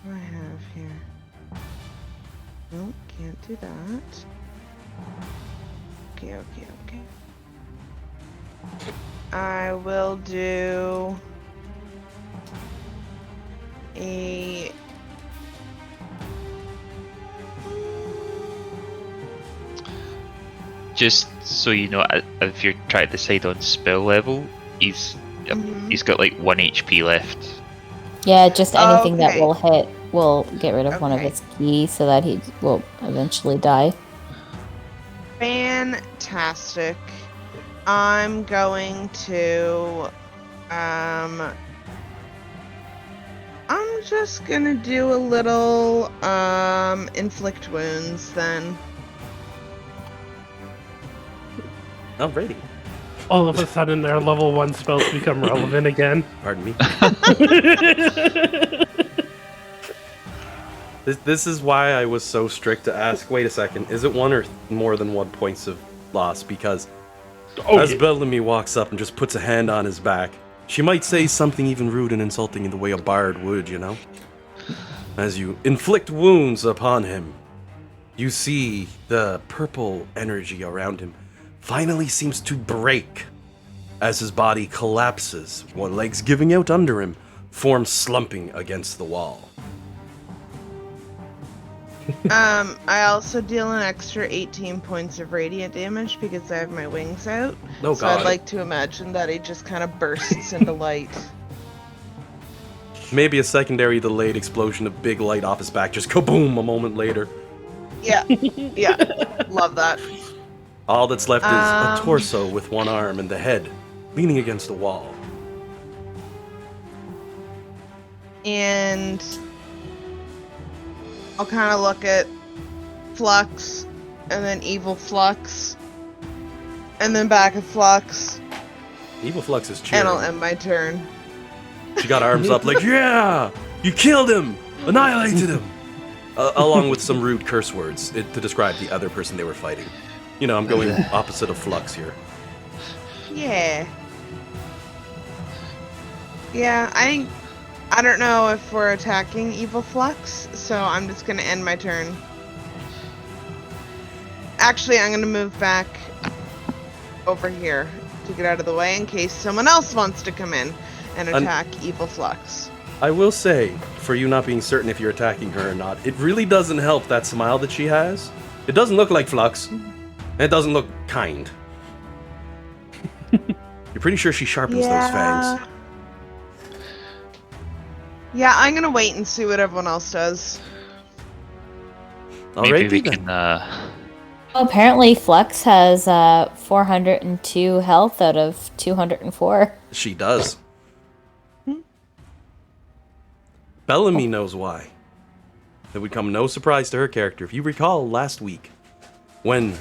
do I have here? Nope, can't do that. Okay. I will do a Just so you know, if you're trying to decide on spell level, he's got like 1 HP left. Yeah, just anything that Okay. will hit will get rid of one of Okay. its keys so that he will eventually die. fantastic. I'm going to I'm just gonna do a little inflict wounds then. Alrighty. All of a sudden, their level 1 spells become relevant again. Pardon me. This is why I was so strict to ask, wait a second, is it 1 or more than 1 points of loss? Because as Bellamy walks up and just puts a hand on his back, she might say something even rude and insulting in the way a bard would, you know? As you inflict wounds upon him, you see the purple energy around him finally seems to break as his body collapses, one leg's giving out under him, form slumping against the wall. I also deal an extra 18 points of radiant damage because I have my wings out. Oh, so God. I'd like to imagine that he just kind of bursts into light. Maybe a secondary delayed explosion of big light off his back, just kaboom a moment later. Yeah, love that. All that's left is a torso with one arm and the head leaning against a wall. And I'll kind of look at Flux, and then Evil Flux, and then back at Flux, Evil Flux is cheering. and I'll end my turn. She got arms up like, yeah! You killed him! Annihilated him! Along with some rude curse words to describe the other person they were fighting. You know, I'm going opposite of Flux here. Yeah. Yeah, I I don't know if we're attacking Evil Flux, so I'm just gonna end my turn. Actually, I'm gonna move back over here to get out of the way in case someone else wants to come in and attack Evil Flux. I will say, for you not being certain if you're attacking her or not, it really doesn't help that smile that she has. It doesn't look like Flux, and it doesn't look kind. You're pretty sure she sharpens those fangs. Yeah, I'm gonna wait and see what everyone else does. Maybe we then. can. Well, apparently, Flux has 402 health out of 204. She does. Bellamy knows why. It would come no surprise to her character. If you recall last week, when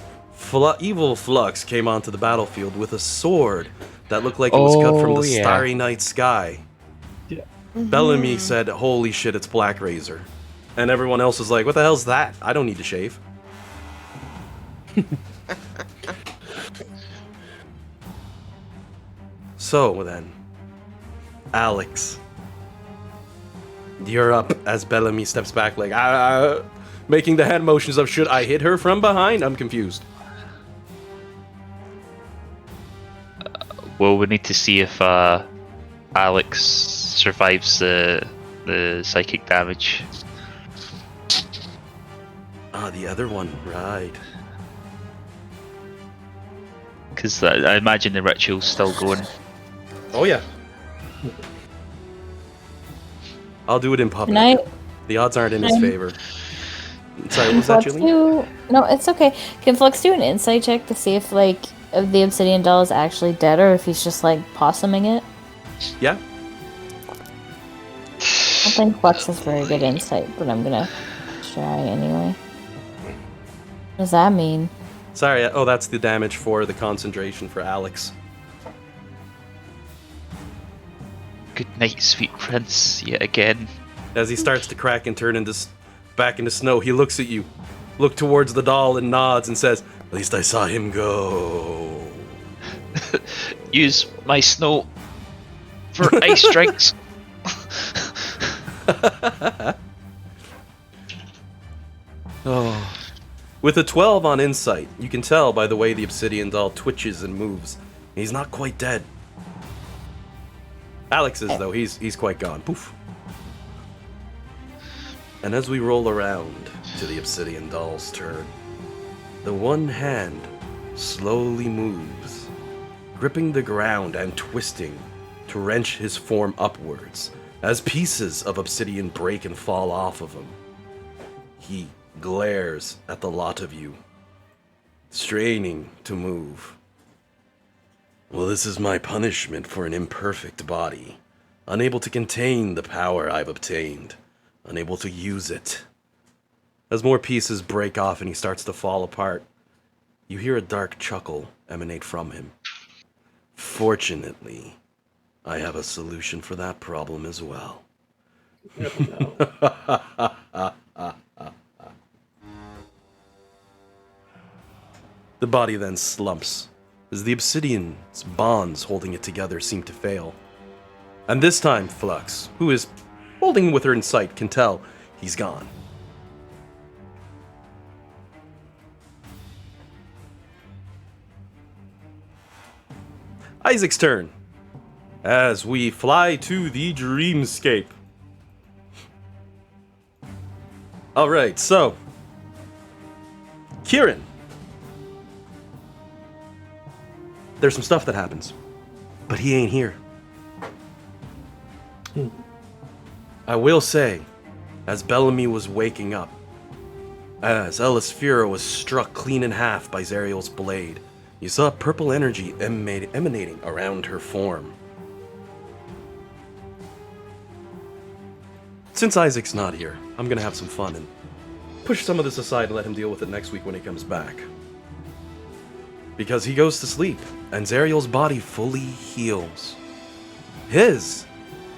Evil Flux came onto the battlefield with a sword that looked like it was cut from the starry night sky, Bellamy said, "Holy shit, it's Black Razor." And everyone else was like, "What the hell's that? I don't need to shave." So then, Alex, you're up as Bellamy steps back, like, making the hand motions of, should I hit her from behind? I'm confused. Well, we need to see if Alex survives the psychic damage. Ah, the other one, right. Because I imagine the ritual's still going. Oh, yeah. I'll do it in public. Can I? The odds aren't in his favor. Sorry, what was that, Julie? No, it's okay. Can Flux do an insight check to see if, like, if the obsidian doll is actually dead or if he's just, like, possuming it? Yeah. I don't think Flux has very good insight, but I'm gonna try anyway. What does that mean? Sorry, oh, that's the damage for the concentration for Alex. Good night, sweet prince, yet again. As he starts to crack and turn back into snow, he looks at you, look towards the doll and nods and says, "At least I saw him go." Use my snow for ice drinks. Oh. With a 12 on insight, you can tell by the way the obsidian doll twitches and moves. He's not quite dead. Alex is, though. He's quite gone. Poof. And as we roll around to the obsidian doll's turn, the one hand slowly moves, gripping the ground and twisting to wrench his form upwards as pieces of obsidian break and fall off of him. He glares at the lot of you, straining to move. Well, this is my punishment for an imperfect body, unable to contain the power I've obtained, unable to use it. As more pieces break off and he starts to fall apart, you hear a dark chuckle emanate from him. Fortunately, I have a solution for that problem as well. The body then slumps, as the obsidian's bonds holding it together seem to fail. And this time, Flux, who is holding with her in sight, can tell he's gone. Isaac's turn, as we fly to the dreamscape. Alright, so, Kieran. There's some stuff that happens, but he ain't here. I will say, as Bellamy was waking up, as Elisphera was struck clean in half by Zariel's blade, you saw purple energy emanating around her form. Since Isaac's not here, I'm gonna have some fun and push some of this aside and let him deal with it next week when he comes back. Because he goes to sleep, and Zariel's body fully heals. His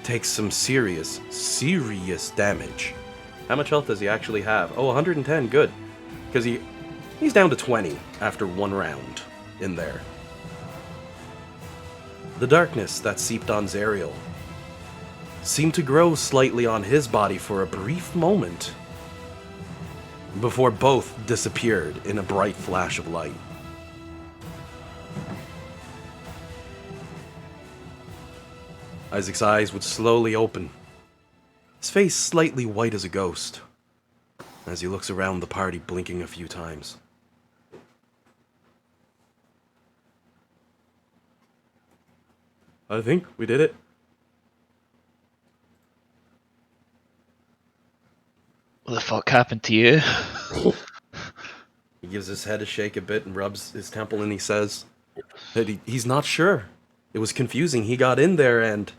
takes some serious damage. How much health does he actually have? Oh, 110, good. Because he's down to 20 after one round in there. The darkness that seeped on Zariel seemed to grow slightly on his body for a brief moment, before both disappeared in a bright flash of light. Isaac's eyes would slowly open, his face slightly white as a ghost, as he looks around the party, blinking a few times. I think we did it. What the fuck happened to you? He gives his head a shake a bit and rubs his temple, and he says that he's not sure. It was confusing. He got in there and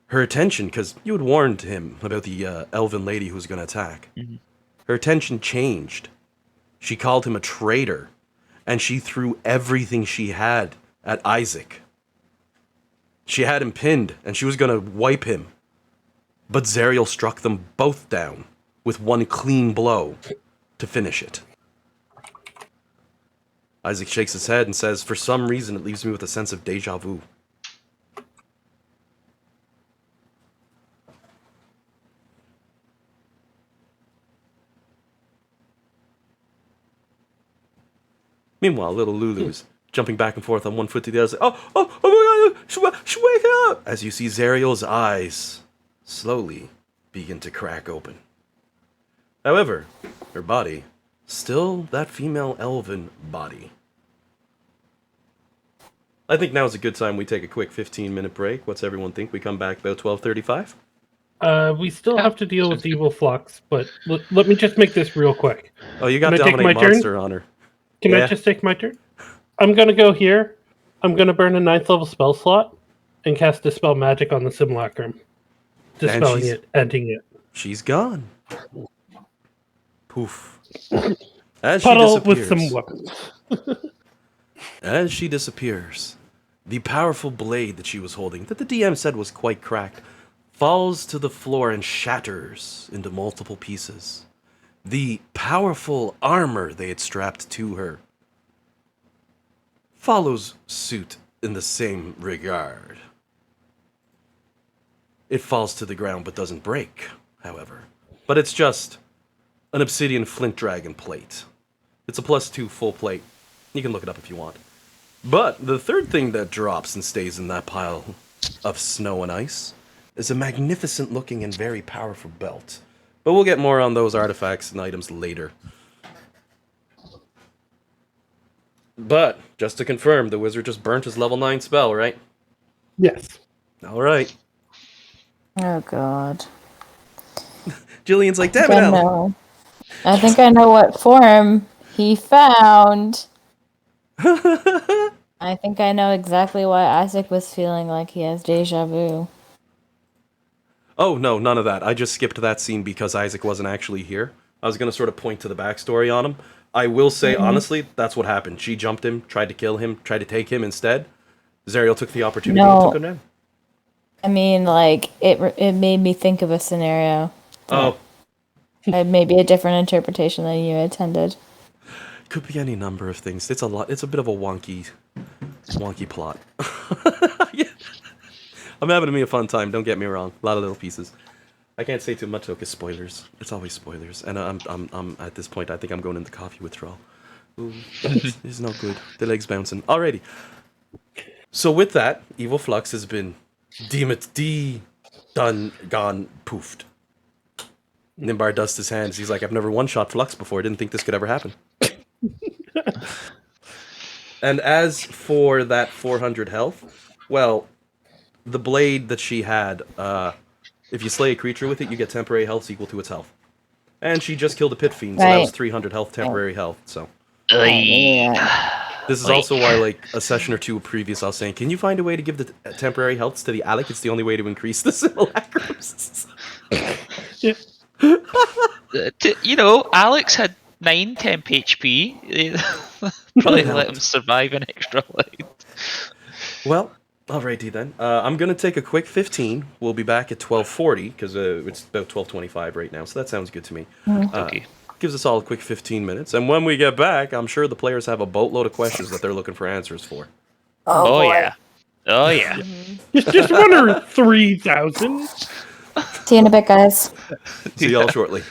her attention, because you had warned him about the elven lady who was going to attack. Mm-hmm. Her attention changed. She called him a traitor, and she threw everything she had at Isaac. She had him pinned, and she was going to wipe him. But Zariel struck them both down with one clean blow to finish it. Isaac shakes his head and says, for some reason it leaves me with a sense of deja vu. Meanwhile, little Lulu's jumping back and forth on one foot to the other. Oh my God, she wake up! As you see Zariel's eyes slowly begin to crack open. However, her body, still that female elven body. I think now is a good time we take a quick 15-minute break. What's everyone think? We come back about 12:35? We still have to deal with evil flux, but let me just make this real quick. Oh, you got Can I take Dominate my turn? Monster on her. Can I just take my turn? I'm going to go here. I'm going to burn a 9th level spell slot and cast Dispel Magic on the Simulacrum. Dispelling it, ending it. She's gone. Poof. As Puddle she disappears, with some weapons. as she disappears, the powerful blade that she was holding, that the DM said was quite cracked, falls to the floor and shatters into multiple pieces. The powerful armor they had strapped to her follows suit in the same regard. It falls to the ground but doesn't break, however. But it's just an obsidian flint dragon plate. It's a +2 full plate. You can look it up if you want. But the third thing that drops and stays in that pile of snow and ice is a magnificent looking and very powerful belt. But we'll get more on those artifacts and items later. But, just to confirm, the wizard just burnt his level 9 spell, right? Yes. Alright. Oh god. Jillian's like, damn it, I Al. know. I think I know what form he found. I think I know exactly why Isaac was feeling like he has deja vu. Oh, no, none of that. I just skipped that scene because Isaac wasn't actually here. I was going to sort of point to the backstory on him. I will say, honestly, that's what happened. She jumped him, tried to kill him, tried to take him instead. Zariel took the opportunity and took him down. I mean, like, it made me think of a scenario. Oh. Maybe a different interpretation than you intended. Could be any number of things. It's a lot. It's a bit of a wonky plot. Yeah. I'm having me a fun time. Don't get me wrong. A lot of little pieces. I can't say too much though, because spoilers. It's always spoilers. And I'm at this point. I think I'm going into coffee withdrawal. Ooh, it's not good. The leg's bouncing. Alrighty. So with that, Evil Flux has been done, gone, poofed. Nimbar dusts his hands. He's like, I've never one-shot Flux before. I didn't think this could ever happen. And as for that 400 health, well, the blade that she had, if you slay a creature with it, you get temporary health equal to its health. And she just killed a pit fiend, so that was 300 health, temporary health, so. This is also why, like, a session or two previous, I was saying, can you find a way to give the temporary healths to the Alec? It's the only way to increase the simulacrums. You know, Alex had 9 temp HP. Probably let him survive an extra light. Well, alrighty then. I'm going to take a quick 15. We'll be back at 12:40, because it's about 12:25 right now, so that sounds good to me. Okay. Gives us all a quick 15 minutes, and when we get back, I'm sure the players have a boatload of questions that they're looking for answers for. Oh yeah. Oh yeah. Just 1 or 3,000. See you in a bit, guys. See y'all shortly.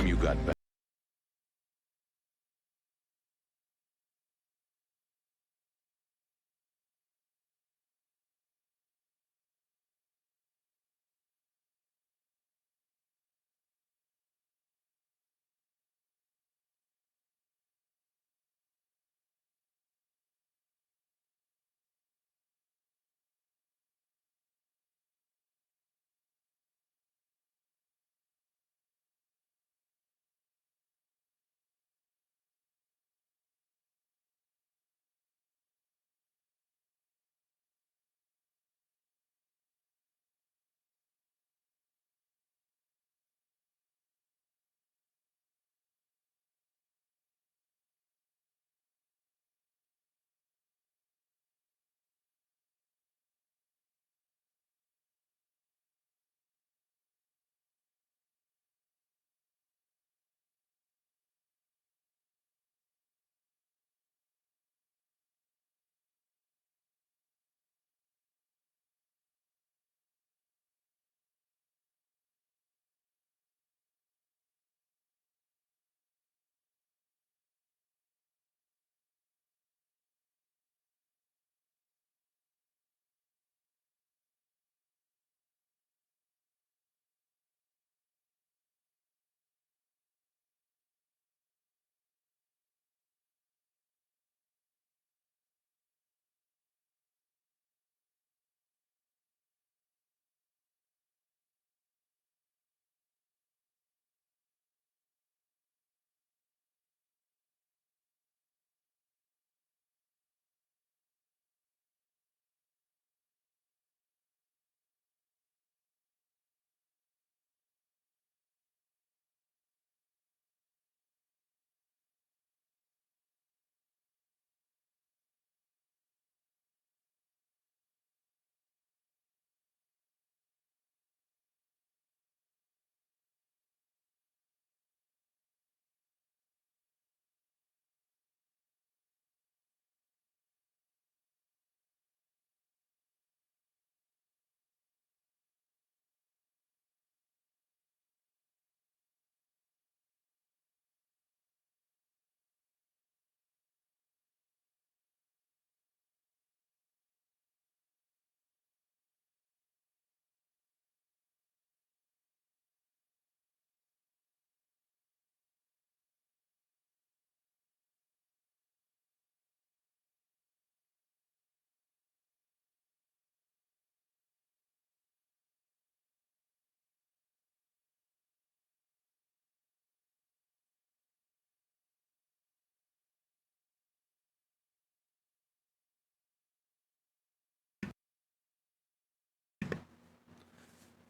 time you got back.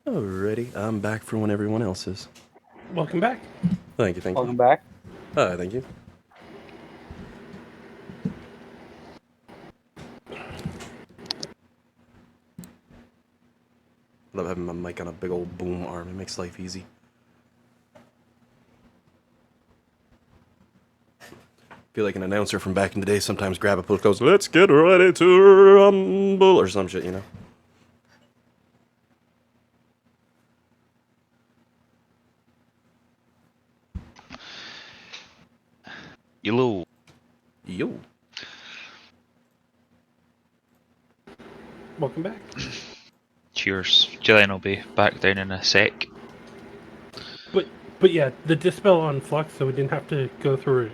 Alrighty, I'm back for when everyone else is. Welcome back. Thank you, thank Welcome you. back. Thank you. Love having my mic on a big old boom arm. It makes life easy. Feel like an announcer from back in the day sometimes grab a book, goes, "Let's get ready to rumble," or some shit, you know? Hello. Yo. Welcome back. Cheers. Jillian will be back down in a sec. But yeah, the dispel on Flux, so we didn't have to go through a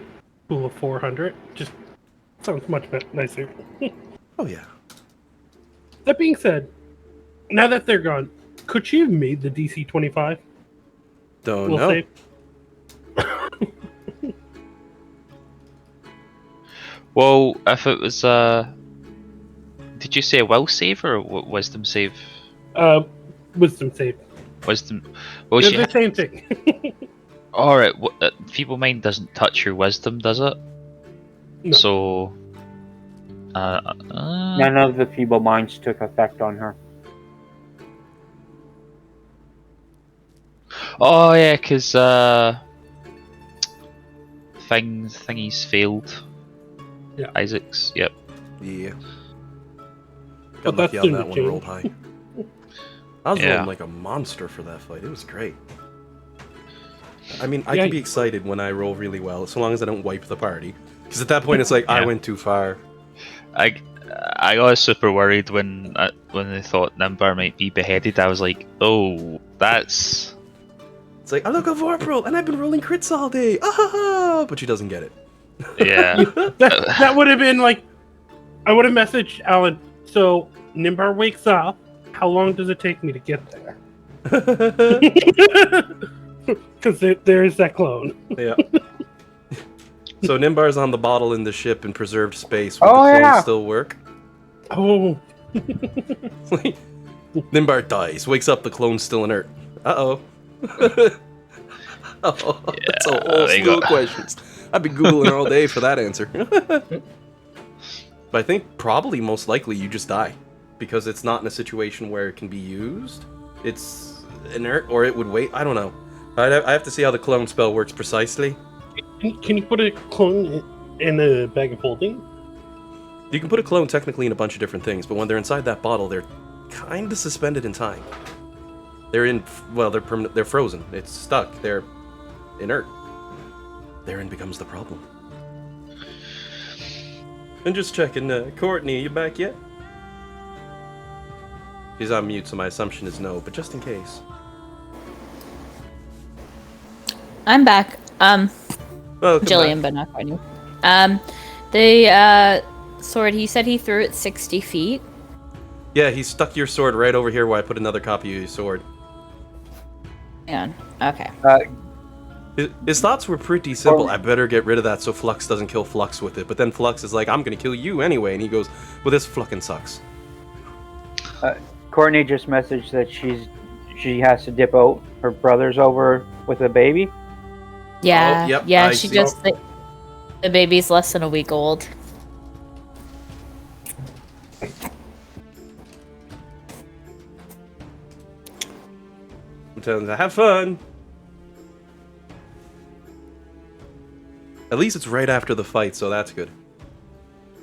pool of 400. Just sounds much nicer. Oh, yeah. That being said, now that they're gone, could she have made the DC 25? Don't We'll know. save. Well, if it was did you say a will save or a wisdom save? Wisdom save. Wisdom. Well, They're she the had. same thing. Alright, Feeble Mind doesn't touch your wisdom, does it? No. So. None of the feeble minds took effect on her. Oh yeah, because thingy's failed. Yeah. Isaac's, yep. Yeah. But Got that's lucky on soon that to one, change. rolled high. I was Yeah. rolling like a monster for that fight. It was great. I mean, I Yeah. can be excited when I roll really well, so long as I don't wipe the party. Because at that point, it's like, I Yeah. went too far. I got super worried when they thought Nimbar might be beheaded. I was like, oh, that's It's like, I look a Vorpal, and I've been rolling crits all day. Ah ha ha! But she doesn't get it. yeah. That would have been like, I would have messaged Alan. So Nimbar wakes up. How long does it take me to get there? Because there is that clone. Yeah. So Nimbar's on the bottle in the ship in preserved space. Would Oh, the clones yeah. still work? Oh, Nimbar dies, wakes up, the clone's still inert. Uh-oh. Oh, that's a whole they slew of got- questions. I've been Googling all day for that answer. But I think probably most likely you just die. Because it's not in a situation where it can be used. It's inert, or it would wait. I don't know. I have to see how the clone spell works precisely. can you put a clone in a bag of holding? You can put a clone technically in a bunch of different things, but when they're inside that bottle, they're kind of suspended in time. They're in, well, they're permanent. They're frozen. It's stuck. They're inert. Therein becomes the problem. And just checking, Courtney, are you back yet? She's on mute, so my assumption is no, but just in case. I'm back. Welcome Jillian, back. but not Courtney. The sword, he said he threw it 60 feet. Yeah, he stuck your sword right over here where I put another copy of your sword. Hang on. Okay. His thoughts were pretty simple. I better get rid of that so Flux doesn't kill Flux with it. But then Flux is like, I'm gonna kill you anyway. And he goes, well, this fucking sucks. Courtney just messaged that she has to dip out. Her brother's over with a baby. Yeah. Oh, yep, yeah, I she see. just. The baby's less than a week old. I'm telling you, have fun. At least it's right after the fight, so that's good.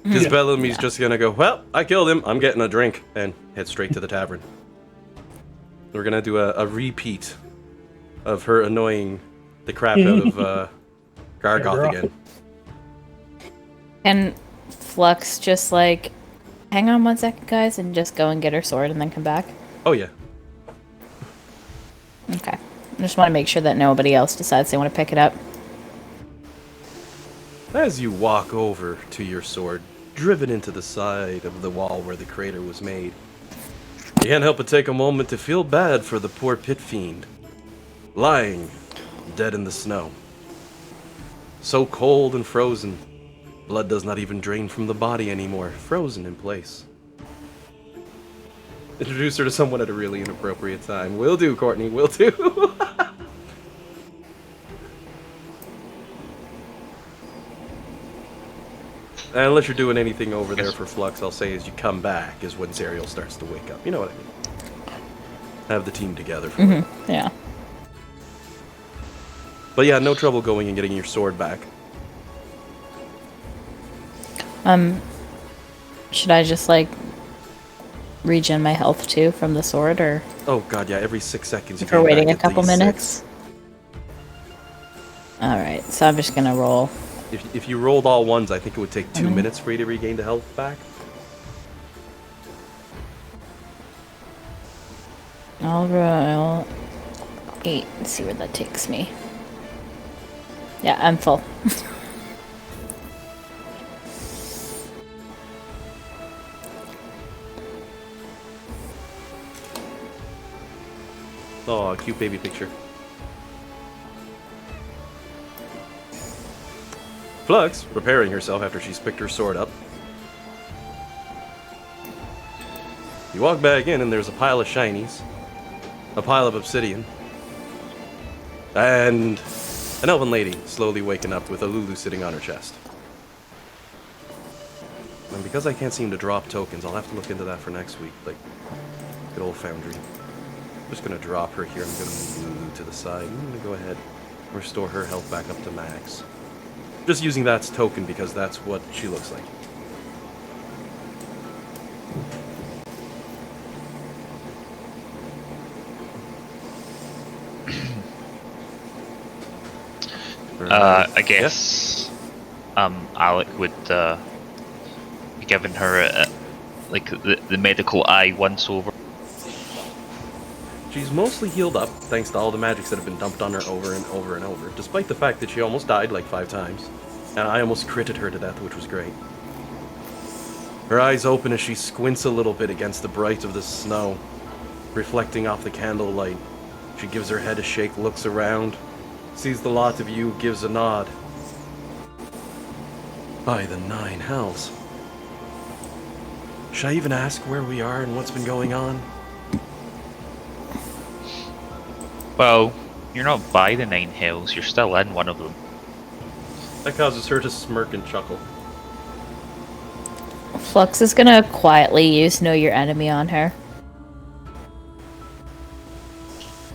Because Yeah. Bellamy's just gonna go, well, I killed him, I'm getting a drink, and head straight to the tavern. We're gonna do a repeat of her annoying the crap out of Gargoth again. And Flux just like, hang on 1 second, guys, and just go and get her sword and then come back. Oh yeah. Okay. I just want to make sure that nobody else decides they want to pick it up. As you walk over to your sword, driven into the side of the wall where the crater was made, you can't help but take a moment to feel bad for the poor pit fiend, lying dead in the snow. So cold and frozen, blood does not even drain from the body anymore, frozen in place. Introduce her to someone at a really inappropriate time. Will do, Courtney, will do. Unless you're doing anything over there for Flux, I'll say as you come back is when Zerial starts to wake up. You know what I mean? Have the team together for it. Yeah. But yeah, no trouble going and getting your sword back. Should I just like regen my health too from the sword, or Oh god, yeah, every 6 seconds you if we're gain waiting back a at couple least minutes? 6. All right, so I'm just gonna roll. If you rolled all ones, I think it would take 2 Mhm. minutes for you to regain the health back. I'll roll 8. Let's see where that takes me. Yeah, I'm full. Oh, cute baby picture. Flux, preparing herself after she's picked her sword up. You walk back in and there's a pile of shinies, a pile of obsidian, and an elven lady slowly waking up with a Lulu sitting on her chest. And because I can't seem to drop tokens, I'll have to look into that for next week, like good old Foundry. I'm just gonna drop her here. I'm gonna move Lulu to the side. I'm gonna go ahead and restore her health back up to max. Just using that as token because that's what she looks like. I guess Alec would be giving her like the medical eye once over. She's mostly healed up, thanks to all the magics that have been dumped on her over and over and over, despite the fact that she almost died like 5 times. And I almost critted her to death, which was great. Her eyes open as she squints a little bit against the bright of the snow, reflecting off the candlelight. She gives her head a shake, looks around, sees the lot of you, gives a nod. By the 9 hells. Should I even ask where we are and what's been going on? Well, you're not by the 9 hells, you're still in one of them. That causes her to smirk and chuckle. Flux is gonna quietly use Know Your Enemy on her.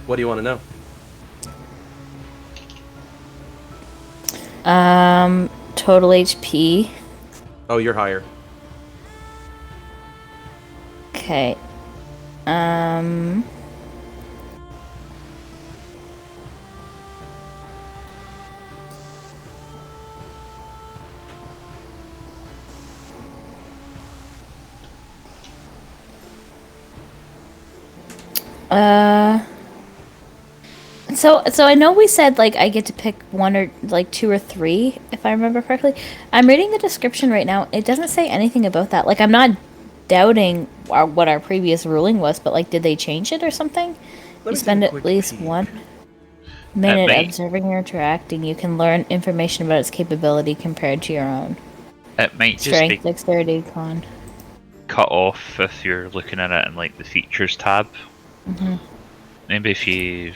What do you want to know? Total HP. Oh, you're higher. Okay. So I know we said like I get to pick 1 or like 2 or 3 if I remember correctly. I'm reading the description right now. It doesn't say anything about that. Like I'm not doubting what our previous ruling was, but like did they change it or something? You spend at least 1 minute observing or interacting. You can learn information about its capability compared to your own. It might just Strength, be dexterity, con. cut off if you're looking at it in like the features tab. Mm-hmm. Maybe if you...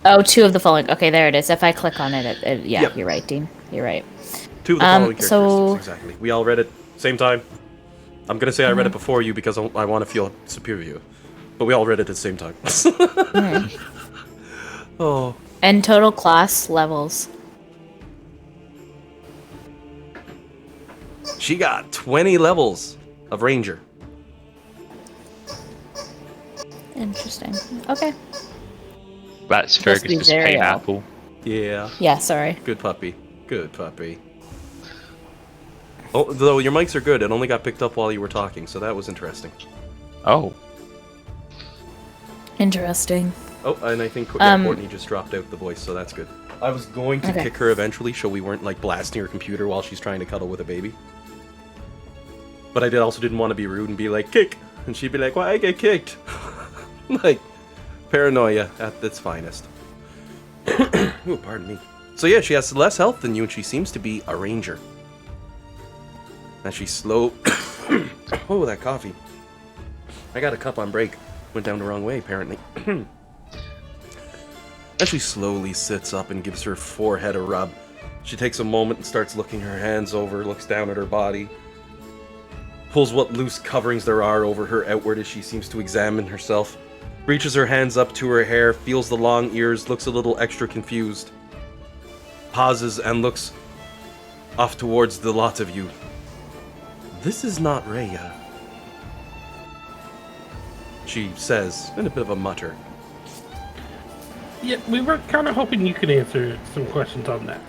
Oh, 2 of the following. Okay, there it is. If I click on it, yeah, Yep. You're right, Dean. You're right. 2 of the following characteristics, so- exactly. We all read it same time. I'm gonna say I read it before you because I want to feel superior. But we all read it at the same time. Oh. And total class levels. She got 20 levels of Ranger. Interesting. Okay. That's Must be Fergus's Zerial. pineapple. Yeah. Yeah, sorry. Good puppy. Good puppy. Oh, though your mics are good. It only got picked up while you were talking, so that was interesting. Oh. Interesting. Oh, and I think Courtney just dropped out the voice, so that's good. I was going to Okay. kick her eventually, so we weren't like blasting her computer while she's trying to cuddle with a baby. But I also didn't want to be rude and be like, kick! And she'd be like, why I get kicked? Like, paranoia at its finest. Ooh, pardon me. So yeah, she has less health than you, and she seems to be a ranger. As she slow... Oh, that coffee. I got a cup on break. Went down the wrong way, apparently. As she slowly sits up and gives her forehead a rub, she takes a moment and starts looking her hands over, looks down at her body, pulls what loose coverings there are over her outward as she seems to examine herself, reaches her hands up to her hair, feels the long ears, looks a little extra confused, pauses and looks off towards the lot of you. This is not Rhea, she says in a bit of a mutter. Yeah, we were kind of hoping you could answer some questions on that.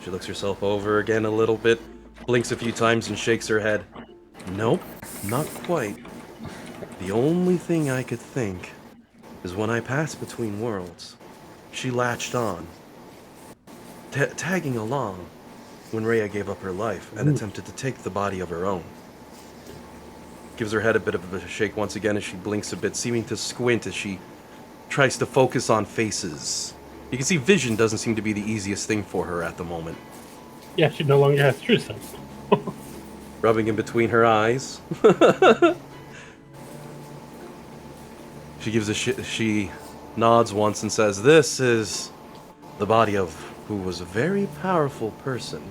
She looks herself over again a little bit, blinks a few times and shakes her head. Nope, not quite. The only thing I could think is when I passed between worlds, she latched on, tagging along when Rhea gave up her life and attempted to take the body of her own. Gives her head a bit of a shake once again as she blinks a bit, seeming to squint as she tries to focus on faces. You can see vision doesn't seem to be the easiest thing for her at the moment. Yeah, she no longer has true sense. Rubbing in between her eyes. She nods once and says, "This is the body of who was a very powerful person,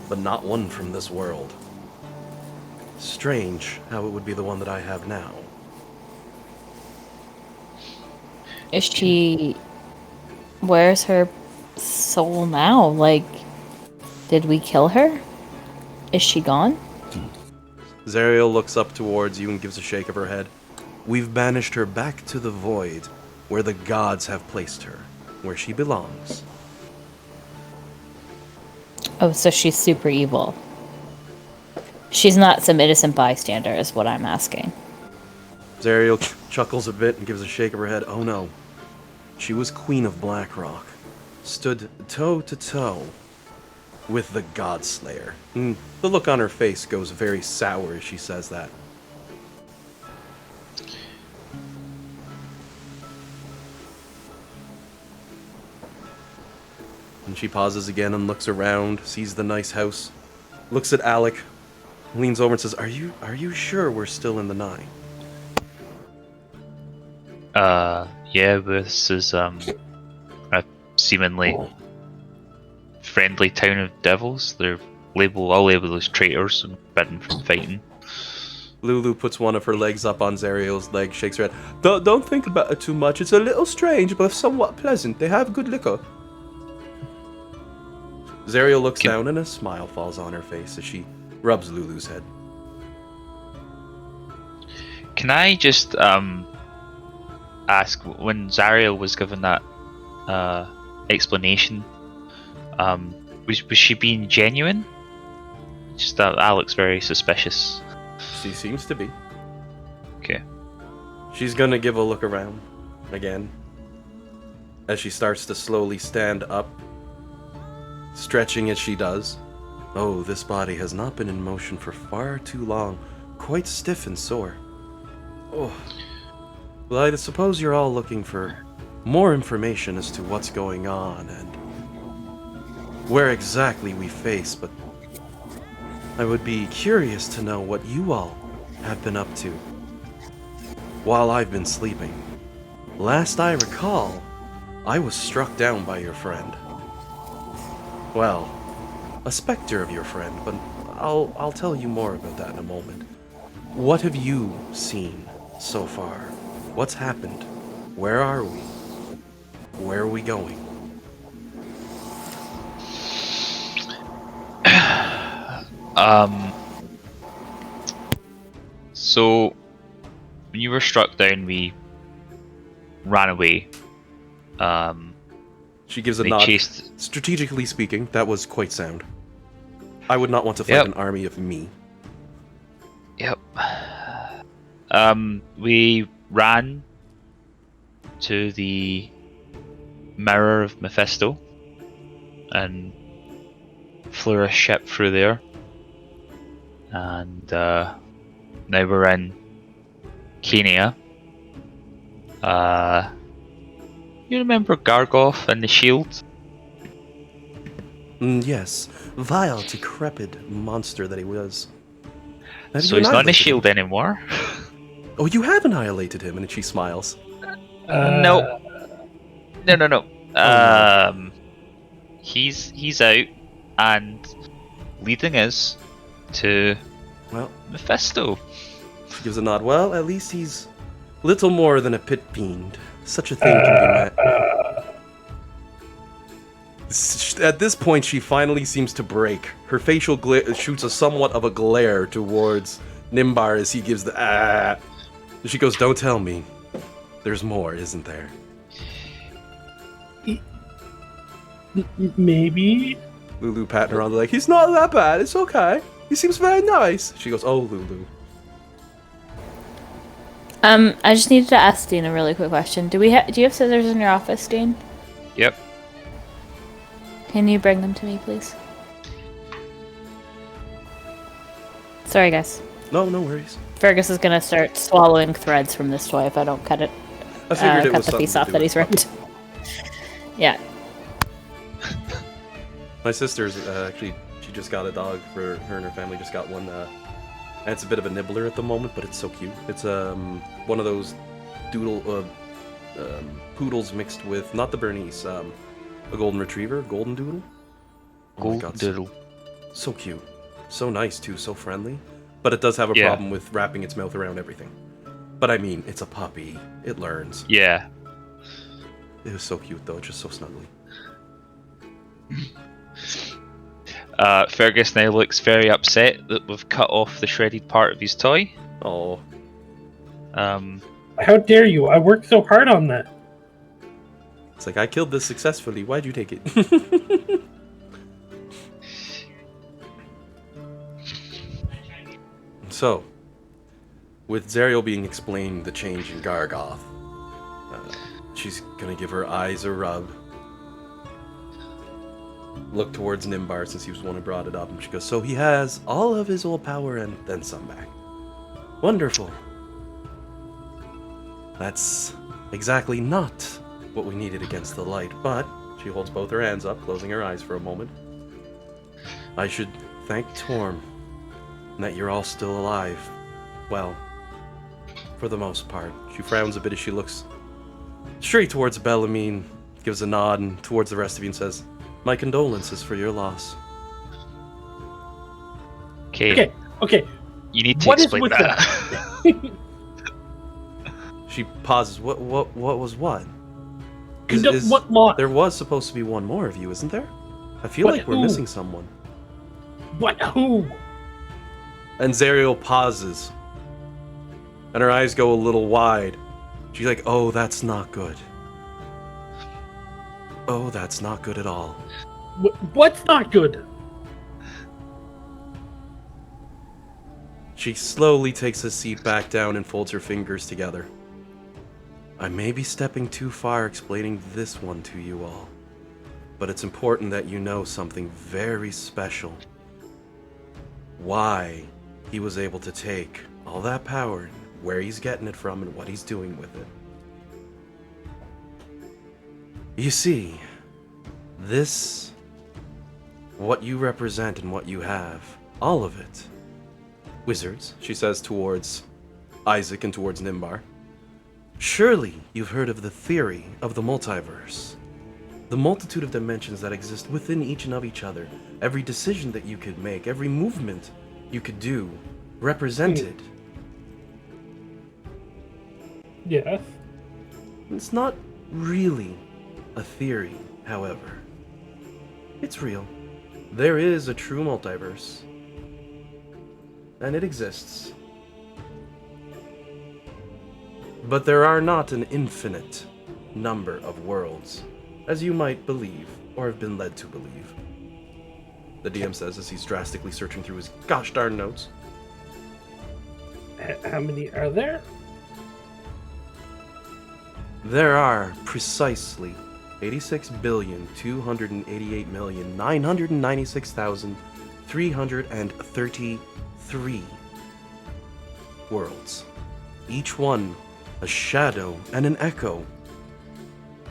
but not one from this world. Strange how it would be the one that I have now." Is she... Where's her soul now? Like, did we kill her? Is she gone? Zerial looks up towards you and gives a shake of her head. "We've banished her back to the void, where the gods have placed her. where she belongs. Oh, so she's super evil. She's not some innocent bystander, is what I'm asking. Zariel chuckles a bit and gives a shake of her head. Oh no. She was Queen of Blackrock. Stood toe to toe with the Godslayer. The look on her face goes very sour as she says that. And she pauses again and looks around, sees the nice house, looks at Alec, leans over and says, Are you sure we're still in the 9? Yeah, this is a seemingly friendly town of devils. They're I'll label as traitors and forbidden from fighting. Lulu puts one of her legs up on Zariel's leg, shakes her head. Don't think about it too much. It's a little strange, but somewhat pleasant. They have good liquor. Zariel looks down and a smile falls on her face as she rubs Lulu's head. Can I just ask, when Zariel was given that explanation, was she being genuine? Just that Alec's very suspicious. She seems to be. Okay. She's gonna give a look around again as she starts to slowly stand up, stretching as she does. Oh, this body has not been in motion for far too long, quite stiff and sore. Oh. Well, I suppose you're all looking for more information as to what's going on and where exactly we face, but I would be curious to know what you all have been up to while I've been sleeping. Last I recall, I was struck down by your friend. Well, a specter of your friend, but I'll tell you more about that in a moment. What have you seen so far? What's happened? Where are we? Where are we going? So when you were struck down, we ran away. She gives a They nod. chased- Strategically speaking, that was quite sound. I would not want to fight an army of me. Yep. We ran to the Mirror of Mephisto and flew a ship through there. And now we're in Kenia. You remember Gargoth and the shield? Yes, vile, decrepit monster that he was. Have So you he's not in the annihilated shield him? anymore. Oh, you have annihilated him, and she smiles. No. No. no. He's out and leading us to Well, Mephisto. she gives a nod. Well, at least he's little more than a pit fiend. Such a thing can be met. At this point, she finally seems to break. Her facial shoots a somewhat of a glare towards Nimbar as he gives the ah. She goes, "Don't tell me. There's more, isn't there?" Maybe. Lulu patting her on the leg. He's not that bad. It's okay. He seems very nice. She goes, "Oh, Lulu." I just needed to ask Dean a really quick question. Do you have scissors in your office, Dean? Yep. Can you bring them to me, please? Sorry, guys. No worries. Fergus is gonna start swallowing threads from this toy if I don't cut it. I figured it cut was the something piece to off do that with he's ripped. Yeah. My sister's actually, she just got a dog for her and her family. Just got one. And it's a bit of a nibbler at the moment, but it's so cute. It's one of those poodles mixed with not the Bernese, a golden retriever, golden doodle. Oh my God, Doodle. so cute, so nice too, so friendly. But it does have a problem with wrapping its mouth around everything. But I mean, it's a puppy. It learns. Yeah. It was so cute though, just so snuggly. Fergus now looks very upset that we've cut off the shredded part of his toy. Oh, How dare you? I worked so hard on that. It's like, I killed this successfully. Why'd you take it? So, with Zariel being explained the change in Gargoth, she's gonna give her eyes a rub. Look towards Nimbar since he was the one who brought it up, and she goes, so he has all of his old power and then some back. Wonderful. That's exactly not what we needed against the light, but she holds both her hands up, closing her eyes for a moment. I should thank Torm that you're all still alive. Well, for the most part. She frowns a bit as she looks straight towards Bellamine, gives a nod and towards the rest of you and says, my condolences for your loss. Okay. Okay. You need to What is explain with that. She pauses. What was what? What loss? There was supposed to be one more of you, isn't there? I feel like we're missing someone. What? Who? And Zariel pauses. And her eyes go a little wide. She's like, oh, that's not good. Oh, that's not good at all. What's not good? She slowly takes a seat back down and folds her fingers together. I may be stepping too far explaining this one to you all, but it's important that you know something very special. Why he was able to take all that power, where he's getting it from, and what he's doing with it. You see, this, what you represent and what you have, all of it. Wizards, she says towards Isaac and towards Nimbar. Surely you've heard of the theory of the multiverse. The multitude of dimensions that exist within each and of each other. Every decision that you could make, every movement you could do, represented. Yes. It's not really a theory, however. It's real. There is a true multiverse. And it exists. But there are not an infinite number of worlds, as you might believe, or have been led to believe. The DM says as he's drastically searching through his gosh darn notes. How many are there? There are precisely 86,288,996,333 worlds. Each one a shadow and an echo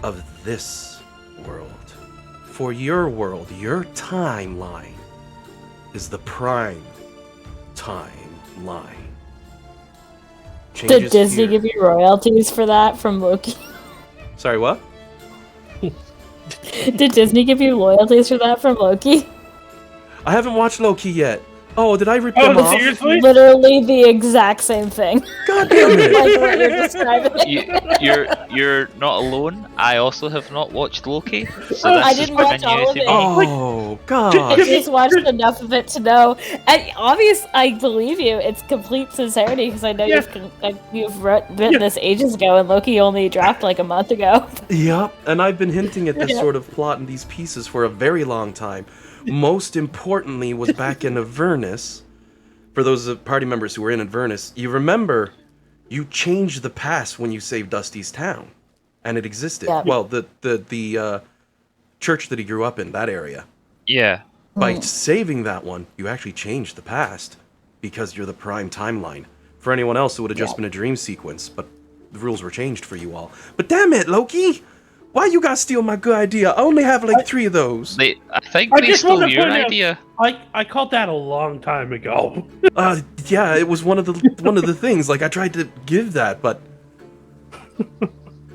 of this world. For your world, your timeline is the prime timeline. Did Disney give you royalties for that from Loki? Sorry, what? Did Disney give you royalties for that from Loki? I haven't watched Loki yet. Oh, did I rip them off? Seriously? Literally the exact same thing. God damn it! Like what you're describing. You're not alone. I also have not watched Loki. So I this didn't is watch brand new all of to it. me. Oh, I God. just watched enough of it to know. And obvious, I believe you. It's complete sincerity because I know you've written this ages ago, and Loki only dropped like a month ago. Yep, and I've been hinting at this sort of plot and these pieces for a very long time. Most importantly was back in Avernus. For those party members who were in Avernus, you remember you changed the past when you saved Dusty's town. And it existed. Yeah. Well, the church that he grew up in, that area. Yeah. By saving that one, you actually changed the past because you're the prime timeline. For anyone else, it would have just been a dream sequence, but the rules were changed for you all. But damn it, Loki! Why you gotta steal my good idea? I only have like 3 of those. I think I they just stole wanna your point out- idea. I called that a long time ago. Yeah, it was one of the things. Like I tried to give that, but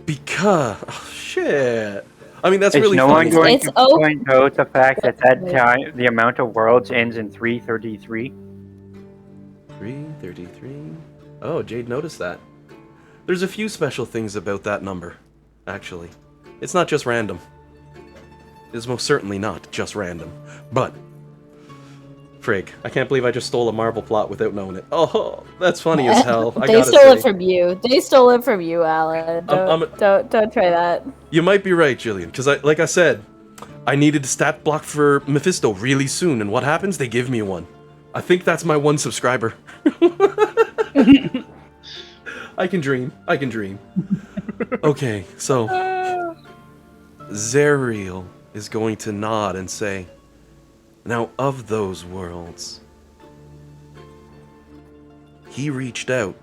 because shit. I mean, that's Is really no funny. one going It's to open. point out the fact that time, the amount of worlds ends in 333? 333. Oh, Jade noticed that. There's a few special things about that number, actually. It's not just random. It's most certainly not just random. But Craig, I can't believe I just stole a Marvel plot without knowing it. Oh, that's funny as hell. I They gotta stole say. it from you. They stole it from you, Alan. Don't try that. You might be right, Jillian, because like I said, I needed a stat block for Mephisto really soon, and what happens? They give me one. I think that's my one subscriber. I can dream. I can dream. Okay, so Zerial is going to nod and say, now of those worlds, he reached out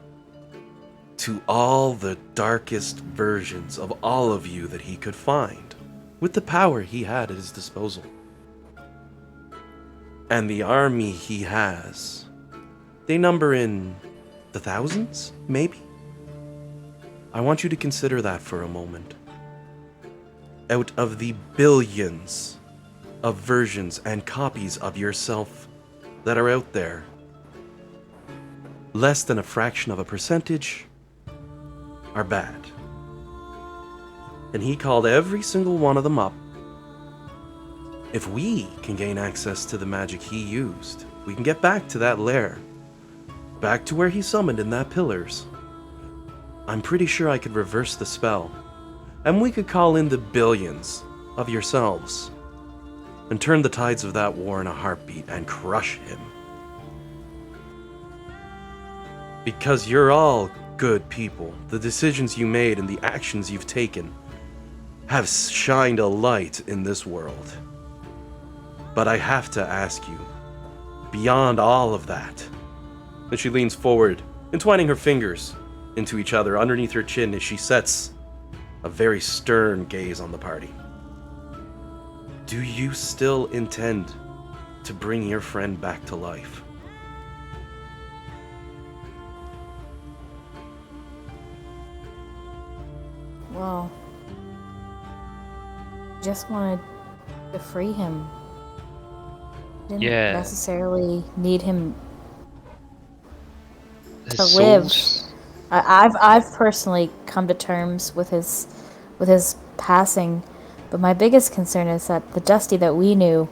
to all the darkest versions of all of you that he could find, with the power he had at his disposal. And the army he has, they number in the thousands, maybe? I want you to consider that for a moment. Out of the billions of versions and copies of yourself that are out there, less than a fraction of a percentage are bad. And he called every single one of them up. If we can gain access to the magic he used, we can get back to that lair, back to where he summoned in that pillars. I'm pretty sure I could reverse the spell, and we could call in the billions of yourselves and turn the tides of that war in a heartbeat and crush him. Because you're all good people. The decisions you made and the actions you've taken have shined a light in this world. But I have to ask you, beyond all of that, and she leans forward, entwining her fingers into each other underneath her chin as she sets a very stern gaze on the party. Do you still intend to bring your friend back to life? Well, just wanted to free him. Didn't Yeah. necessarily need him His to live. soul's- I've personally come to terms with his passing, but my biggest concern is that the Dusty that we knew,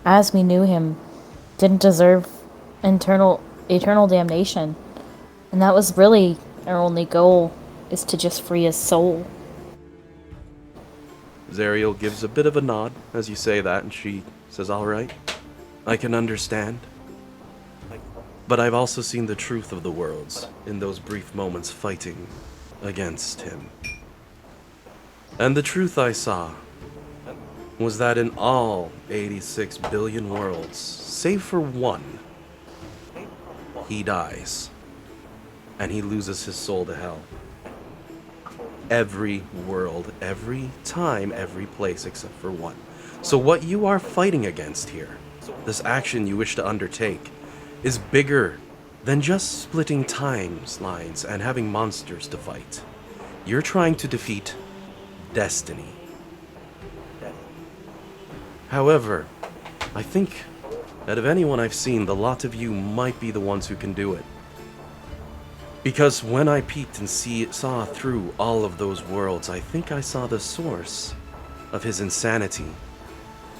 as we knew him, didn't deserve eternal damnation, and that was really our only goal, is to just free his soul. Zerial gives a bit of a nod as you say that, and she says, all right, I can understand. But I've also seen the truth of the worlds in those brief moments fighting against him. And the truth I saw was that in all 86 billion worlds, save for one, he dies. And he loses his soul to hell. Every world, every time, every place except for one. So what you are fighting against here, this action you wish to undertake, is bigger than just splitting timelines and having monsters to fight. You're trying to defeat destiny. However, I think that of anyone I've seen, the lot of you might be the ones who can do it. Because when I peeked and saw through all of those worlds, I think I saw the source of his insanity.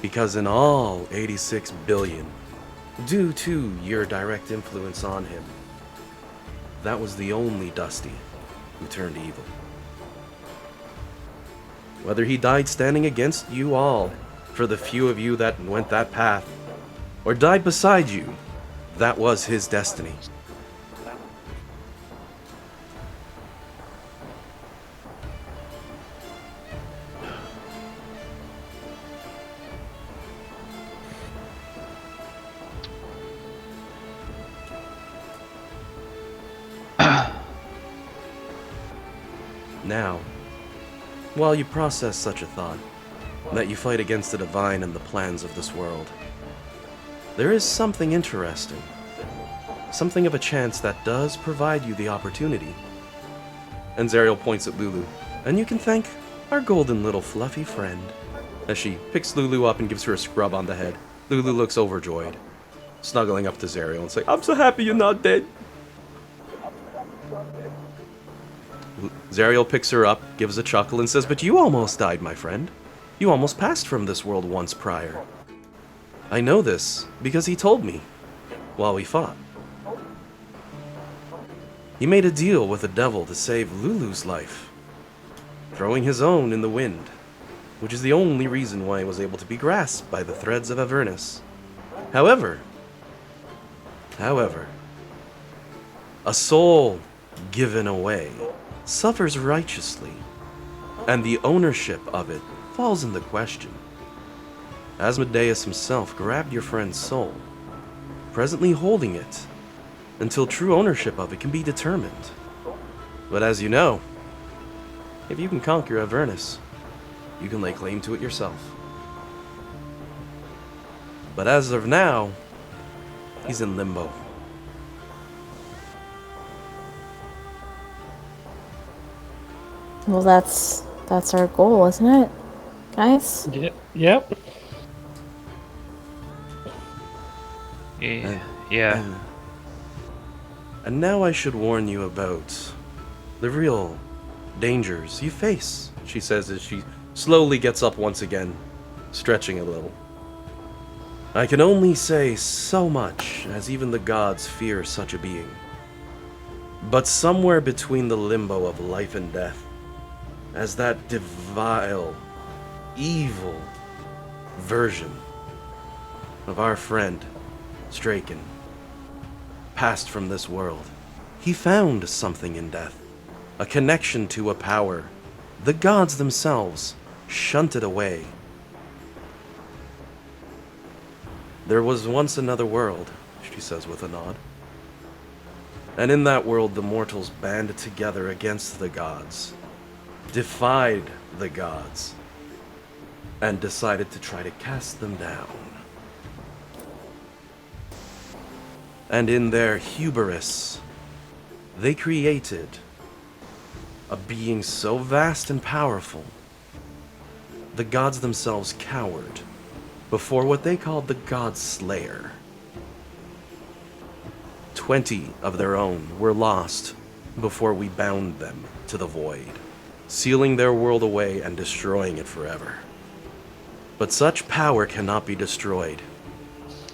Because in all 86 billion, due to your direct influence on him, that was the only Dusty who turned evil. Whether he died standing against you all, for the few of you that went that path, or died beside you, that was his destiny. Now, while you process such a thought, that you fight against the divine and the plans of this world, there is something interesting, something of a chance that does provide you the opportunity. And Zerial points at Lulu, and you can thank our golden little fluffy friend. As she picks Lulu up and gives her a scrub on the head, Lulu looks overjoyed, snuggling up to Zerial and saying, I'm so happy you're not dead. Zerial picks her up, gives a chuckle, and says, but you almost died, my friend. You almost passed from this world once prior. I know this because he told me. while we fought. He made a deal with the devil to save Lulu's life, throwing his own in the wind, which is the only reason why he was able to be grasped by the threads of Avernus. However, a soul given away suffers righteously, and the ownership of it falls into question. Asmodeus himself grabbed your friend's soul, presently holding it until true ownership of it can be determined. But as you know, if you can conquer Avernus, you can lay claim to it yourself. But as of now, he's in limbo. Well, that's our goal, isn't it, guys? Yep. Yeah. And now I should warn you about the real dangers you face, she says as she slowly gets up once again, stretching a little. I can only say so much, as even the gods fear such a being. But somewhere between the limbo of life and death, as that vile, evil version of our friend, Straken, passed from this world, he found something in death, a connection to a power the gods themselves shunted away. There was once another world, she says with a nod. And in that world, the mortals banded together against the gods, defied the gods, and decided to try to cast them down. And in their hubris, they created a being so vast and powerful, the gods themselves cowered before what they called the God Slayer. 20 of their own were lost before we bound them to the void, sealing their world away and destroying it forever. But such power cannot be destroyed,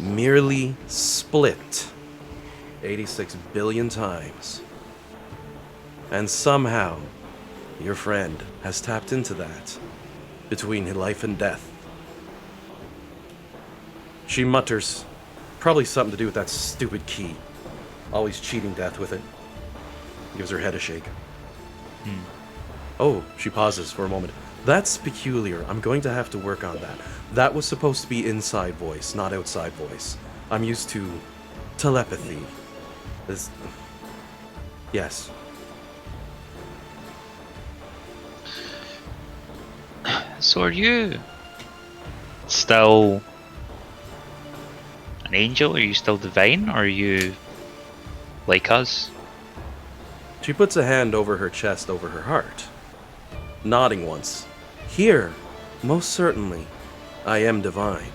merely split 86 billion times. And somehow, your friend has tapped into that, between life and death. She mutters, probably something to do with that stupid key. Always cheating death with it. Gives her head a shake. Oh, she pauses for a moment. That's peculiar. I'm going to have to work on that. That was supposed to be inside voice, not outside voice. I'm used to telepathy. Yes. So are you still an angel? Are you still divine? Or are you like us? She puts a hand over her chest, over her heart, nodding once. Here, most certainly, I am divine.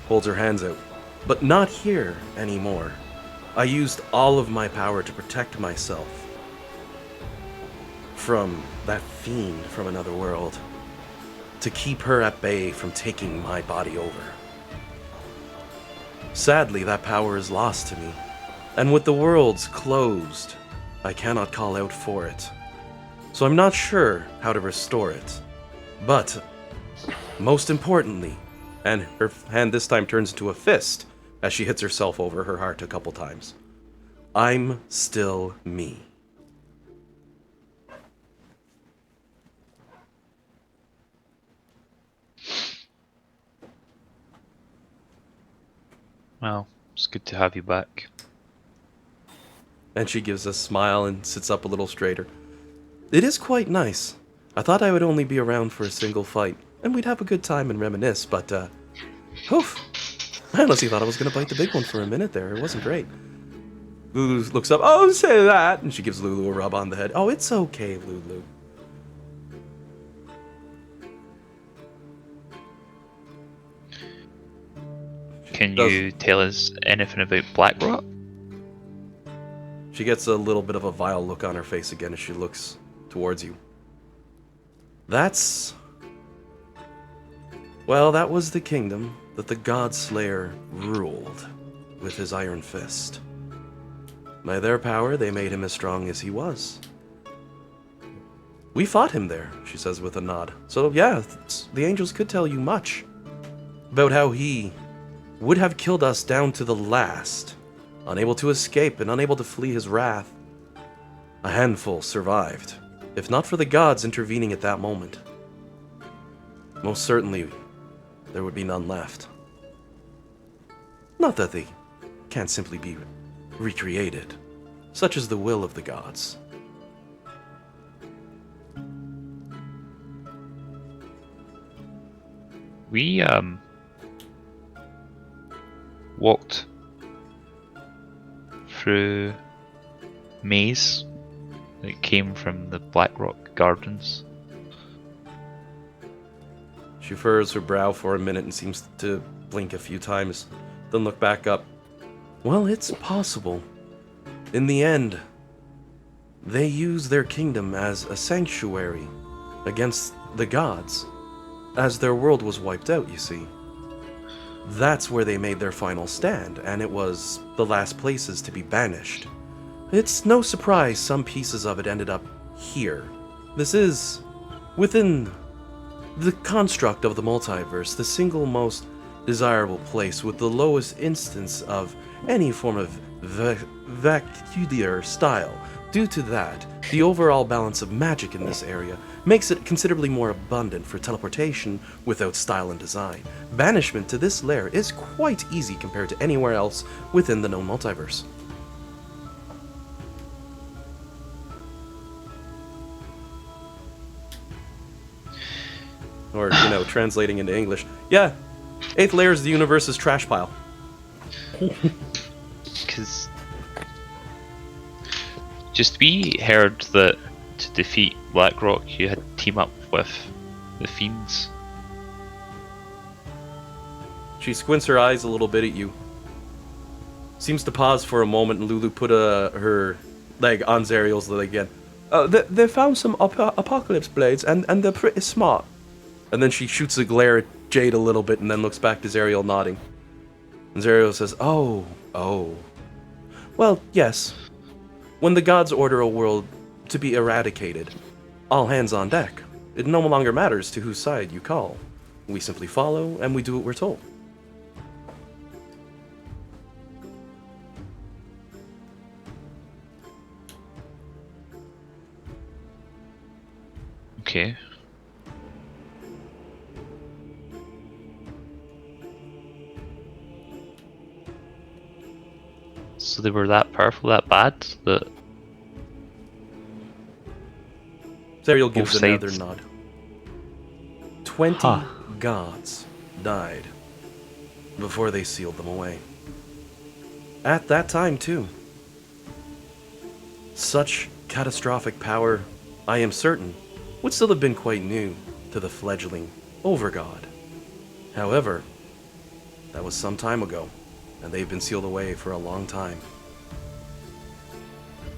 Holds her hands out. But not here anymore. I used all of my power to protect myself from that fiend from another world, to keep her at bay from taking my body over. Sadly, that power is lost to me, and with the worlds closed, I cannot call out for it. So I'm not sure how to restore it. But, most importantly, and her hand this time turns into a fist as she hits herself over her heart a couple times, I'm still me. Well, it's good to have you back. And she gives a smile and sits up a little straighter. It is quite nice. I thought I would only be around for a single fight, and we'd have a good time and reminisce, but, oof. I honestly thought I was going to bite the big one for a minute there. It wasn't great. Lulu looks up, oh, say that, and she gives Lulu a rub on the head. Oh, it's okay, Lulu. Can you tell us anything about Blackrock? She gets a little bit of a vile look on her face again as she looks towards you. Well, that was the kingdom that the God Slayer ruled. with his iron fist. By their power, they made him as strong as he was. We fought him there, she says with a nod. So yeah, the angels could tell you much about how he would have killed us down to the last, unable to escape and unable to flee his wrath. A handful survived, if not for the gods intervening at that moment. Most certainly, there would be none left. Not that they can't simply be recreated. Such is the will of the gods. We walked through maze that came from the Blackrock Gardens. She furrows her brow for a minute and seems to blink a few times, then look back up. Well, it's possible. In the end, they use their kingdom as a sanctuary against the gods, as their world was wiped out, you see. That's where they made their final stand, and it was the last places to be banished. It's no surprise some pieces of it ended up here. This is, within the construct of the multiverse, the single most desirable place with the lowest instance of any form of vacular style. Due to that, the overall balance of magic in this area makes it considerably more abundant for teleportation without style and design. Banishment to this lair is quite easy compared to anywhere else within the known multiverse. Or, translating into English. Yeah, 8th layer is the universe's trash pile. Because just we heard that to defeat Blackrock you had to team up with the Fiends. She squints her eyes a little bit at you. Seems to pause for a moment, and Lulu put her leg on Zariel's leg again. They found some apocalypse blades, and they're pretty smart. And then she shoots a glare at Jade a little bit, and then looks back to Zariel nodding. And Zariel says, Oh. Well, yes. When the gods order a world to be eradicated, all hands on deck. It no longer matters to whose side you call. We simply follow, and we do what we're told. Okay. So they were that powerful, that bad, that Zariel gives both another sides- nod. 20 gods died before they sealed them away. At that time, too. Such catastrophic power, I am certain, would still have been quite new to the fledgling Overgod. However, that was some time ago, and they've been sealed away for a long time.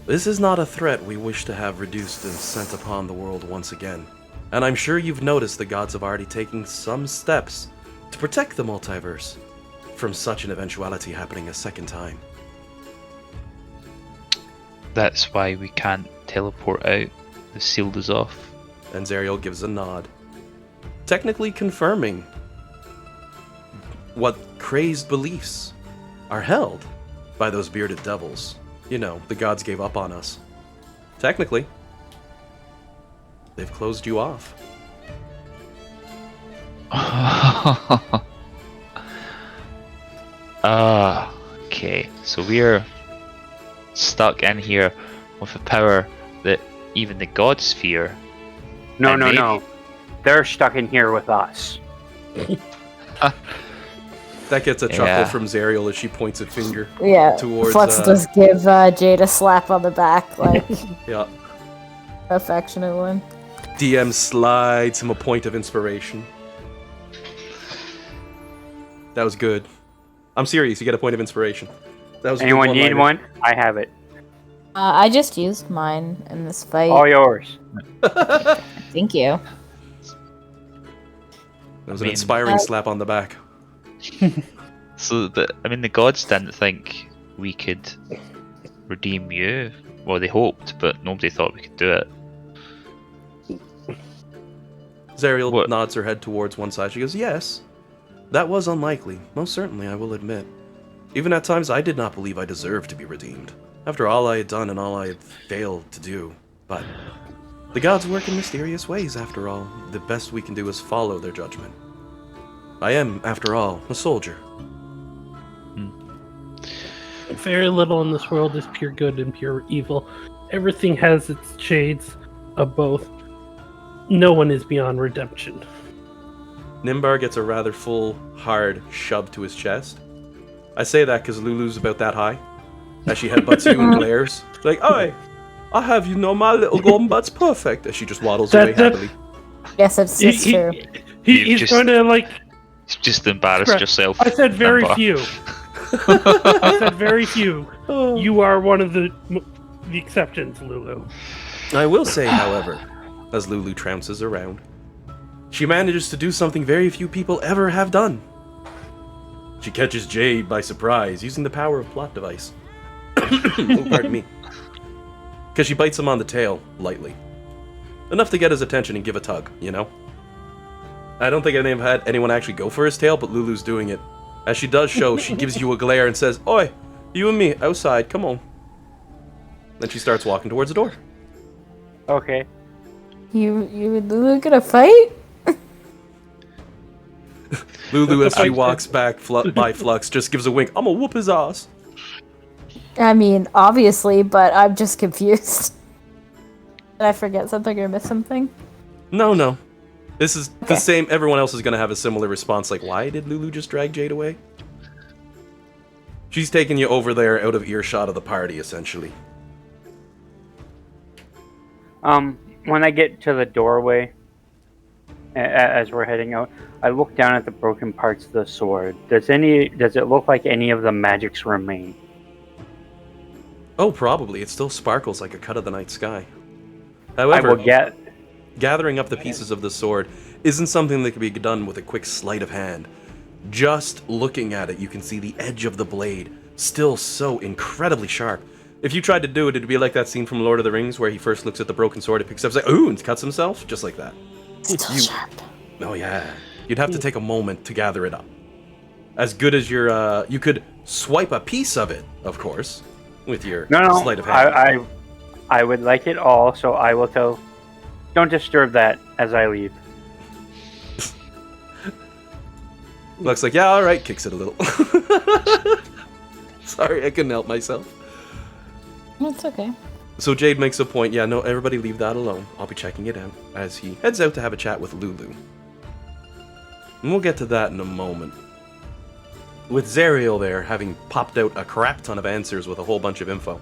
This is not a threat we wish to have reduced and sent upon the world once again. And I'm sure you've noticed the gods have already taken some steps to protect the multiverse from such an eventuality happening a second time. that's why we can't teleport out. The shield is off. And Zariel gives a nod, technically confirming what crazed beliefs are held by those bearded devils. You know, the gods gave up on us. Technically, they've closed you off. Okay, so we're stuck in here with a power that even the gods fear. No, And no, maybe- no. They're stuck in here with us. That gets a chuckle Yeah. from Zariel as she points a finger Yeah. towards. Let's just give Jade a slap on the back, like Yeah. affectionate one. DM slides him a point of inspiration. That was good. I'm serious. You get a point of inspiration. That was a good Anyone need one-liner. one? I have it. I just used mine in this fight. All yours. Thank you. That was an I mean- inspiring slap on the back. So, the gods didn't think we could redeem you. Well, they hoped, but nobody thought we could do it. Zariel What? nods her head towards one side. She goes, yes, that was unlikely. Most certainly, I will admit. Even at times, I did not believe I deserved to be redeemed. After all I had done and all I had failed to do. But the gods work in mysterious ways, after all. The best we can do is follow their judgment. I am, after all, a soldier. Very little in this world is pure good and pure evil. Everything has its shades of both. No one is beyond redemption. Nimbar gets a rather full, hard shove to his chest. I say that because Lulu's about that high. As she headbutts you and glares. Like, oi, I have you know my little golden butt's perfect. As she just waddles away happily. Yes, it's true. He's going to, like... Just embarrass yourself. I said very Nimbar. few. I said very few. You are one of the exceptions, Lulu. I will say, however, as Lulu trounces around, she manages to do something very few people ever have done. She catches Jade by surprise using the power of plot device. Oh, pardon me. Because she bites him on the tail, lightly. Enough to get his attention and give a tug, you know? I don't think I've had anyone actually go for his tail, but Lulu's doing it. As she does show, she gives you a glare and says, oi, you and me, outside, come on. Then she starts walking towards the door. Okay. You and Lulu gonna fight? Lulu, as she walks back by Flux, just gives a wink. I'm gonna whoop his ass. I mean, obviously, but I'm just confused. Did I forget something or miss something? No. This is the same. Everyone else is gonna have a similar response. Like, why did Lulu just drag Jade away? She's taking you over there out of earshot of the party, essentially. When I get to the doorway, as we're heading out, I look down at the broken parts of the sword. Does it look like any of the magics remain? Oh, probably. It still sparkles like a cut of the night sky. I However, will get. gathering up the pieces of the sword isn't something that can be done with a quick sleight of hand. Just looking at it, you can see the edge of the blade, still so incredibly sharp. If you tried to do it, it'd be like that scene from Lord of the Rings where he first looks at the broken sword, it picks up, like, ooh, and cuts himself, just like that. Still sharp. Oh yeah. You'd have to take a moment to gather it up. As good as your, you could swipe a piece of it, of course, with your sleight of hand. I would like it all, so I will tell. Don't disturb that as I leave. Looks like, yeah, alright, kicks it a little. Sorry, I couldn't help myself. It's okay. So Jade makes a point, yeah, no, everybody leave that alone. I'll be checking it out, as he heads out to have a chat with Lulu. And we'll get to that in a moment. With Zariel there, having popped out a crap ton of answers with a whole bunch of info.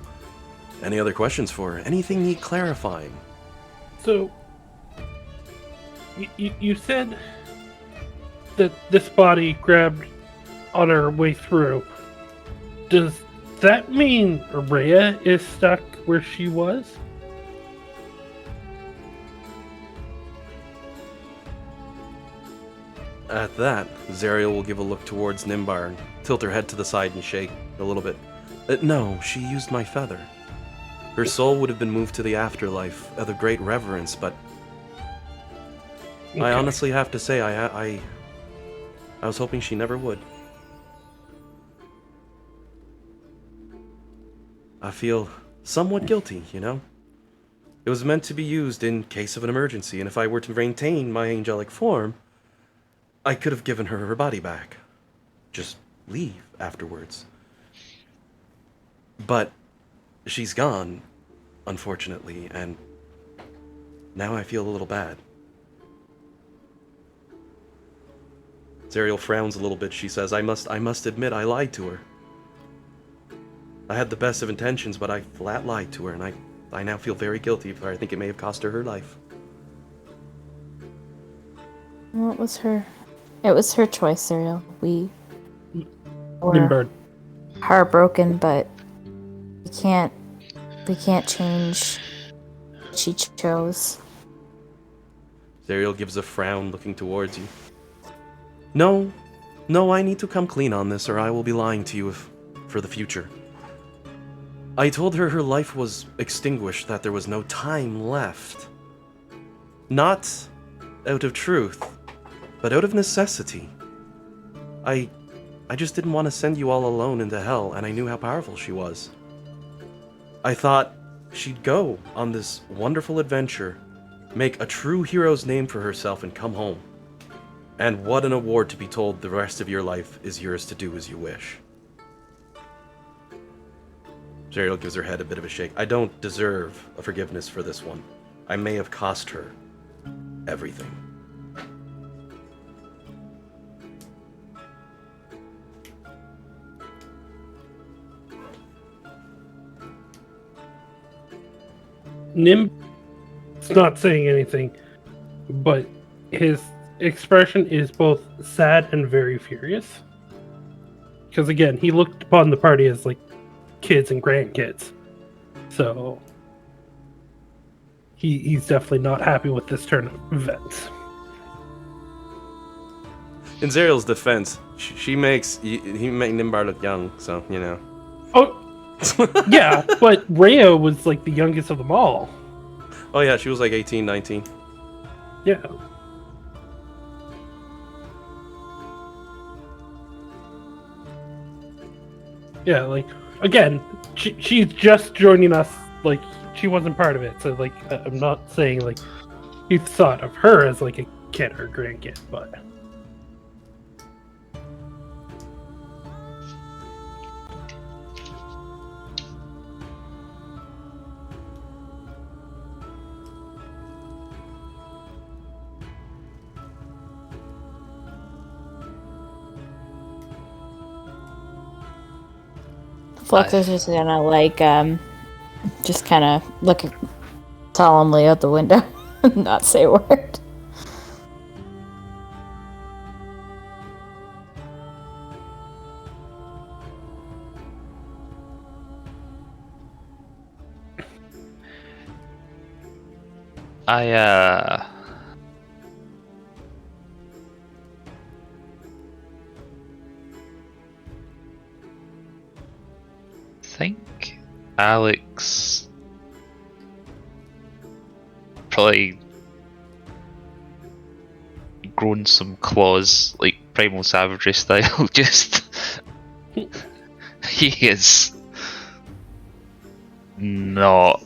Any other questions for her? Anything need clarifying? So, you said that this body grabbed on our way through. Does that mean Rhea is stuck where she was? At that, Zariel will give a look towards Nimbar and tilt her head to the side and shake a little bit. No, she used my feather. Her soul would have been moved to the afterlife out of great reverence, but I honestly have to say, I was hoping she never would. I feel somewhat guilty, you know? It was meant to be used in case of an emergency, and if I were to maintain my angelic form, I could have given her her body back. Just leave afterwards. But she's gone, unfortunately, and now I feel a little bad. Zariel frowns a little bit. She says, I must admit I lied to her. I had the best of intentions, but I flat lied to her, and I now feel very guilty, for I think it may have cost her her life. Well, it was her choice, Serial. We were Nimbar. heartbroken, but we can't change what she chose. Zariel gives a frown, looking towards you. No, No, I need to come clean on this, or I will be lying to you for the future. I told her life was extinguished, that there was no time left. Not out of truth, but out of necessity. I just didn't want to send you all alone into hell, and I knew how powerful she was. I thought she'd go on this wonderful adventure, make a true hero's name for herself, and come home. And what an award to be told the rest of your life is yours to do as you wish. Zariel gives her head a bit of a shake. I don't deserve a forgiveness for this one. I may have cost her everything. Nim is not saying anything, but his expression is both sad and very furious. Because again, he looked upon the party as like kids and grandkids. So he's definitely not happy with this turn of events. In Zariel's defense, he makes Nimbar look young, so, you know. Oh, yeah, but Rhea was like the youngest of them all. Oh yeah, she was like 18, 19. Yeah. Yeah, like, again, she's just joining us, like, she wasn't part of it, so, like, I'm not saying, like, he thought of her as, like, a kid or a grandkid, but... Flux is just gonna like just kind of look solemnly out the window and not say a word. I think Alex probably grown some claws, like primal savagery style. Just he is not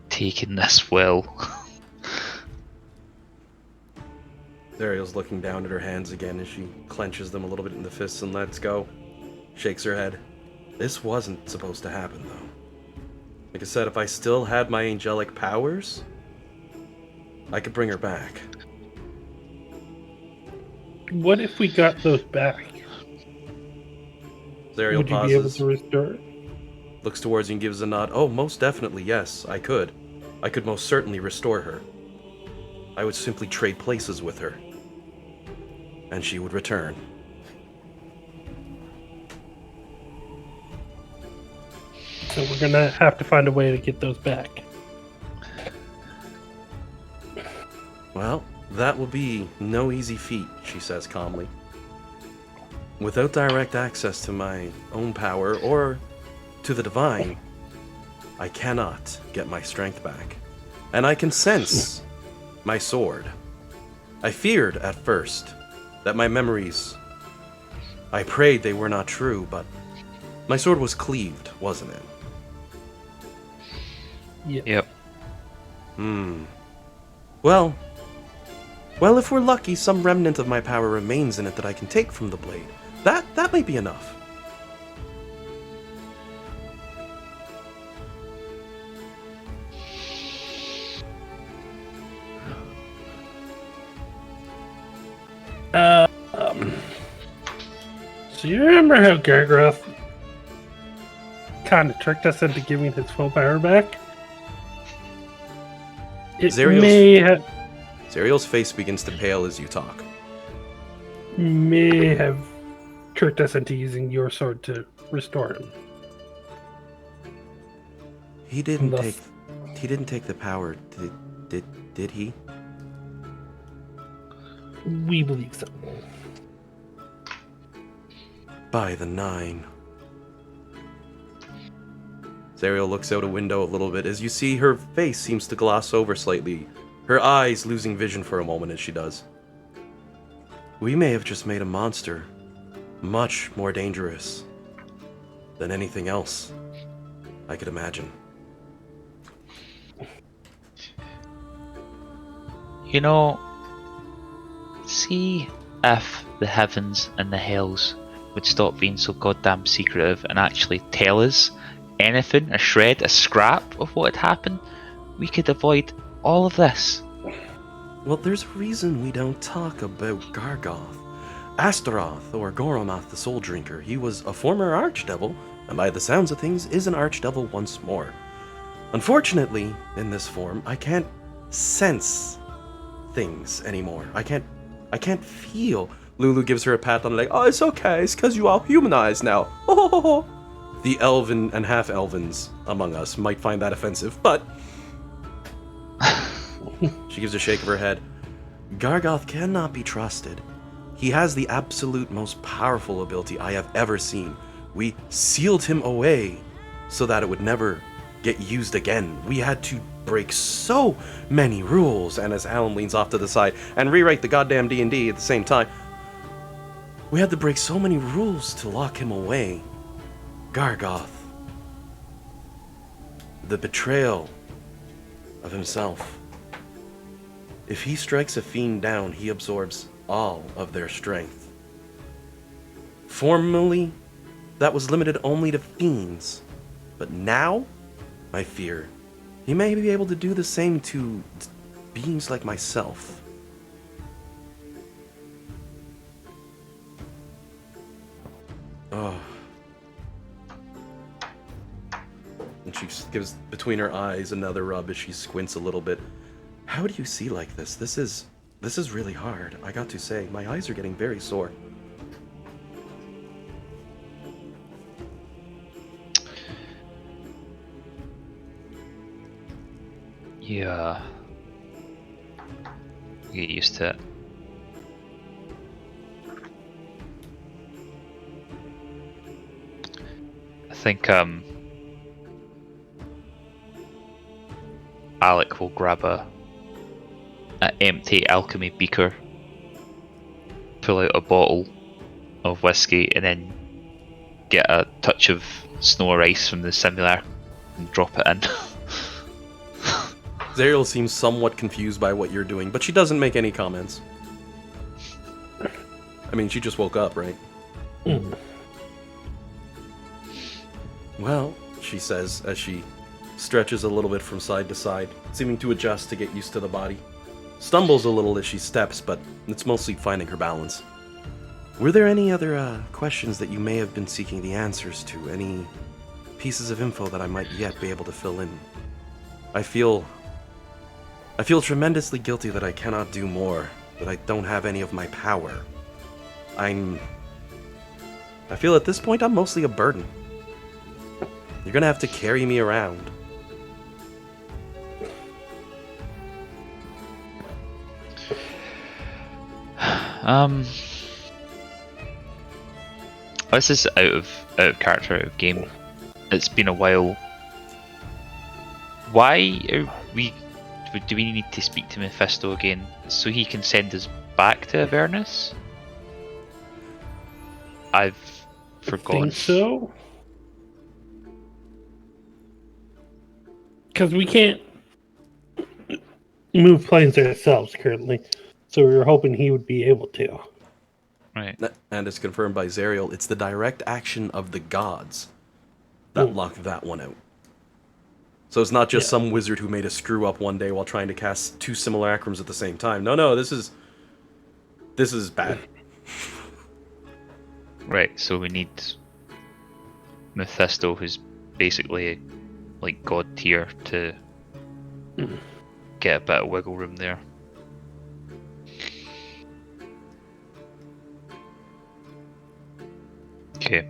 taking this well. Zariel's looking down at her hands again as she clenches them a little bit in the fists and lets go. Shakes her head. This wasn't supposed to happen, though. Like I said, if I still had my angelic powers, I could bring her back. What if we got those back? Zariel Would you pauses, be able to restore it? looks towards you and gives a nod. Oh, most definitely, yes, I could. I could most certainly restore her. I would simply trade places with her. And she would return. So we're gonna have to find a way to get those back. Well, that will be no easy feat, she says calmly. Without direct access to my own power or to the divine, I cannot get my strength back. And I can sense my sword. I feared at first that my memories... I prayed they were not true, but my sword was cleaved, wasn't it? Yeah. Yep. Well, if we're lucky, some remnant of my power remains in it that I can take from the blade. That might be enough. So you remember how Gargroth kind of tricked us into giving his full power back? It Zariel's face begins to pale as you talk. may have tricked us into using your sword to restore him. He didn't Thus- take the power, did he? We believe so. by the 9. Zariel looks out a window a little bit as you see her face seems to gloss over slightly, her eyes losing vision for a moment as she does. We may have just made a monster much more dangerous than anything else I could imagine. You know, see if the heavens and the hells would stop being so goddamn secretive and actually tell us anything, a shred, a scrap of what had happened, we could avoid all of this. Well, there's a reason we don't talk about Gargoth, Astaroth, or Goromath the Soul Drinker. He was a former archdevil, and by the sounds of things, is an archdevil once more. Unfortunately, in this form, I can't sense things anymore. I can't feel. Lulu gives her a pat on the leg. Oh, it's okay. It's because you are humanized now. Oh. The elven and half-elvens among us might find that offensive, but she gives a shake of her head. Gargoth cannot be trusted. He has the absolute most powerful ability I have ever seen. We sealed him away so that it would never get used again. We had to break so many rules, and as Alan leans off to the side and rewrite the goddamn D&D at the same time, we had to break so many rules to lock him away. Gargoth. The betrayal of himself. If he strikes a fiend down, he absorbs all of their strength. Formerly, that was limited only to fiends, but now, I fear, he may be able to do the same to beings like myself. Oh. And she gives between her eyes another rub as she squints a little bit. How do you see like this? This is really hard. I got to say, my eyes are getting very sore. Yeah. Get used to it. I think Alec will grab an empty alchemy beaker, pull out a bottle of whiskey, and then get a touch of snow or ice from the simulacrum and drop it in. Zariel seems somewhat confused by what you're doing, but she doesn't make any comments. I mean, she just woke up, right? Well, she says as she stretches a little bit from side to side, seeming to adjust to get used to the body. Stumbles a little as she steps, but it's mostly finding her balance. Were there any other questions that you may have been seeking the answers to? Any pieces of info that I might yet be able to fill in? I feel tremendously guilty that I cannot do more, that I don't have any of my power. I feel at this point I'm mostly a burden. You're gonna have to carry me around. This is out of character, out of game. It's been a while. Why are we? Do we need to speak to Mephisto again so he can send us back to Avernus? I've forgotten. Think so? Because we can't move planes ourselves currently, so we were hoping he would be able to. Right. And it's confirmed by Zariel, it's the direct action of the gods that locked that one out. So it's not just some wizard who made a screw up one day while trying to cast two simulacrums at the same time. No, this is bad. Right, so we need Mephisto, who's basically like god tier, to get a bit of wiggle room there. Okay.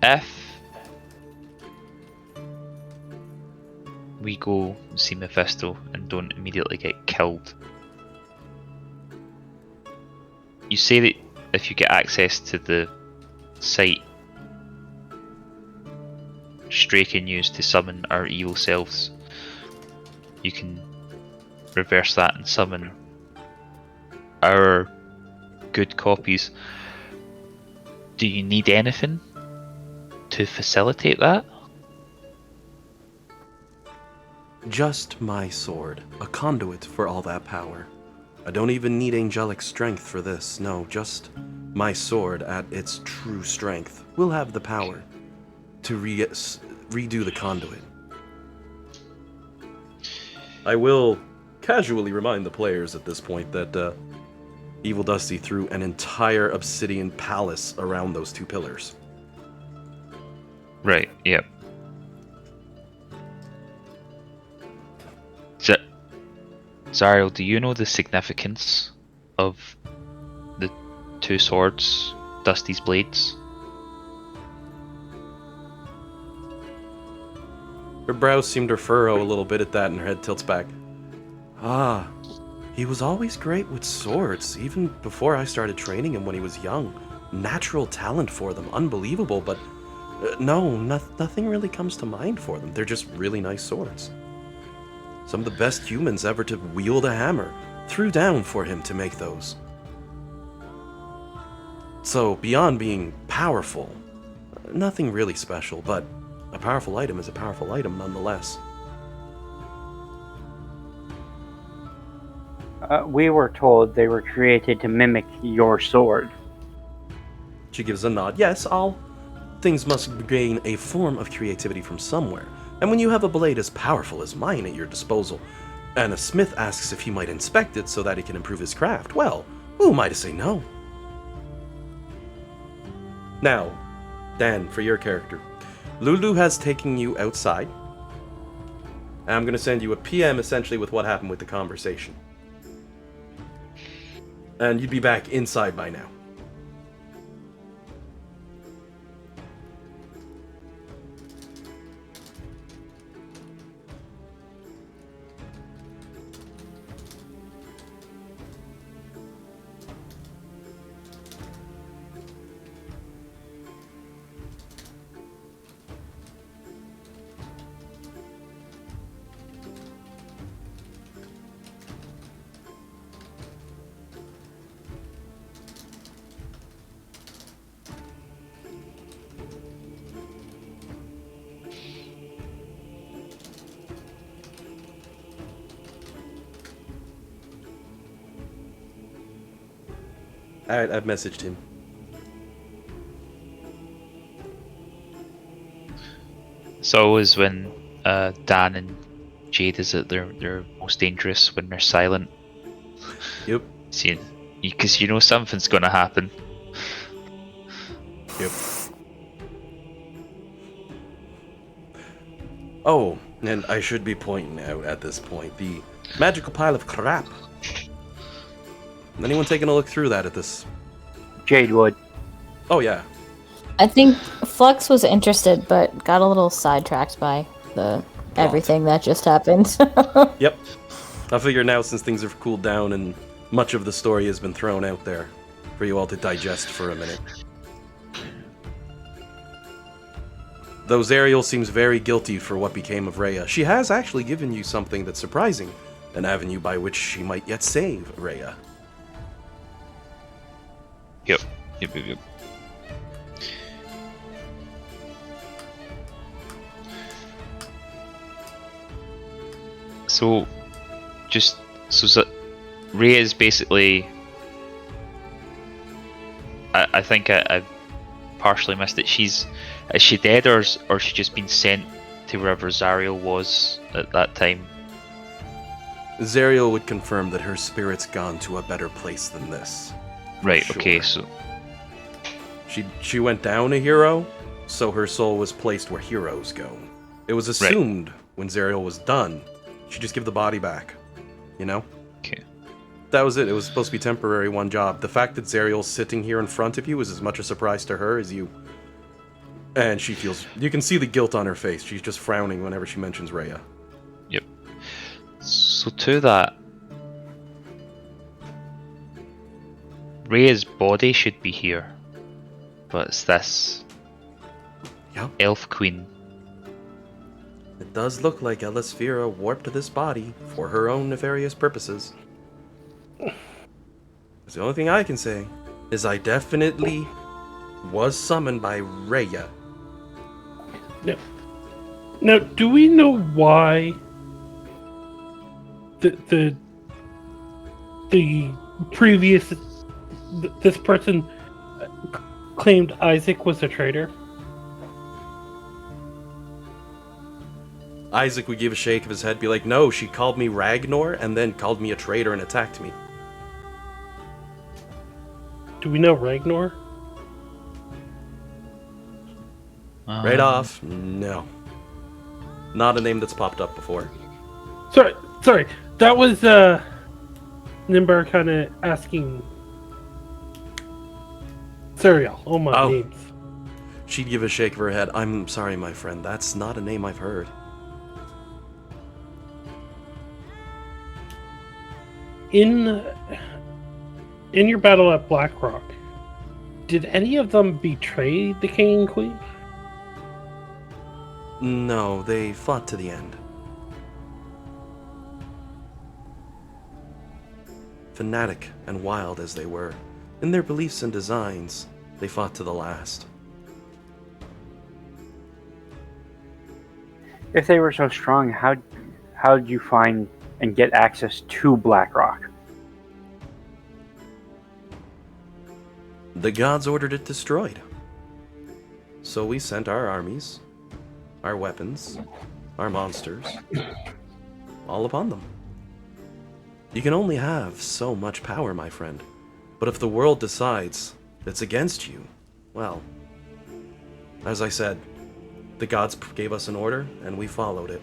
If we go see Mephisto and don't immediately get killed. You say that if you get access to the site, Stray can use to summon our evil selves. You can reverse that and summon our good copies. Do you need anything to facilitate that? Just my sword, a conduit for all that power. I don't even need angelic strength for this, no, just my sword at its true strength will have the power to redo the conduit. I will casually remind the players at this point that Evil Dusty threw an entire obsidian palace around those two pillars. Right, yep. Zariel, do you know the significance of the two swords, Dusty's blades? Her brows seem to furrow a little bit at that and her head tilts back. Ah, he was always great with swords, even before I started training him when he was young. Natural talent for them, unbelievable, but nothing really comes to mind for them. They're just really nice swords. Some of the best humans ever to wield a hammer threw down for him to make those. So, beyond being powerful, nothing really special, but a powerful item is a powerful item nonetheless. We were told they were created to mimic your sword. She gives a nod. Yes, all things must gain a form of creativity from somewhere. And when you have a blade as powerful as mine at your disposal, and a smith asks if he might inspect it so that he can improve his craft, well, who am I to say no? Now, Dan, for your character, Lulu has taken you outside, and I'm going to send you a PM essentially with what happened with the conversation. And you'd be back inside by now. Alright, I've messaged him. It's always when Dan and Jade is at their most dangerous, when they're silent. Yep. See, because you know something's gonna happen. Yep. Oh, and I should be pointing out at this point the magical pile of crap. Anyone taking a look through that at this? Jade would. Oh, yeah. I think Flux was interested, but got a little sidetracked by the everything that just happened. Yep. I figure now, since things have cooled down and much of the story has been thrown out there for you all to digest for a minute. Though Zariel seems very guilty for what became of Rhea, she has actually given you something that's surprising, an avenue by which she might yet save Rhea. Yep. So, Rhea is basically. I think I partially missed it. Is she dead, or she just been sent to wherever Zariel was at that time? Zariel would confirm that her spirit's gone to a better place than this. Right. Sure. Okay. So she went down a hero, so her soul was placed where heroes go. It was assumed when Zariel was done, she'd just give the body back. You know? Okay. That was it. It was supposed to be temporary, one job. The fact that Zariel's sitting here in front of you is as much a surprise to her as you. And she feels... You can see the guilt on her face. She's just frowning whenever she mentions Rhea. So to that, Rhea's body should be here, but it's this Yep. elf queen. It does look like Elisphera warped this body for her own nefarious purposes. The only thing I can say is I definitely was summoned by Rhea. Now, do we know why the previous this person claimed Isaac was a traitor? Isaac would give a shake of his head, be like, no, she called me Ragnar and then called me a traitor and attacked me. Do we know Ragnar? Right off, no. Not a name that's popped up before. Sorry. That was Nimbar kind of asking Serial. Oh my names. She'd give a shake of her head. I'm sorry, my friend. That's not a name I've heard. In your battle at Blackrock, did any of them betray the king and queen? No, they fought to the end. Fanatic and wild as they were, in their beliefs and designs, they fought to the last. If they were so strong, how'd you find and get access to Blackrock? The gods ordered it destroyed. So we sent our armies, our weapons, our monsters, all upon them. You can only have so much power, my friend. But if the world decides it's against you, well, as I said, the gods gave us an order and we followed it.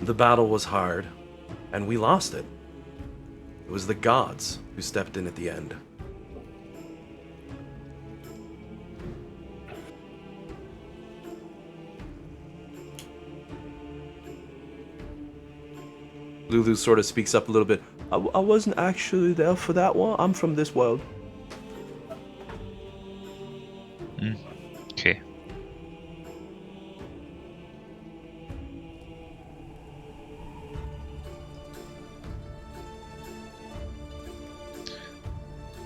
The battle was hard, and we lost it. It was the gods who stepped in at the end. Lulu sort of speaks up a little bit. I wasn't actually there for that one. I'm from this world. Okay.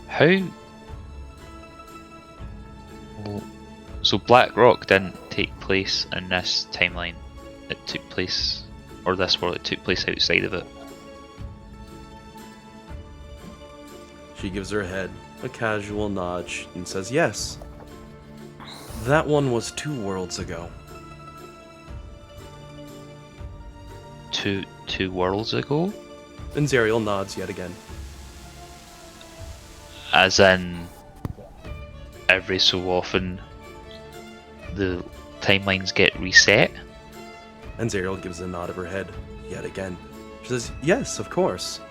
How? So Black Rock didn't take place in this timeline. It took place, or this world, it took place outside of it. She gives her head a casual nod and says, yes. That one was 2 worlds ago. Two worlds ago? And Zerial nods yet again. As in, every so often, the timelines get reset? And Zerial gives a nod of her head yet again. She says, yes, of course.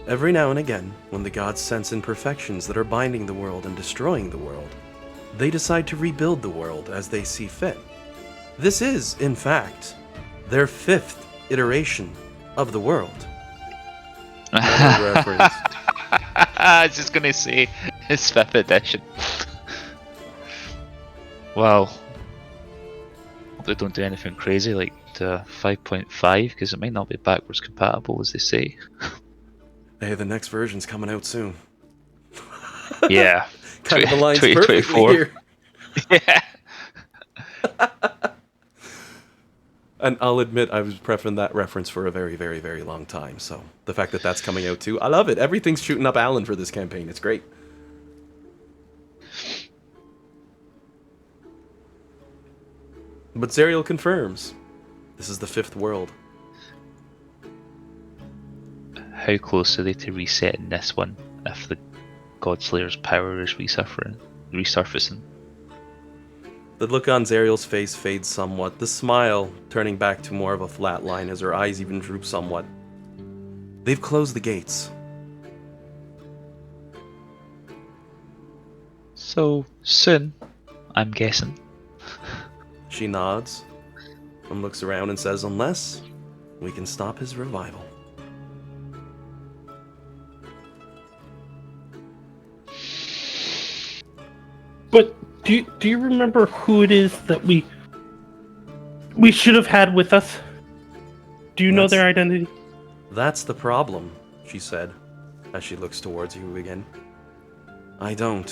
Every now and again, when the gods sense imperfections that are binding the world and destroying the world, they decide to rebuild the world as they see fit. This is, in fact, their 5th iteration of the world. Reference. I was just gonna say, it's 5th edition. Well, hope they don't do anything crazy like 5.5, because it might not be backwards compatible, as they say. Hey, the next version's coming out soon. Yeah. Kind of aligns perfectly here. Yeah. And I'll admit, I was prepping that reference for a very, very, very long time. So the fact that that's coming out too, I love it. Everything's shooting up Alan for this campaign. It's great. But Zerial confirms, this is the 5th world. How close are they to resetting this one if the Godslayer's power is resurfacing? The look on Zerial's face fades somewhat, the smile turning back to more of a flat line as her eyes even droop somewhat. They've closed the gates. So, soon, I'm guessing. She nods and looks around and says, unless we can stop his revival. But do you remember who it is that we should have had with us? Do you know their identity? That's the problem, she said, as she looks towards you again. I don't.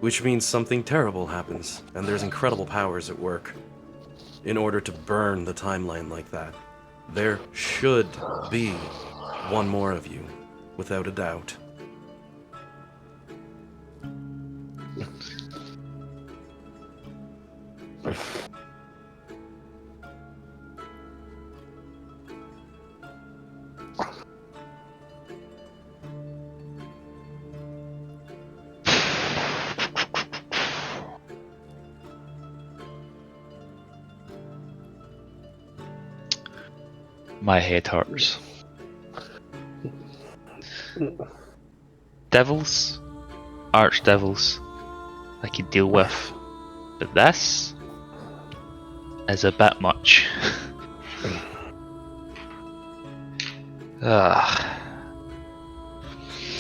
Which means something terrible happens, and there's incredible powers at work. In order to burn the timeline like that, there should be one more of you, without a doubt. My head hurts. Devils, archdevils, I could deal with, but this is a bit much.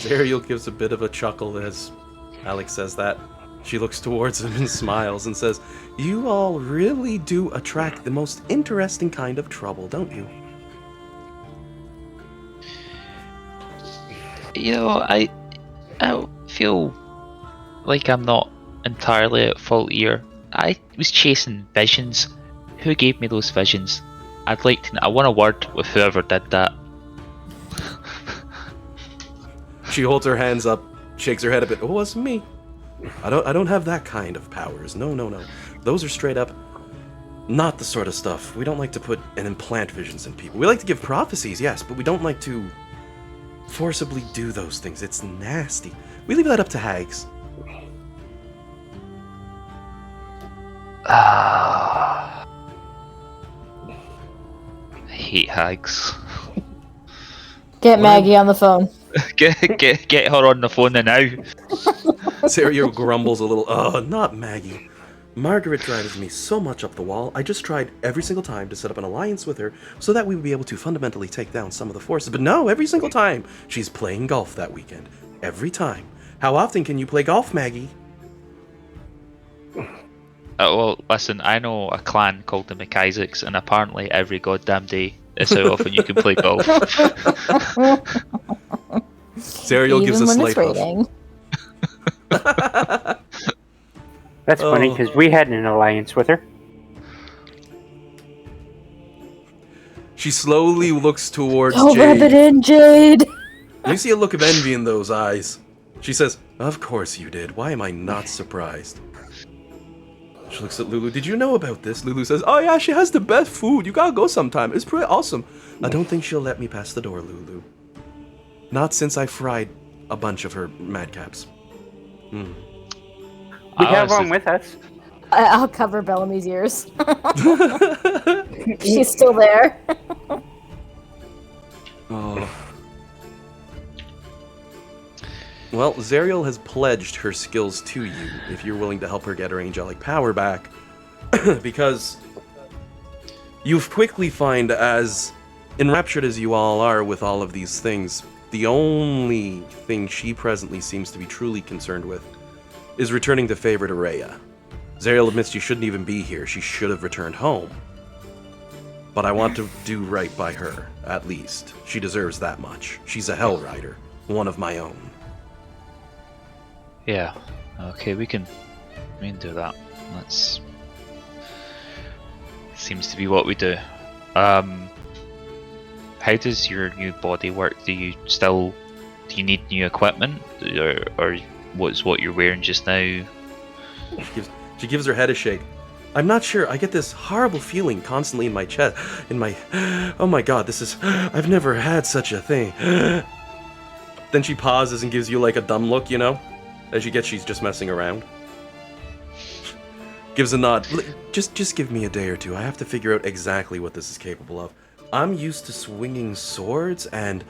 Zariel gives a bit of a chuckle as Alex says that. She looks towards him and smiles and says, "You all really do attract the most interesting kind of trouble, don't you?" You know, I feel like I'm not entirely at fault here. I was chasing visions. Who gave me those visions? I want a word with whoever did that. She holds her hands up, shakes her head a bit. It wasn't me. I don't have that kind of powers. No. Those are straight up not the sort of stuff. We don't like to put and implant visions in people. We like to give prophecies, yes, but we don't like to forcibly do those things. It's nasty. We leave that up to hags. I hate hags. Get Maggie on the phone. Get her on the phone now. Zariel grumbles a little. Oh, not Maggie. Margaret drives me so much up the wall. I just tried every single time to set up an alliance with her so that we would be able to fundamentally take down some of the forces. But no, every single time she's playing golf that weekend. Every time. How often can you play golf, Maggie? Well, listen, I know a clan called the McIsaacs, and apparently every goddamn day is how often you can play golf. Zariel gives a slight huff. Raining. That's funny because we had an alliance with her. She slowly looks towards Don't rub it Jade. in, Jade. You see a look of envy in those eyes. She says, "Of course you did. Why am I not surprised?" She looks at Lulu. "Did you know about this?" Lulu says, "Oh yeah, she has the best food. You gotta go sometime. It's pretty awesome." I don't think she'll let me pass the door, Lulu. Not since I fried a bunch of her madcaps. We have one with us. I'll cover Bellamy's ears. She's still there. Oh. Well, Zariel has pledged her skills to you if you're willing to help her get her angelic power back. Because you quickly find, as enraptured as you all are with all of these things, the only thing she presently seems to be truly concerned with is returning the favor to Rhea. Zariel admits she shouldn't even be here. She should have returned home. But I want to do right by her, at least. She deserves that much. She's a Hell Rider, one of my own. Yeah. Okay, we can do that. That's seems to be what we do. How does your new body work? Do you need new equipment, or what you're wearing just now? She gives her head a shake. I'm not sure. I get this horrible feeling constantly in my chest. Oh my god, I've never had such a thing. Then she pauses and gives you like a dumb look, you know? As you get, she's just messing around. Gives a nod. Just give me a day or two. I have to figure out exactly what this is capable of. I'm used to swinging swords, and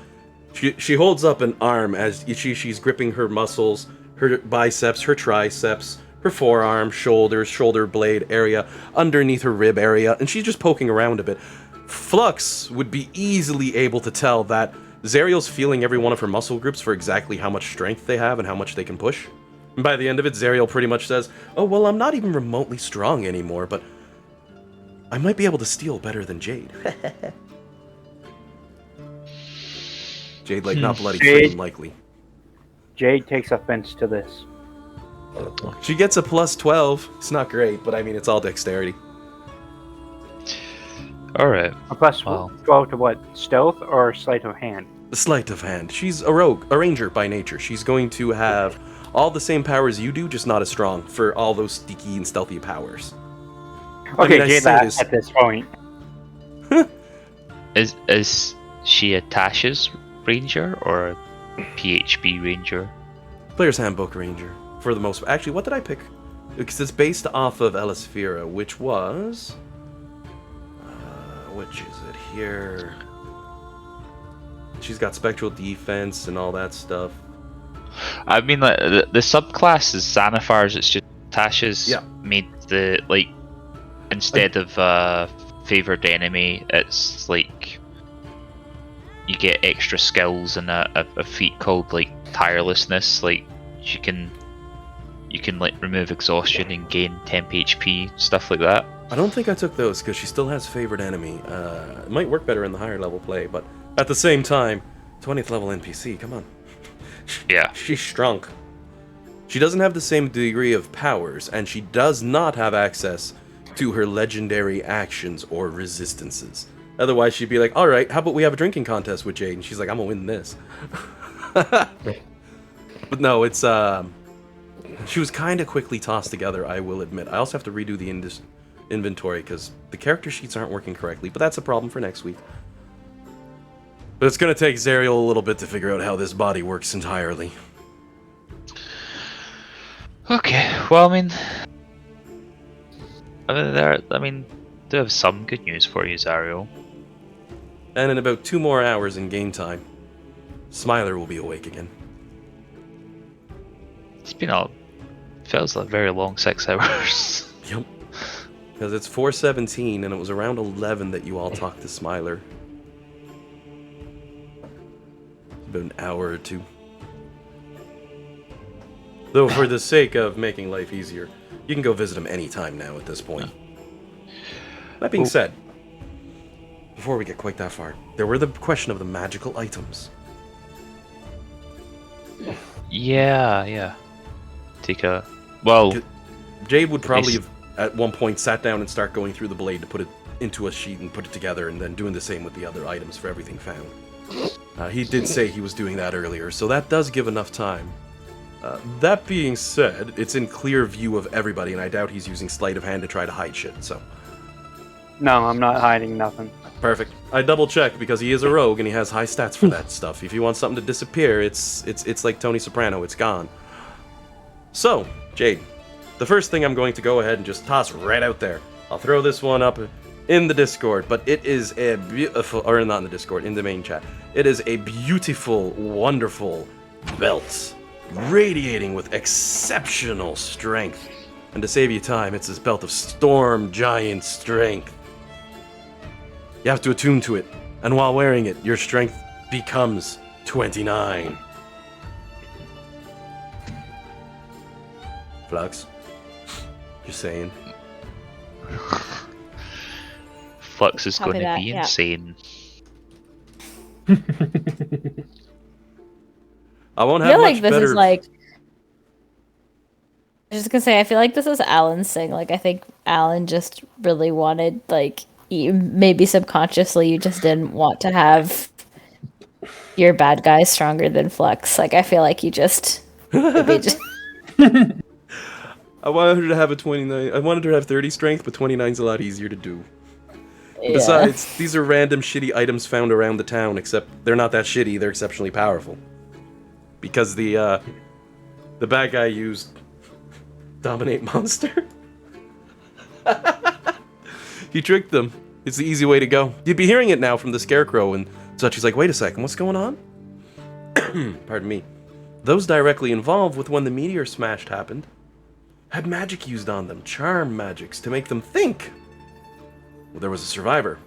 she holds up an arm as she's gripping her muscles, her biceps, her triceps, her forearm, shoulders, shoulder blade area, underneath her rib area, and she's just poking around a bit. Flux would be easily able to tell that Zariel's feeling every one of her muscle groups for exactly how much strength they have and how much they can push. And by the end of it, Zariel pretty much says, "Oh, well, I'm not even remotely strong anymore, but I might be able to steal better than Jade." Jade, like, not bloody, Jade. freaking likely. Jade takes offense to this. She gets a plus 12. It's not great, but I mean, it's all dexterity. Alright. A plus Wow. 12 to what? Stealth or sleight of hand? Sleight of hand. She's a rogue, a ranger by nature. She's going to have all the same powers you do, just not as strong for all those sneaky and stealthy powers. Okay, I Jade say laughs this- at this point. Is she a Tasha's ranger or a PHB ranger? Player's Handbook Ranger, for the most. Actually, what did I pick? Because it's based off of Elisphera, which was. Which is it here? She's got spectral defense and all that stuff. I mean, like the subclass is Xanathar's. It's just Tasha's Yeah. made the like instead of favored enemy, it's like you get extra skills and a feat called like tirelessness. Like you can like remove exhaustion and gain temp HP, stuff like that. I don't think I took those because she still has favored enemy. It might work better in the higher level play, but at the same time, 20th level NPC, come on. Yeah. She's strong. She doesn't have the same degree of powers, and she does not have access to her legendary actions or resistances. Otherwise, she'd be like, alright, how about we have a drinking contest with Jade? And she's like, I'm gonna win this. But no, it's, she was kind of quickly tossed together, I will admit. I also have to redo the inventory, because the character sheets aren't working correctly, but that's a problem for next week. But it's gonna take Zariel a little bit to figure out how this body works entirely. Okay. Well, I do have some good news for you, Zariel. And in about 2 more hours in game time, Smiler will be awake again. It's been feels like a very long 6 hours. Yep. Because it's 4:17, and it was around 11 that you all talked to Smiler. About an hour or 2. Though for the sake of making life easier, you can go visit him anytime now at this point. That being said, before we get quite that far, there were the question of the magical items. Yeah. Take a well. Jade would probably have at one point sat down and start going through the blade to put it into a sheet and put it together, and then doing the same with the other items for everything found. He did say he was doing that earlier, so that does give enough time. That being said, it's in clear view of everybody, and I doubt he's using sleight of hand to try to hide shit, so... No, I'm not hiding nothing. Perfect. I double checked because he is a rogue and he has high stats for that stuff. If you want something to disappear, it's like Tony Soprano, it's gone. So, Jade, the first thing I'm going to go ahead and just toss right out there. I'll throw this one up in the Discord, but it is a beautiful, or not in the Discord, in the main chat. It is a beautiful, wonderful belt, radiating with exceptional strength. And to save you time, it's this belt of Storm Giant Strength. You have to attune to it, and while wearing it, your strength becomes 29. Flux? Just saying. Flux is Copy going to that, be yeah. insane. I won't I have feel much like this better... is like. I was just gonna say, I feel like this is Alan's thing. Like, I think Alan just really wanted, like, maybe subconsciously, you just didn't want to have your bad guy stronger than Flux. Like, I feel like you just. Maybe just I wanted her to have a 29. I wanted her to have 30 strength, but 29 is a lot easier to do. yeah. Besides, these are random shitty items found around the town, except they're not that shitty, they're exceptionally powerful. Because the bad guy used Dominate Monster. He tricked them. It's the easy way to go. You'd be hearing it now from the Scarecrow and such. He's like, wait a second, what's going on? Pardon me. Those directly involved with when the meteor smashed happened had magic used on them, charm magics, to make them think there was a survivor.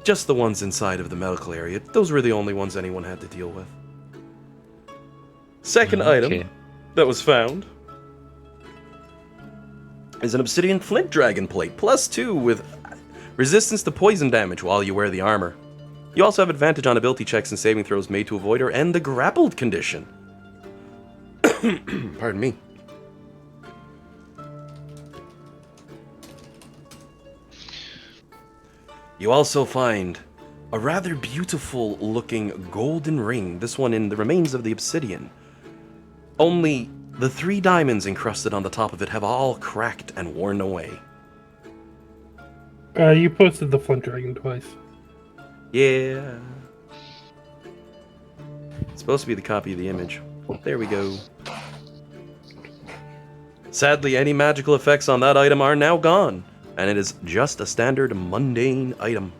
Just the ones inside of the medical area. Those were the only ones anyone had to deal with. Second Okay. item that was found is an obsidian flint dragon plate, +2 with resistance to poison damage while you wear the armor. You also have advantage on ability checks and saving throws made to avoid or end the grappled condition. Pardon me. You also find a rather beautiful looking golden ring, this one in the remains of the obsidian. Only the 3 diamonds encrusted on the top of it have all cracked and worn away. You posted the Flint Dragon twice. Yeah. It's supposed to be the copy of the image. There we go. Sadly, any magical effects on that item are now gone, and it is just a standard mundane item.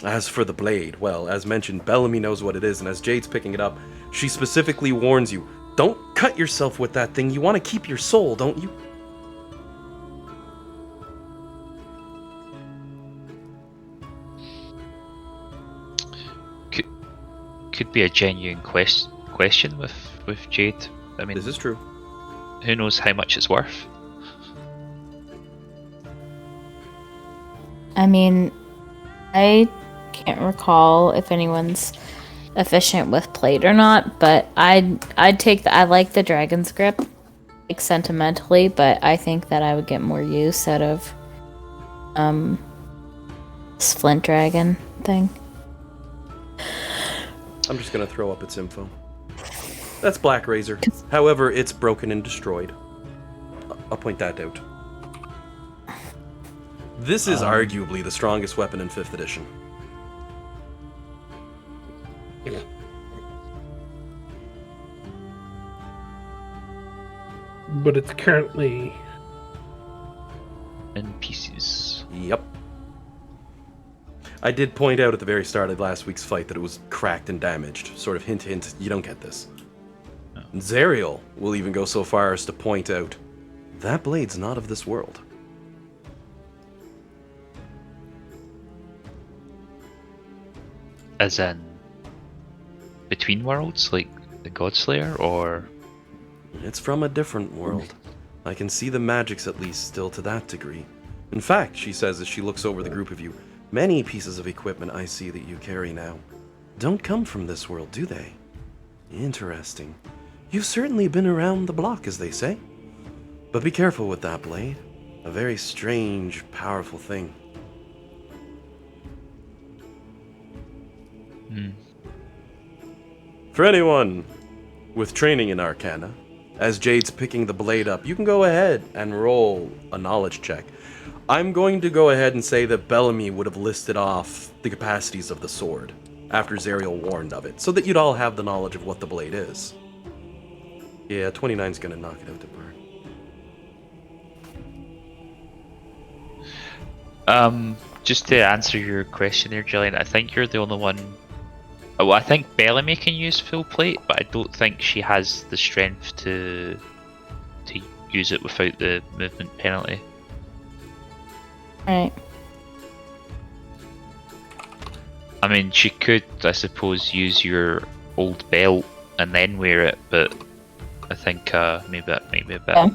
As for the blade, well, as mentioned, Bellamy knows what it is, and as Jade's picking it up, she specifically warns you, don't cut yourself with that thing. You want to keep your soul, don't you? Could be a genuine question with Jade. I mean, This is true. who knows how much it's worth? I mean, I can't recall if anyone's efficient with plate or not, but I'd take the. I like the dragon's grip, like sentimentally, but I think that I would get more use out of this flint dragon thing. I'm just gonna throw up its info. That's Black Razor. However, it's broken and destroyed. I'll point that out. This is arguably the strongest weapon in 5th edition. But it's currently... In pieces. Yep. I did point out at the very start of last week's fight that it was cracked and damaged. Sort of hint, hint, you don't get this. No. Zariel will even go so far as to point out, that blade's not of this world. As in between worlds, like the Godslayer, or It's from a different world. I can see the magics at least still to that degree. In fact, she says as she looks over the group of you, many pieces of equipment I see that you carry now don't come from this world, do they? Interesting. You've certainly been around the block, as they say. But be careful with that blade. A very strange, powerful thing. For anyone with training in Arcana, as Jade's picking the blade up, you can go ahead and roll a knowledge check. I'm going to go ahead and say that Bellamy would have listed off the capacities of the sword after Zariel warned of it, so that you'd all have the knowledge of what the blade is. Yeah, 29's gonna knock it out the park. just to answer your question there, Jillian, I think you're the only one. Well, I think Bellamy can use full plate, but I don't think she has the strength to use it without the movement penalty. Right. I mean, she could, I suppose, use your old belt and then wear it, but I think maybe that might be a bit Yeah.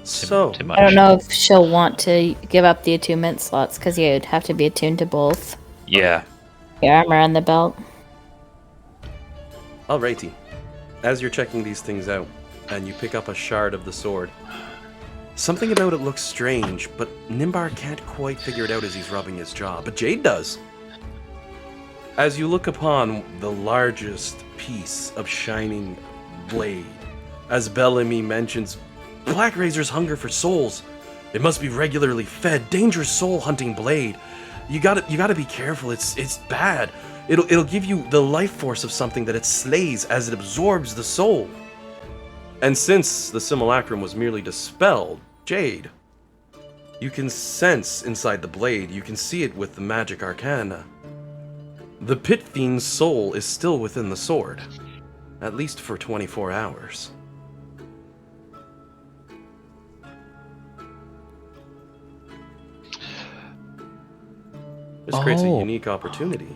So, too much. I don't know if she'll want to give up the attunement slots because you'd have to be attuned to both Yeah. the armor and the belt. alrighty. As you're checking these things out, and you pick up a shard of the sword, something about it looks strange, but Nimbar can't quite figure it out as he's rubbing his jaw, but Jade does. As you look upon the largest piece of shining blade, as Bellamy mentions, Black Razor's hunger for souls. It must be regularly fed. Dangerous soul hunting blade. You gotta be careful. It's bad. It'll give you the life force of something that it slays as it absorbs the soul. And since the simulacrum was merely dispelled, Jade, you can sense inside the blade. You can see it with the magic arcana. The pit fiend's soul is still within the sword, at least for 24 hours. This creates a Oh. unique opportunity.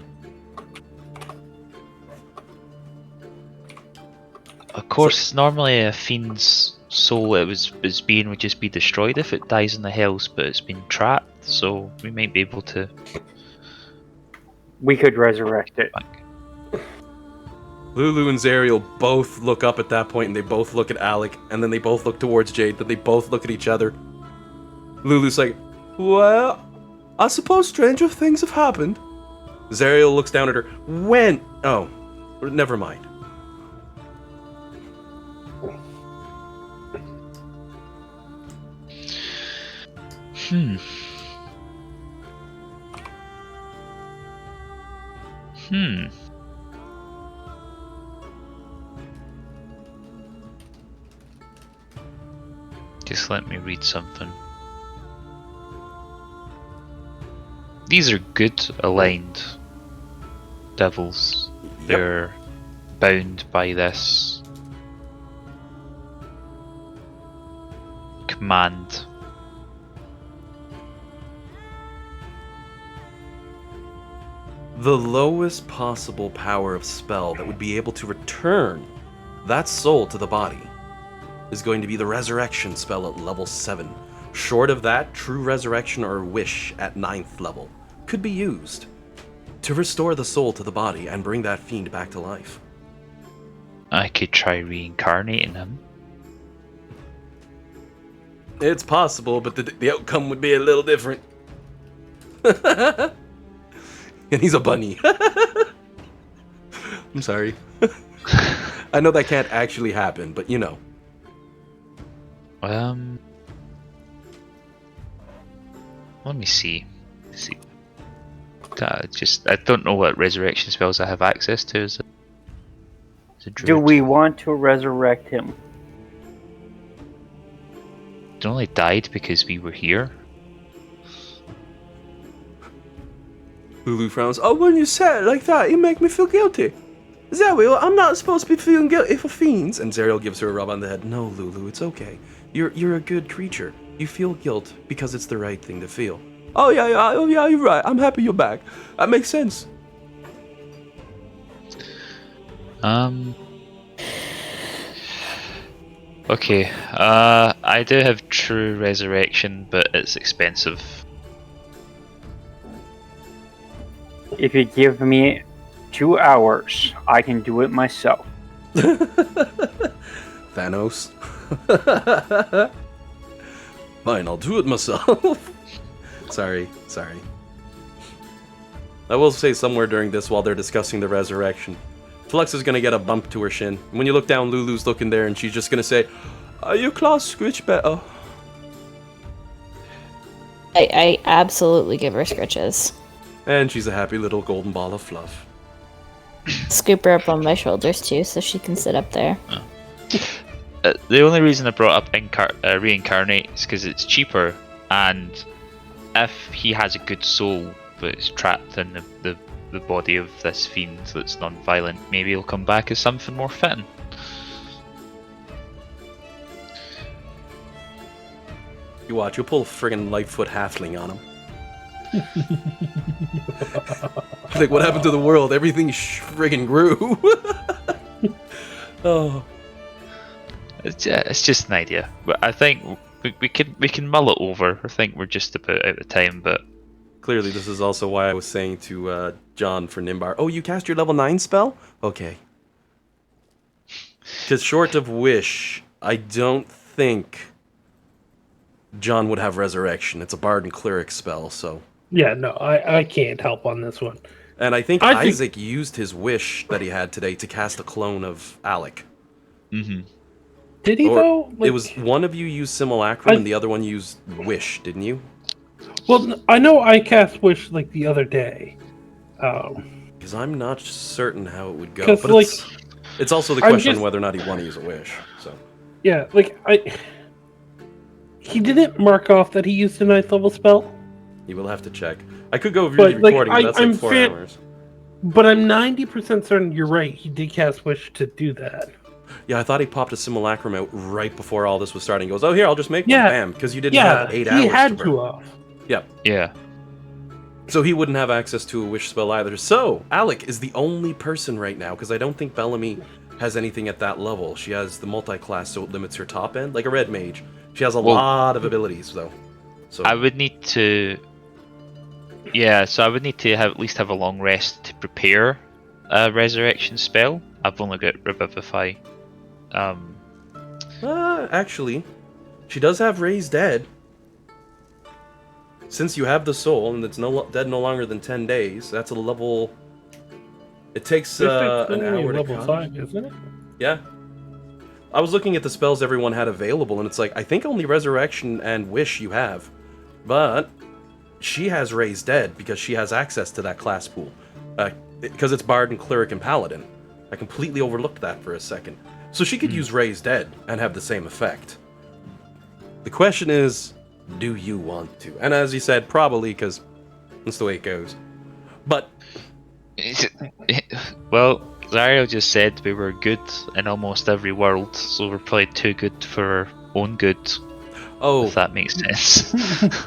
course, normally a fiend's soul its being would just be destroyed if it dies in the hells, but it's been trapped, so we might be able to. We could resurrect it. Lulu and Zariel both look up at that point, and they both look at Alec, and then they both look towards Jade, then they both look at each other. Lulu's like, well, I suppose stranger things have happened. Zariel looks down at her. When? Oh, never mind. Just let me read something. These are good aligned devils. Yep. They're bound by this command. The lowest possible power of spell that would be able to return that soul to the body is going to be the resurrection spell at level 7. Short of that, true resurrection or wish at 9th level could be used to restore the soul to the body and bring that fiend back to life. I could try reincarnating him. It's possible, but the outcome would be a little different. And he's a bunny. I'm sorry. I know that can't actually happen, but you know. Let me see. I don't know what resurrection spells I have access to as a druid. Do we want to resurrect him? It only died because we were here. Lulu frowns. Oh, when you say it like that, you make me feel guilty. Zariel, I'm not supposed to be feeling guilty for fiends. And Zariel gives her a rub on the head. No, Lulu, it's okay. You're a good creature. You feel guilt because it's the right thing to feel. Oh yeah, you're right. I'm happy you're back. That makes sense. Okay. I do have true resurrection, but it's expensive. If you give me 2 hours, I can do it myself. Thanos. Fine, I'll do it myself. Sorry. I will say somewhere during this while they're discussing the resurrection, Flux is gonna get a bump to her shin. When you look down, Lulu's looking there and she's just gonna say, "Are your claws scritch better?" I absolutely give her scritches. And she's a happy little golden ball of fluff. Scoop her up on my shoulders too, so she can sit up there. The only reason I brought up reincarnate is because it's cheaper, and if he has a good soul but is trapped in the body of this fiend that's non-violent, maybe he'll come back as something more fitting. You watch, you'll pull a friggin' Lightfoot halfling on him. Like, what happened to the world? Everything friggin' grew. Oh. It's just an idea, but I think we can mull it over. I think we're just about out of time, but Clearly, this is also why I was saying to John for Nimbar, oh, you cast your level 9 spell? Okay. Because short of Wish, I don't think John would have Resurrection. It's a Bard and Cleric spell, so... Yeah, no, I can't help on this one. And I think Isaac used his Wish that he had today to cast a clone of Alec. Mm-hmm. Did he, though? It was one of you used Simulacrum and the other one used Wish, didn't you? Well, I know I cast Wish, like, the other day. Because I'm not certain how it would go. 'Cause, But like, it's also the I'm question just- whether or not he'd want to use a Wish. So Yeah, like, he didn't mark off that he used a 9th level spell, you will have to check. I could go view But, the like, recording, but that's I'm like 4 fan- hours. but I'm 90% certain you're right. He did cast Wish to do that. Yeah, I thought he popped a Simulacrum out right before all this was starting. He goes, oh, here, I'll just make Yeah. one. Bam. Because you didn't Yeah, have 8 hours he had burn. to have. Yep. Yeah. So he wouldn't have access to a Wish spell either. So, Alec is the only person right now, because I don't think Bellamy has anything at that level. She has the multi-class, so it limits her top end, like a red mage. She has a Well, lot of abilities, though. So I would need to. Yeah, so I would need to at least have a long rest to prepare a resurrection spell. I've only got Revivify. Actually, she does have Raise Dead. Since you have the soul, and it's dead no longer than 10 days, that's a level... It takes It's an only hour to level come. 5, isn't it? Yeah. I was looking at the spells everyone had available, and it's like, I think only Resurrection and Wish you have. But she has Raise Dead because she has access to that class pool. Because it's Bard and Cleric and Paladin. I completely overlooked that for a second. So she could use Raise Dead and have the same effect. The question is, do you want to? And as you said, probably, because that's the way it goes. But... Well, Zariel just said we were good in almost every world, so we're probably too good for our own good. Oh, If that makes sense.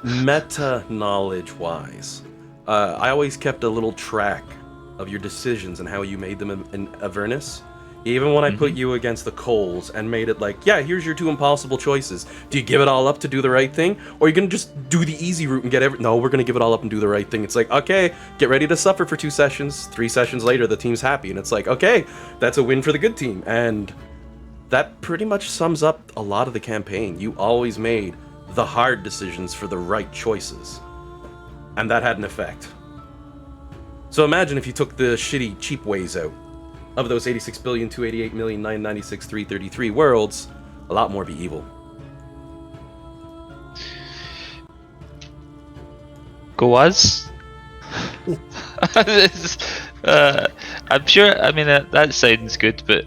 meta knowledge wise, I always kept a little track of your decisions and how you made them in Avernus. Even when I put you against the coals and made it like, yeah, here's your two impossible choices. Do you give it all up to do the right thing? Or are you going to just do the easy route and get No, we're going to give it all up and do the right thing. It's like, okay, get ready to suffer for 2 sessions. 3 sessions later, the team's happy. And it's like, okay, that's a win for the good team. And that pretty much sums up a lot of the campaign. You always made the hard decisions for the right choices. And that had an effect. So imagine if you took the shitty, cheap ways out. Of those 86,288,996,333 worlds, a lot more be evil. Go us. I'm sure. I mean, that sounds good, but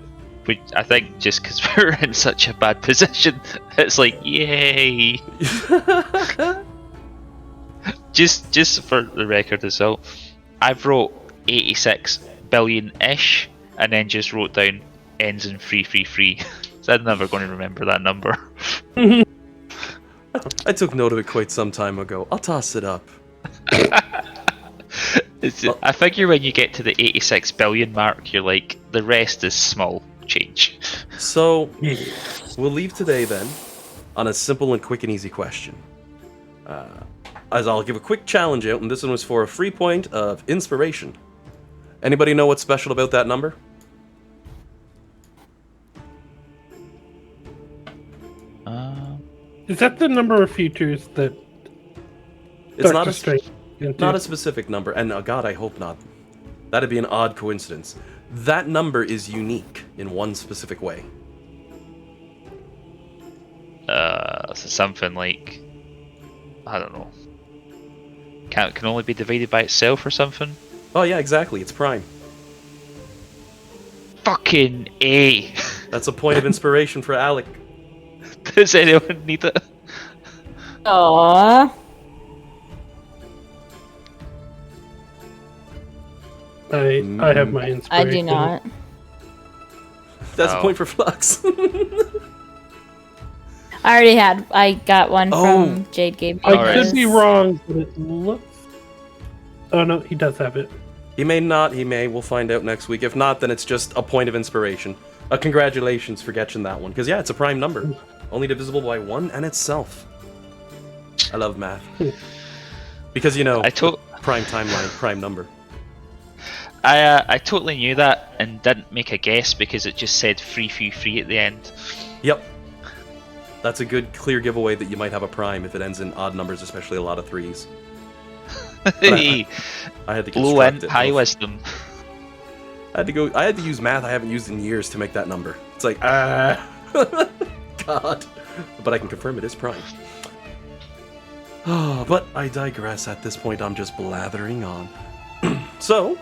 I think just because we're in such a bad position, it's like, yay! just for the record as well, I've wrote 86 billion-ish, and then just wrote down ends in 333. So I'm never going to remember that number. I took note of it quite some time ago. I'll toss it up. I figure when you get to the 86 billion mark, you're like, the rest is small change. So, we'll leave today then on a simple and quick and easy question. As I'll give a quick challenge out, and this one was for a free point of inspiration. Anybody know what's special about that number? Is that the number of features that It's not Dr. a Strange into? not a specific number, and God, I hope not. That'd be an odd coincidence. That number is unique in one specific way. So something like, I don't know, can only be divided by itself or something. Oh yeah, exactly. It's prime. Fucking A. That's a point of inspiration for Alec. Does anyone need it? Aww. I have my I inspiration. do not. That's a Oh. point for Flux. I got one Oh. from Jade gave me. I Alright. could be wrong, but it looks... Oh no, he does have it. He may not, he may. We'll find out next week. If not, then it's just a point of inspiration. Congratulations for getting that one. Because, yeah, it's a prime number. Only divisible by 1 and itself. I love math. Because, you know, prime timeline, prime number. I totally knew that and didn't make a guess because it just said 333 at the end. Yep. That's a good, clear giveaway that you might have a prime if it ends in odd numbers, especially a lot of 3s. I had to Low construct end, it. high wisdom. I had to use math I haven't used in years to make that number. It's like, God. But I can confirm it is prime. Oh, but I digress. At this point, I'm just blathering on. So,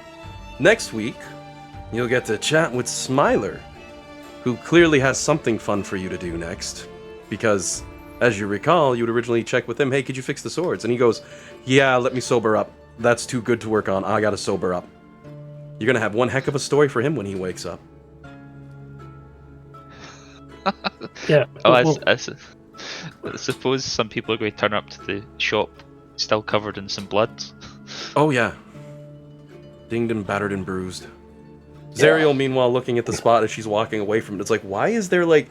next week, you'll get to chat with Smiler, who clearly has something fun for you to do next. Because, as you recall, you would originally check with him, hey, could you fix the swords? And he goes, yeah, let me sober up. That's too good to work on. I gotta sober up. You're gonna have one heck of a story for him when he wakes up. Yeah. Oh, well, I suppose some people are going to turn up to the shop still covered in some blood. Oh, yeah. Dinged and battered and bruised. Zariel, meanwhile, looking at the spot as she's walking away from it, it's like, why is there like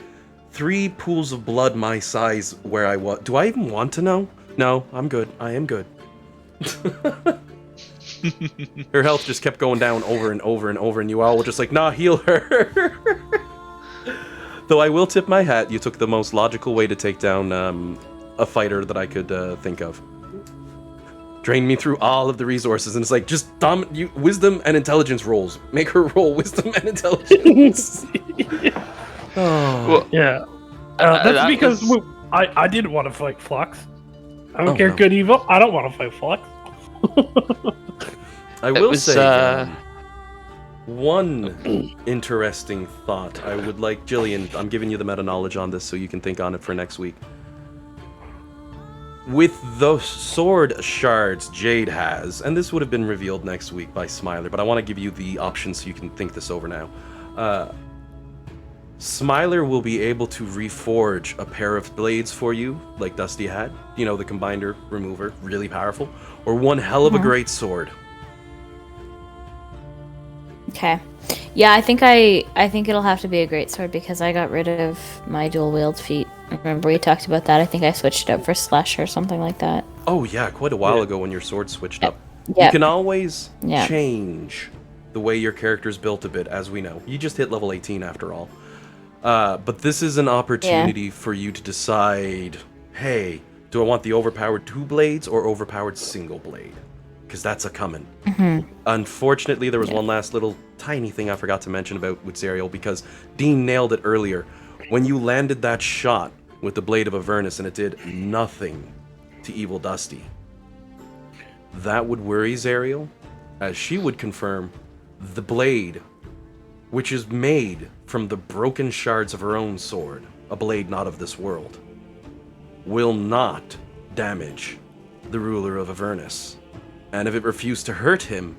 3 pools of blood my size where I was? Do I even want to know? No, I'm good. I am good. Her health just kept going down over and over and over, and you all were just like, nah, heal her. Though I will tip my hat, you took the most logical way to take down a fighter that I could think of. Drain me through all of the resources, and it's like, just wisdom and intelligence rolls. Make her roll wisdom and intelligence. Oh. Well, Yeah. That's that because was- I didn't want to fight Flux. I don't Oh, care no. good evil. I don't want to fight Flux. I will was, say one interesting thought. I would like, Jillian, I'm giving you the meta knowledge on this so you can think on it for next week. With the sword shards Jade has, and this would have been revealed next week by Smiler, but I want to give you the option so you can think this over now. Smiler will be able to reforge a pair of blades for you, like Dusty had. You know, the Combinder remover, really powerful. Or one hell of a great sword. Okay. Yeah, I think it'll have to be a great sword because I got rid of my dual wield feat. Remember we talked about that? I think I switched it up for slasher or something like that. Oh yeah, quite a while ago when your sword switched up. Yeah. You can always Yeah. change the way your character's built a bit, as we know. You just hit level 18 after all. But this is an opportunity for you to decide, hey, do I want the overpowered 2 blades or overpowered single blade? Because that's a coming. Unfortunately, there was one last little tiny thing I forgot to mention about with Zariel, because Dean nailed it earlier. When you landed that shot with the blade of Avernus and it did nothing to Evil Dusty, that would worry Zariel, as she would confirm the blade, which is made from the broken shards of her own sword, a blade not of this world, will not damage the ruler of Avernus. And if it refused to hurt him,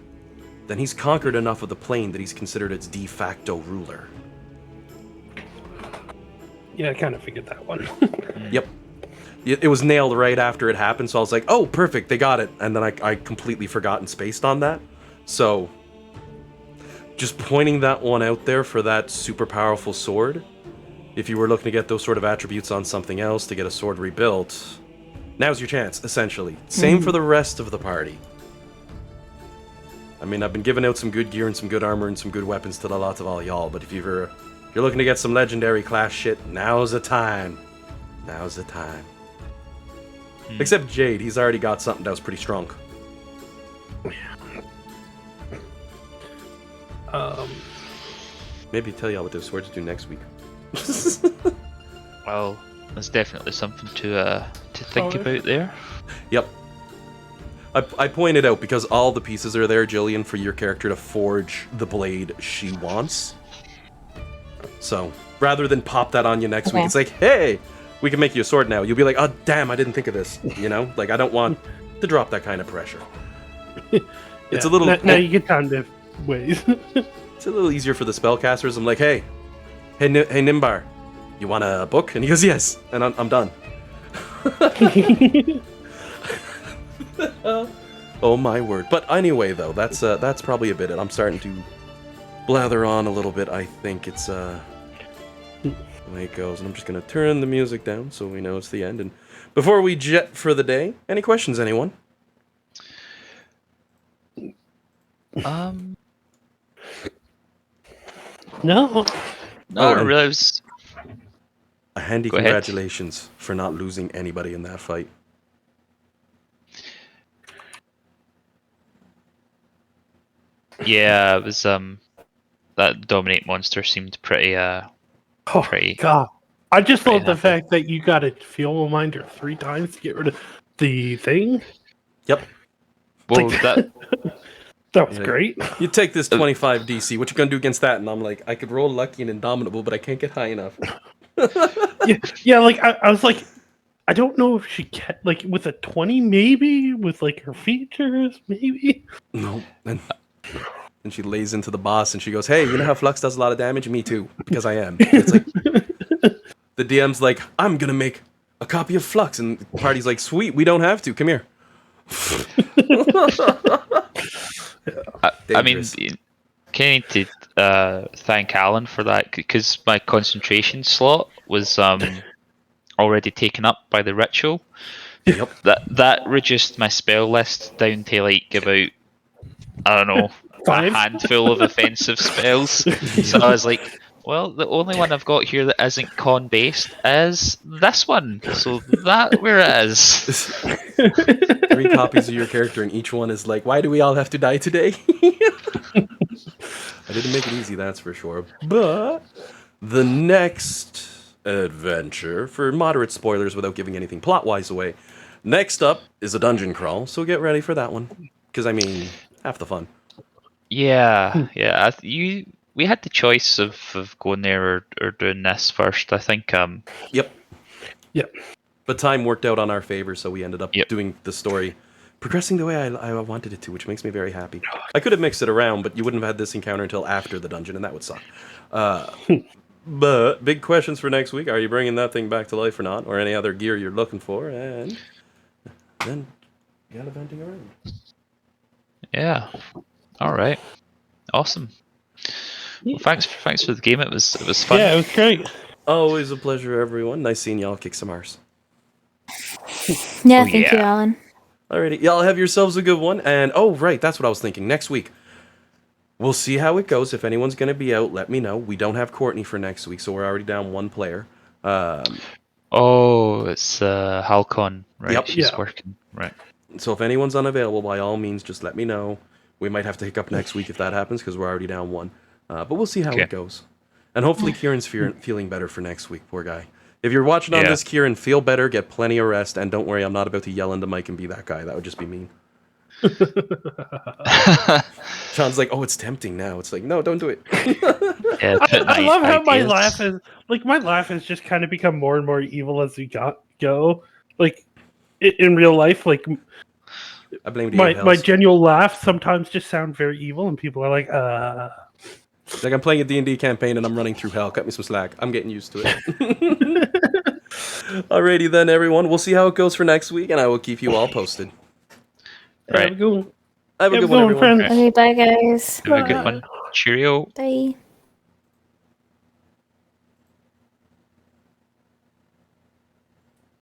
then he's conquered enough of the plane that he's considered its de facto ruler. Yeah, I kind of figured that one. Yep. It was nailed right after it happened, so I was like, oh, perfect, they got it. And then I completely forgot and spaced on that. So, just pointing that one out there for that super powerful sword. If you were looking to get those sort of attributes on something else to get a sword rebuilt, now's your chance, essentially. Same for the rest of the party. I mean, I've been giving out some good gear and some good armor and some good weapons to the lots of all y'all, but if you're looking to get some legendary class shit, now's the time. Now's the time. Except Jade, he's already got something that was pretty strong. Maybe tell y'all what those swords do next week. Well, there's definitely something to think Oh, about there. Yep. I pointed out because all the pieces are there, Jillian, for your character to forge the blade she wants. So, rather than pop that on you next week, Okay. it's like, hey, we can make you a sword now. You'll be like, oh, damn, I didn't think of this. You know? Like, I don't want to drop that kind of pressure. It's a little... Now you get time to ways. It's a little easier for the spellcasters. I'm like, hey, Nimbar, you want a book? And he goes, yes. And I'm done. Oh my word. But anyway, though, that's probably a bit it. I'm starting to blather on a little bit. I think it's the way it goes. And I'm just going to turn the music down so we know it's the end. And before we jet for the day, any questions, anyone? No. No, I and- realize. A handy Go ahead. congratulations for not losing anybody in that fight. Yeah, it was that dominate monster seemed pretty Oh, Pretty- God. I just pretty love the happy. fact that you got a fuel reminder 3 times to get rid of the thing. Yep. well. Like- That That was Yeah. great. You take this 25 DC. What you gonna do against that? And I'm like, I could roll lucky and indomitable, but I can't get high enough. Yeah, like I was like, I don't know if she can, like with a 20 maybe with like her features maybe. No. And she lays into the boss and she goes, hey, you know how Flux does a lot of damage? Me too, because I am. And it's like the DM's like, I'm gonna make a copy of Flux, and the party's like, sweet, we don't have to. Come here. I mean, Dangerous. kind of need to thank Alan for that because my concentration slot was already taken up by the ritual. Yep. That reduced my spell list down to like about I don't know a 5? handful of offensive spells. So I was like, well, the only one I've got here that isn't con based is this one. So that where it is. 3 copies of your character, and each one is like, why do we all have to die today? I didn't make it easy, that's for sure. But the next adventure, for moderate spoilers without giving anything plot-wise away, next up is a dungeon crawl, so get ready for that one. Because, I mean, half the fun. Yeah. We had the choice of going there or doing this first. I think. Yep. Yep. But time worked out on our favor, so we ended up Yep. doing the story progressing the way I wanted it to, which makes me very happy. I could have mixed it around, but you wouldn't have had this encounter until after the dungeon, and that would suck. But big questions for next week. Are you bringing that thing back to life or not? Or any other gear you're looking for? And then you got eventing around. Yeah. All right. Awesome. Well, thanks for the game. It was fun. Yeah, it was great. Always a pleasure, everyone. Nice seeing y'all kick some arse. Yeah, Oh, thank you, yeah. Alan. Alrighty, y'all have yourselves a good one. And oh, right, that's what I was thinking. Next week, we'll see how it goes. If anyone's going to be out, let me know. We don't have Courtney for next week, so we're already down 1 player. Oh, it's Halcon, right? Yep. She's Yeah. working, right? So if anyone's unavailable, by all means, just let me know. We might have to hiccup next week if that happens, because we're already down 1. But we'll see how Okay. it goes. And hopefully Kieran's feeling better for next week, poor guy. If you're watching on Yeah. this, Kieran, feel better, get plenty of rest, and don't worry, I'm not about to yell into Mike and be that guy. That would just be mean. Sean's like, oh, it's tempting now. It's like, no, don't do it. Yeah, I love how my ideas. laugh is my laugh has just kind of become more and more evil as we go. Like in real life, like I blame the my genuine laugh sometimes just sound very evil, and people are like, It's like I'm playing a D&D campaign and I'm running through hell. Cut me some slack. I'm getting used to it. Alrighty then, everyone. We'll see how it goes for next week, and I will keep you all posted. Right. Have a good one. Have a Have good a one, good one, everyone. friends. Okay, bye, guys. Have a good one. Cheerio. Bye.